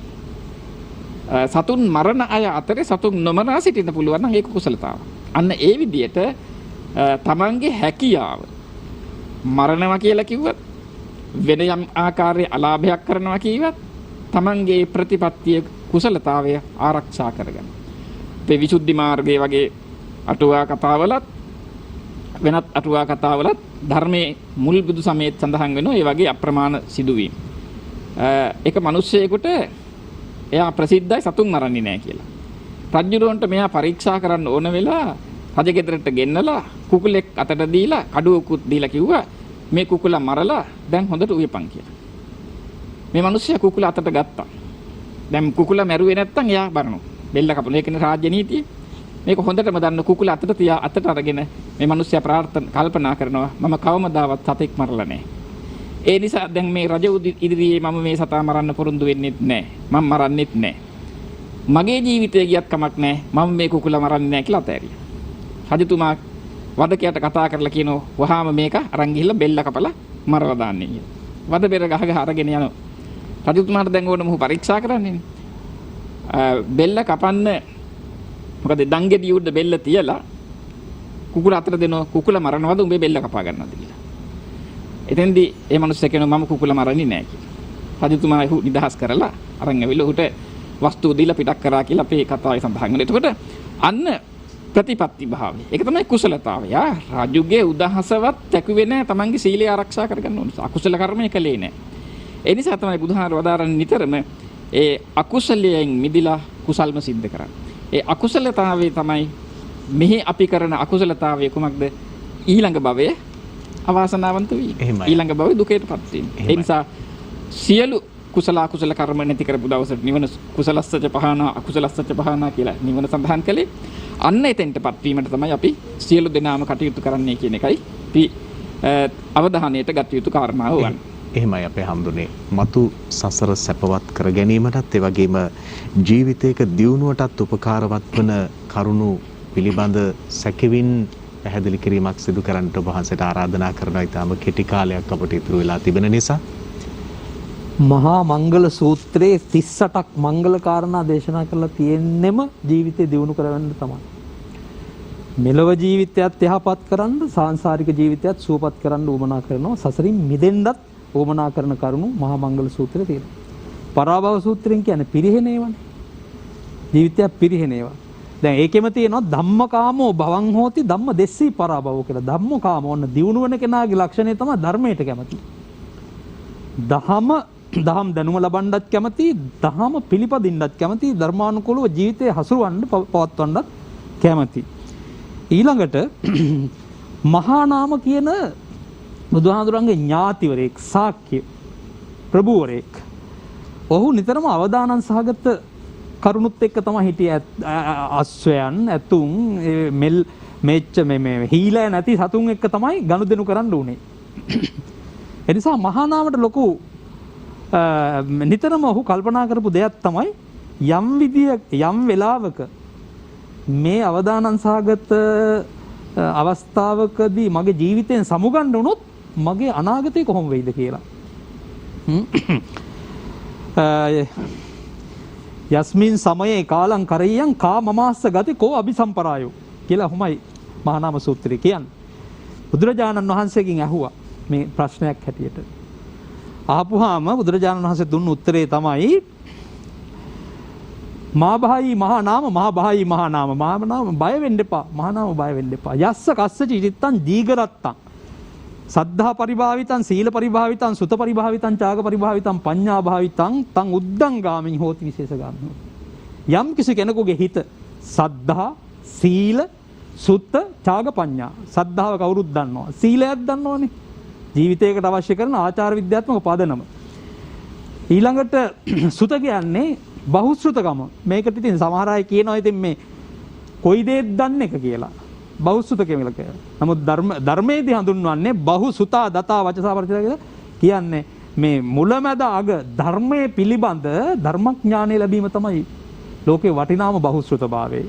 සතුන් මරණ අය අතරේ සතුන් නොමරා සිටින්න පුළුවන් නම් ඒක කුසලතාවක්. අන්න ඒ විදිහට තමන්ගේ හැකියාව මරණවා කියලා කිව්වත් වෙන යම් ආකාරයේ අලාභයක් කරනවා කිව්වත් තමන්ගේ ප්‍රතිපත්තිය කුසලතාවය ආරක්ෂා කරගන්න. අපේ විසුද්ධි මාර්ගයේ වගේ අටුවා කතාවලත් වෙනත් අටුවා කතාවලත් ධර්මයේ මුල් බුදු සමයේත් සඳහන් වෙනවා ඒ වගේ අප්‍රමාණ සිදුවීම්. ඒක මිනිස්සෙකුට එයා ප්‍රසිද්ධයි සතුන් මරන්නේ නැහැ කියලා. රජුරවන්ට මෙයා පරීක්ෂා කරන්න ඕන වෙලා රජගෙදරට ගෙන්නලා කුකුලෙක් අතට දීලා කඩුවකුත් දීලා කිව්වා මේ කුකුලා මරලා දැන් හොඳට උයපන් කියලා. මේ මිනිස්සයා කුකුලා අතට ගත්තා. දැන් කුකුලා මැරුවේ නැත්තම් එයා බරනවා. බෙල්ල කපන ඒකනේ රාජ්‍ය නීතිය. මේක හොඳටම දන්න කුකුලා අතට අරගෙන මේ මිනිස්සයා කල්පනා කරනවා මම කවමදාවත් සතෙක් මරලා නැහැ. ඒ නිසා දැන් මේ රජ ඉදිරියේ මම මේ සතා මරන්න පොරොන්දු වෙන්නෙත් නැහැ. මම මරන්නෙත් නැහැ. මගේ ජීවිතය ගියත් කමක් නැහැ. මම මේ කුකුලා මරන්නේ නැහැ කියලා අතෑරියා. රජතුමා වදකයට කතා කරලා කියනවා වහාම මේක අරන් ගිහිල්ලා බෙල්ල කපලා මරලා දාන්නේ කියලා. වද බෙර ගහ අරගෙන යනවා. රජතුමාට දැන් ඕන මොහු පරීක්ෂා කරන්නේ. බෙල්ල කපන්න මොකද දංගෙඩි උඩ බෙල්ල තියලා කුකුල අතර දෙනවා කුකුල මරනවද උඹේ බෙල්ල කපා ගන්නවද කියලා. එතෙන්දී ඒ මිනිස්සු කියනවා මම කුකුල මරන්නේ නැහැ කියලා. රජතුමා එහු නිදහස් කරලා අරන් ඇවිල්ලා උට වස්තුව දීලා පිටක් කරා කියලා අපේ කතාවේ සඳහන් වෙනවා. එතකොට අන්න ප්‍රතිපත්ති භාවය. ඒක තමයි කුසලතාවය. රජුගේ උදහසවත් තැකුවේ නැහැ තමන්ගේ සීලය ආරක්ෂා කරගන්න ඕන. අකුසල කර්මය කළේ නැහැ. ඒ නිසා තමයි බුදුහාර වදාරන්නේ නිතරම ඒ අකුසලයෙන් මිදිලා කුසල්ම සිද්ධ කරන්නේ. ඒ අකුසලතාවය තමයි මෙහි අපි කරන අකුසලතාවය කුමක්ද? ඊළඟ භවයේ අවාසනාවන්ත වී. ඊළඟ භවයේ දුකටපත් වීම. ඒ නිසා සියලු කුසල කර්ම නැති කරපු දවසට නිවන කුසලස්සච පහනා අකුසලස්සච පහනා කියලා නිවන සඳහන් කළේ. අන්න එතෙන්ටපත් වීමට තමයි අපි සියලු දෙනාම කටයුතු කරන්නේ කියන එකයි අපි අවධානයට ගත යුතු කාරණාව වන්නේ. එහෙමයි අපේ හැඳුනේ. මතු සසර සැපවත් කර ගැනීමටත් ඒ වගේම ජීවිතයක දියුණුවටත් උපකාරවත් වන කරුණු පිළිබඳ සැකෙවින් පැහැදිලි කිරීමක් සිදු කරන්නට ඔබ වහන්සේට ආරාධනා කරනවා. ඊටම කෙටි කාලයක් අපට ඉතුරු වෙලා තිබෙන නිසා මහා මංගල සූත්‍රයේ 38ක් මංගල කාරණා දේශනා කරලා තියෙන්නෙම ජීවිතය දියුණු කරගන්න තමයි. මෙලොව ජීවිතයත් යහපත් කරන්න, සාංශාරික ජීවිතයත් සුවපත් කරන්න උවමනා කරනවා. සසරින් මිදෙන්නත් උවමනා කරන කරුණු මහා මංගල සූත්‍රයේ තියෙනවා. පරාභව සූත්‍රයෙන් කියන්නේ පිරිහෙනේවනේ. ජීවිතය පිරිහෙනේවා. දැන් ඒකෙම තියෙනවා ධම්මකාමෝ භවං හෝති ධම්ම දෙස්සී පරාභවෝ කියලා. ධම්මකාම ඔන්න දියුණු වෙන කෙනාගේ ලක්ෂණය තමයි ධර්මයට කැමති. දහම දැනුම ලබන්නත් කැමති, දහම පිළිපදින්නත් කැමති, ධර්මානුකූලව ජීවිතය හසුරවන්න පවත්වන්නත් කැමති. ඊළඟට මහා නාම කියන බුදුහාඳුරන්ගේ ඥාතිවරයෙක්, ශාක්‍ය ප්‍රභූවරයෙක්. ඔහු නිතරම අවදානන් සහගත කරුණුත් එක්ක තමයි හිටියේ. අස්වැයන්, ඇතුන්, මෙච්ච මේ හීලෑ නැති සතුන් එක්ක තමයි ගනුදෙනු කරන්න උනේ. එනිසා මහා නාමයට ලොකු නිතරම ඔහු කල්පනා කරපු දෙයක් තමයි යම් වෙලාවක මේ අවදානන් සහගත අවස්ථාවකදී මගේ ජීවිතයෙන් සමුගන්න වුණොත් මගේ අනාගතය කොහොම වෙයිද කියලා. යස්මින් සමයේ කාලං කරෙයන් කා මමාස්ස ගති කෝ අபிසම්පරායෝ කියලා හොමයි මහා නාම සූත්‍රය කියන්නේ. බුදුරජාණන් වහන්සේගෙන් ඇහුවා මේ ප්‍රශ්නයක් හැටියට. ආපුහාම බුදුරජාණන් වහන්සේ දුන්න උත්තරේ තමයි මාභායි මහා නාම මහාභායි මහා නාම බය වෙන්න එපා. මහා නාම බය වෙන්න එපා. යස්ස කස්ස චිත්තං දීගරත්තං සද්ධා පරිභාවිතං සීල පරිභාවිතං සුත පරිභාවිතං ත්‍යාග පරිභාවිතං පඤ්ඤා භාවිතං තං උද්දං ගාමින් හෝති විශේෂගාමින්. යම් කිසි කෙනෙකුගේ හිත සද්ධා සීල සුත්ත ත්‍යාග පඤ්ඤා. සද්ධාව කවුරුත් දන්නවා. සීලයක් දන්නවනේ. ජීවිතයකට අවශ්‍ය කරන ආචාර විද්‍යාත්මක පදනම. ඊළඟට සුත කියන්නේ බහුශ්‍රුතකම. මේකට ඉතින් සමහර අය කියනවා ඉතින් මේ කොයි දේත් දන්නේ එක කියලා. බහුශ්‍රුත කියලා. නමුත් ධර්මයේදී හඳුන්වන්නේ බහුසුතා දතා වචසා පරිචය කියලා කියන්නේ මේ මුලමැද අග ධර්මයේ පිළිබඳ ධර්මඥානය ලැබීම තමයි ලෝකේ වටිනාම බහුශ්‍රුතභාවය.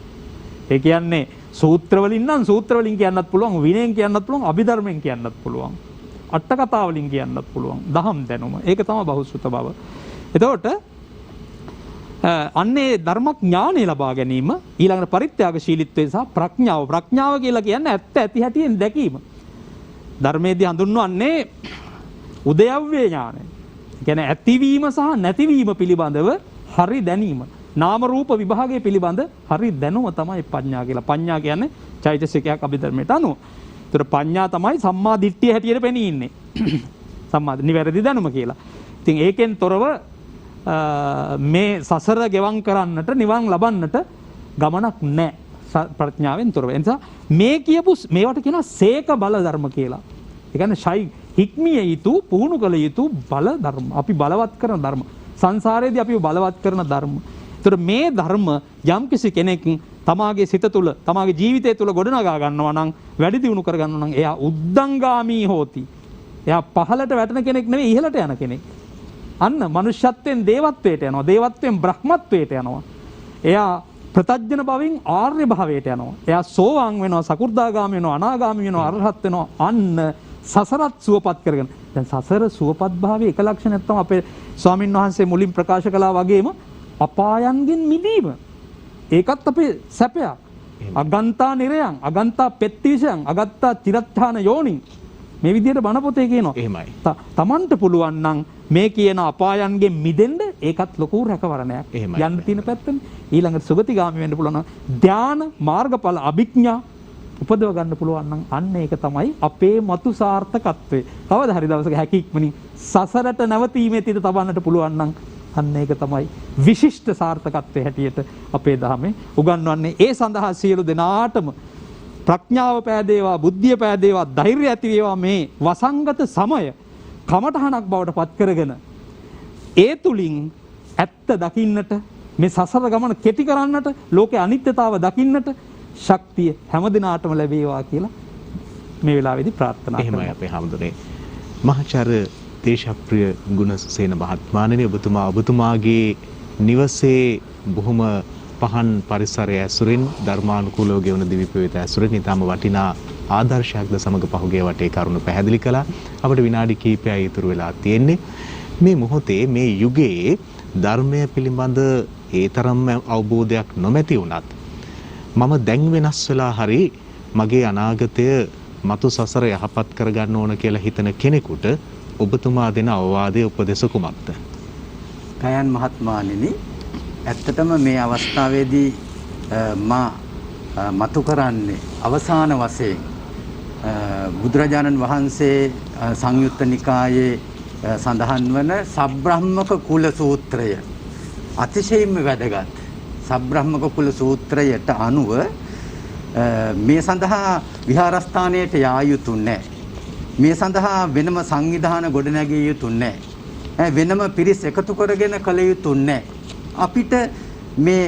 ඒ කියන්නේ සූත්‍ර වලින් නම් සූත්‍ර වලින් කියන්නත් පුළුවන්, විනයෙන් කියන්නත් පුළුවන්, අභිධර්මයෙන් කියන්නත් පුළුවන්. අට කතා වලින් කියන්නත් පුළුවන්. දහම් දැනුම. ඒක තමයි බහුශ්‍රුත බව. එතකොට අන්නේ ධර්මඥානය ලබා ගැනීම ඊළඟට පරිත්‍යාගශීලීත්වය සහ ප්‍රඥාව. ප්‍රඥාව කියලා කියන්නේ ඇත්ත ඇති හැටියෙන් දැකීම. ධර්මයේදී හඳුන්වන්නේ උදයව්‍ය ඥානය. කියන්නේ ඇතිවීම සහ නැතිවීම පිළිබඳව හරි දැනීම. නාම රූප විභාගය පිළිබඳ හරි දැනුම තමයි ප්‍රඥා කියලා. ප්‍රඥා කියන්නේ චෛතසිකයක් අභිධර්මයට අනුව. ඒතර ප්‍රඥා තමයි සම්මා දිට්ඨිය හැටියට පෙනී ඉන්නේ. සම්මා නිවැරදි දැනුම කියලා. ඉතින් ඒකෙන් තොරව මේ සසර ගෙවම් කරන්නට නිවන් ලබන්නට ගමනක් නැහැ ප්‍රඥාවෙන් තොරව. ඒ නිසා මේ කියපු මේවට කියනවා සේක බල ධර්ම කියලා. ඒ කියන්නේ හික්මිය යුතු පුහුණු කළ යුතු බල ධර්ම. අපි බලවත් කරන ධර්ම. සංසාරයේදී අපි බලවත් කරන ධර්ම. ඒතර මේ ධර්ම යම්කිසි කෙනෙක් තමාගේ සිත තුළ තමාගේ ජීවිතය තුළ ගොඩනගා ගන්නවා නම් වැඩි දියුණු කර ගන්නවා නම් එයා උද්දංගාමී හෝති. එයා පහළට වැටෙන කෙනෙක් නෙවෙයි ඉහළට යන කෙනෙක්. අන්න මනුෂ්‍යත්වයෙන් දේවත්වයට යනවා. දේවත්වයෙන් බ්‍රහ්මත්වයට යනවා. එයා ප්‍රතඥ භවෙන් ආර්ය භවයට යනවා. එයා සෝවාන් වෙනවා, සකු르දාගාමී වෙනවා, අනාගාමී වෙනවා, අරහත් වෙනවා. අන්න සසරත් සුවපත් කරගෙන. දැන් සසර සුවපත් භාවයේ එක ලක්ෂණයක් තමයි අපේ ස්වාමින් වහන්සේ මුලින් ප්‍රකාශ කළා වගේම අපායන්ගෙන් මිදීම. ඒකත් අපේ සැපයක්. අගන්තා නිරයන්, අගන්තා පෙත්තිවිෂයන්, අගත්තා චිරත්ථාන යෝනින්. මේ විදිහට බණ පොතේ කියනවා. එහෙමයි. තමන්ට පුළුවන් නම් මේ කියන අපායන්ගෙන් මිදෙන්න ඒකත් ලොකු රැකවරණයක්. යන්න තියෙන පැත්තනේ. ඊළඟට සුගතිගාමී වෙන්න පුළුවන් නම් ධාන මාර්ගඵල අභිඥා උපදව ගන්න පුළුවන් නම් අන්න ඒක තමයි අපේ මතු සාර්ථකත්වය. කවදා හරි දවසක හැකි ඉක්මනින් සසරට නැවතීමේ තිත තබන්නට පුළුවන් නම් අන්න ඒක තමයි විශිෂ්ට සාර්ථකත්වයේ හැටියට අපේ ධර්මයේ උගන්වන්නේ. ඒ සඳහා සියලු දෙනාටම ප්‍රඥාව පෑදේවා, බුද්ධිය පෑදේවා, ධෛර්යය ඇති වේවා මේ වසංගත සමය කමඨහනක් බවට පත් කරගෙන ඒ තුලින් ඇත්ත දකින්නට, මේ සසර ගමන කෙටි කරන්නට, ලෝකේ අනිත්‍යතාව දකින්නට ශක්තිය හැම දිනාටම ලැබේවා කියලා මේ වෙලාවේදී ප්‍රාර්ථනා කරනවා. එහෙමයි අපේ හැමදෙරේ. මහාචාර්ය දේශප්‍රිය ගුණසේන මහත්මයාණනි, ඔබතුමාගේ නිවසේ බොහොම පහන් පරිසරය ඇසුරින් ධර්මානුකූලව ගෙවන දිවි පෙවිත ඇසුරින් ඊටම වටිනා ආදර්ශයක්ද සමග පහුගිය වටේ කරුණු පැහැදිලි කළා. අපිට විනාඩි කිහිපයයි ඉතුරු වෙලා තියෙන්නේ. මේ මොහොතේ මේ යුගයේ ධර්මය පිළිබඳ ඒ තරම්ම අවබෝධයක් නොමැති වුණත් මම දැන් වෙනස් වෙලා හරි මගේ අනාගතය මතු සසර යහපත් කරගන්න ඕන කියලා හිතන කෙනෙකුට ඔබතුමා දෙන අවවාදයේ උපදේශ කුමක්ද? ගයන් මහත්මයාණෙනි, ඇත්තටම මේ අවස්ථාවේදී මා මතු කරන්නේ අවසාන වශයෙන් බුදුරජාණන් වහන්සේ සංයුත්ත නිකායේ සඳහන් වන සබ්‍රහ්මක කුල සූත්‍රය අතිශයින්ම වැදගත්. සබ්‍රහ්මක කුල සූත්‍රයට අනුව මේ සඳහා විහාරස්ථානයට යා යුතු නැහැ. මේ සඳහා වෙනම සංවිධාන ගොඩනැගිය යුතු නැහැ. වෙනම පිරිස් එකතු කරගෙන කළ යුතු නැහැ. අපිට මේ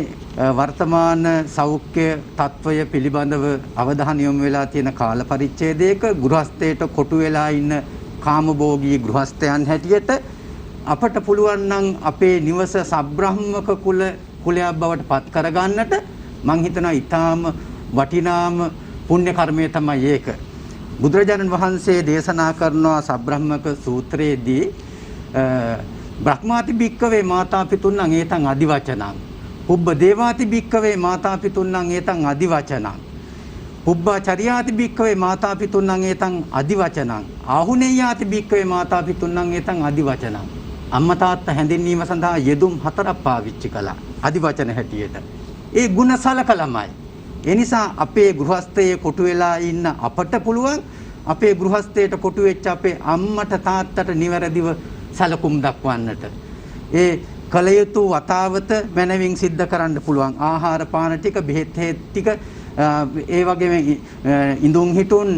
වර්තමාන සෞඛ්‍ය තත්වය පිළිබඳව අවධානය යොමු වෙලා තියෙන කාල පරිච්ඡේදයක ගෘහස්ථයට කොටු වෙලා ඉන්න කාමභෝගී ගෘහස්ථයන් හැටියට අපට පුළුවන් නම් අපේ නිවස සබ්‍රහ්මක කුලයක් බවට පත් කරගන්නට මං හිතනවා ඊටාම වටිනාම පුණ්‍ය කර්මය තමයි ඒක. බුදුරජාණන් වහන්සේ දේශනා කරනවා සබ්‍රහ්මක සූත්‍රයේදී බ්‍රහ්මාති භික්කවේ මාතා පිතුන්නං ඒතං අදිවචනං පුබ්බ දේවාති භික්කවේ මාතා පිතුන්නං ඒතං අදිවචනං පුබ්බාචරියාති භික්කවේ මාතා පිතුන්නං ඒතං අදිවචනං ආහුනේයාති භික්කවේ මාතා පිතුන්නං ඒතං අදිවචනං. අම්මා තාත්තා හැඳින්වීම සඳහා යෙදුම් 4ක් පාවිච්චි කළා අදිවචන හැටියට. ඒ ಗುಣ සලකලමයි. ඒ නිසා අපේ ගෘහස්ථයේ කොටු වෙලා ඉන්න අපට පුළුවන් අපේ ගෘහස්ථයට කොටු වෙච්ච අපේ අම්මට තාත්තට නිවැරදිව සලකුම් දක්වන්නට. ඒ කල යුතු වතාවත මනවින් සිද්ධ කරන්න පුළුවන්. ආහාර පාන ටික, බෙහෙත් ටික, ඒ වගේම ඉඳුන් හිටුන්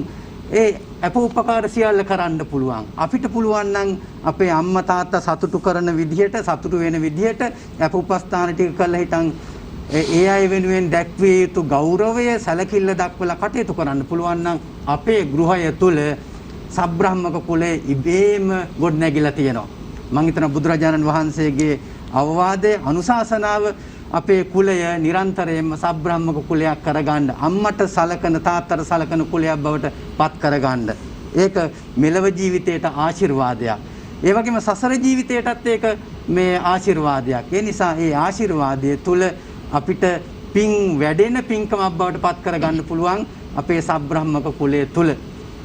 ඒ අපෝපකාර සියල්ල කරන්න පුළුවන්. අපිට පුළුවන් නම් අපේ අම්මා තාත්තා සතුටු කරන විදිහට, සතුටු වෙන විදිහට අපෝපස්ථාන ටික කළා හිටන් ඒ අය වෙනුවෙන් දැක්විය යුතු ගෞරවය, සැලකිල්ල දක්වලා කටයුතු කරන්න පුළුවන් නම් අපේ ගෘහය තුල සබ්‍රහ්මක කුලේ ඉබේම ගොඩ නැගිලා තියෙනවා. මම හිතනවා බුදුරජාණන් වහන්සේගේ අවවාදයේ අනුශාසනාව අපේ කුලය නිරන්තරයෙන්ම සබ්‍රහ්මක කුලයක් කරගන්න, අම්මට සලකන තාත්තට සලකන කුලයක් බවට පත් කරගන්න. ඒක මෙලව ජීවිතයට ආශිර්වාදයක්. ඒ වගේම සසර ජීවිතයටත් ඒක මේ ආශිර්වාදයක්. ඒ නිසා මේ ආශිර්වාදය තුල අපිට පින් වැඩෙන පින්කමක් බවට පත් කරගන්න පුළුවන් අපේ සබ්‍රහ්මක කුලය තුල.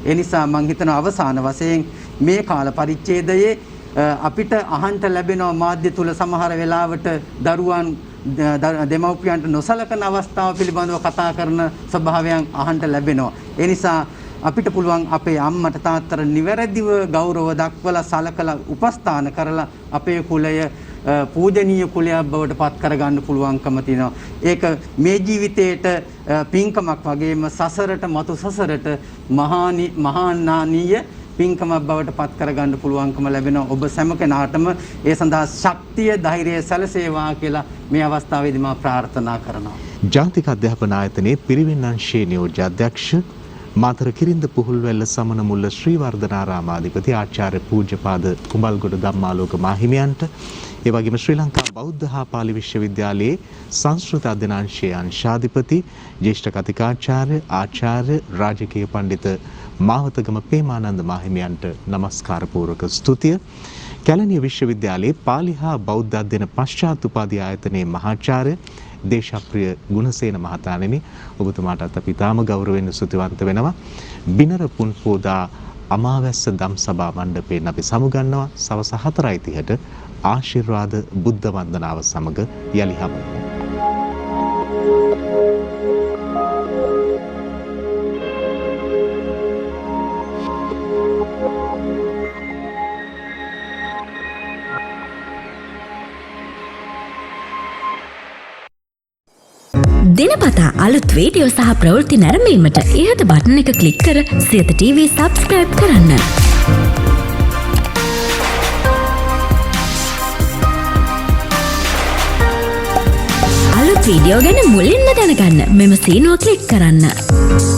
ඒ නිසා මම හිතනවා අවසාන වශයෙන් මේ කාල පරිච්ඡේදයේ අපිට අහන්ට ලැබෙන මාධ්‍ය තුල සමහර වෙලාවට දරුවන් දෙමව්පියන්ට නොසලකන අවස්ථාව පිළිබඳව කතා කරන ස්වභාවයන් අහන්ට ලැබෙනවා. ඒ නිසා අපිට පුළුවන් අපේ අම්මට තාත්තට නිවැරදිව ගෞරව දක්වලා සලකලා උපස්ථාන කරලා අපේ කුලය පූජනීය කුලයක් බවට පත් කරගන්න පුළුවන්කම තියෙනවා. ඒක මේ ජීවිතේට පින්කමක් වගේම සසරට මතු සසරට මහානානීය පින්කමක් බවට පත් කරගන්න පුළුවන්කම ලැබෙනවා. ඔබ සෑම කෙනාටම ඒ සඳහා ශක්තිය, ධෛර්යය සැලසේවා කියලා මේ අවස්ථාවේදී මම ප්‍රාර්ථනා කරනවා. ජාතික අධ්‍යාපන ආයතනයේ පිරිවෙන් අංශයේ නියෝජ්‍ය අධ්‍යක්ෂ මාතර කිරින්ද පුහුල්වැල්ල සමන මුල්ල ශ්‍රී වර්ධනාරාමාධිපති ආචාර්ය පූජ්‍යපාද කුඹල්ගොඩ ධම්මාලෝක මාහිමියන්ට ඒ වගේම ශ්‍රී ලංකා බෞද්ධ හා පාලි විශ්වවිද්‍යාලයේ සංස්කෘත අධ්‍යනාංශයේ අංශාධිපති ජ්‍යෙෂ්ඨ කතිකාචාර්ය ආචාර්ය රාජකීය පඬිත මාවතගම පේමානන්ද මාහිමියන්ට නමස්කාර පූර්වක ස්තුතිය. කැලණිය විශ්වවිද්‍යාලයේ පාලි හා බෞද්ධ අධ්‍යයන පශ්චාත් උපාධි ආයතනයේ මහාචාර්ය දේශප්‍රිය ගුණසේන මහතාණෙනි, ඔබතුමාටත් අපි තාම ගෞරවයෙන් ස්තුතිවන්ත වෙනවා. බිනර පුන් පෝදා අමාවැස්ස දම් සභා මණ්ඩපයෙන් අපි සමුගන්නවා. සවස 4:30ට ආශිර්වාද බුද්ධ වන්දනාව සමග යලි හමු. දිනපතා අලුත් වීඩියෝ සහ ප්‍රවෘත්ති නැරඹීමට ඉහත බටන් එක ක්ලික් කර සියත TV සබ්ස්ක්‍රයිබ් කරන්න. අලුත් වීඩියෝ ගැන මුලින්ම දැනගන්න මෙම සීනුව ක්ලික් කරන්න.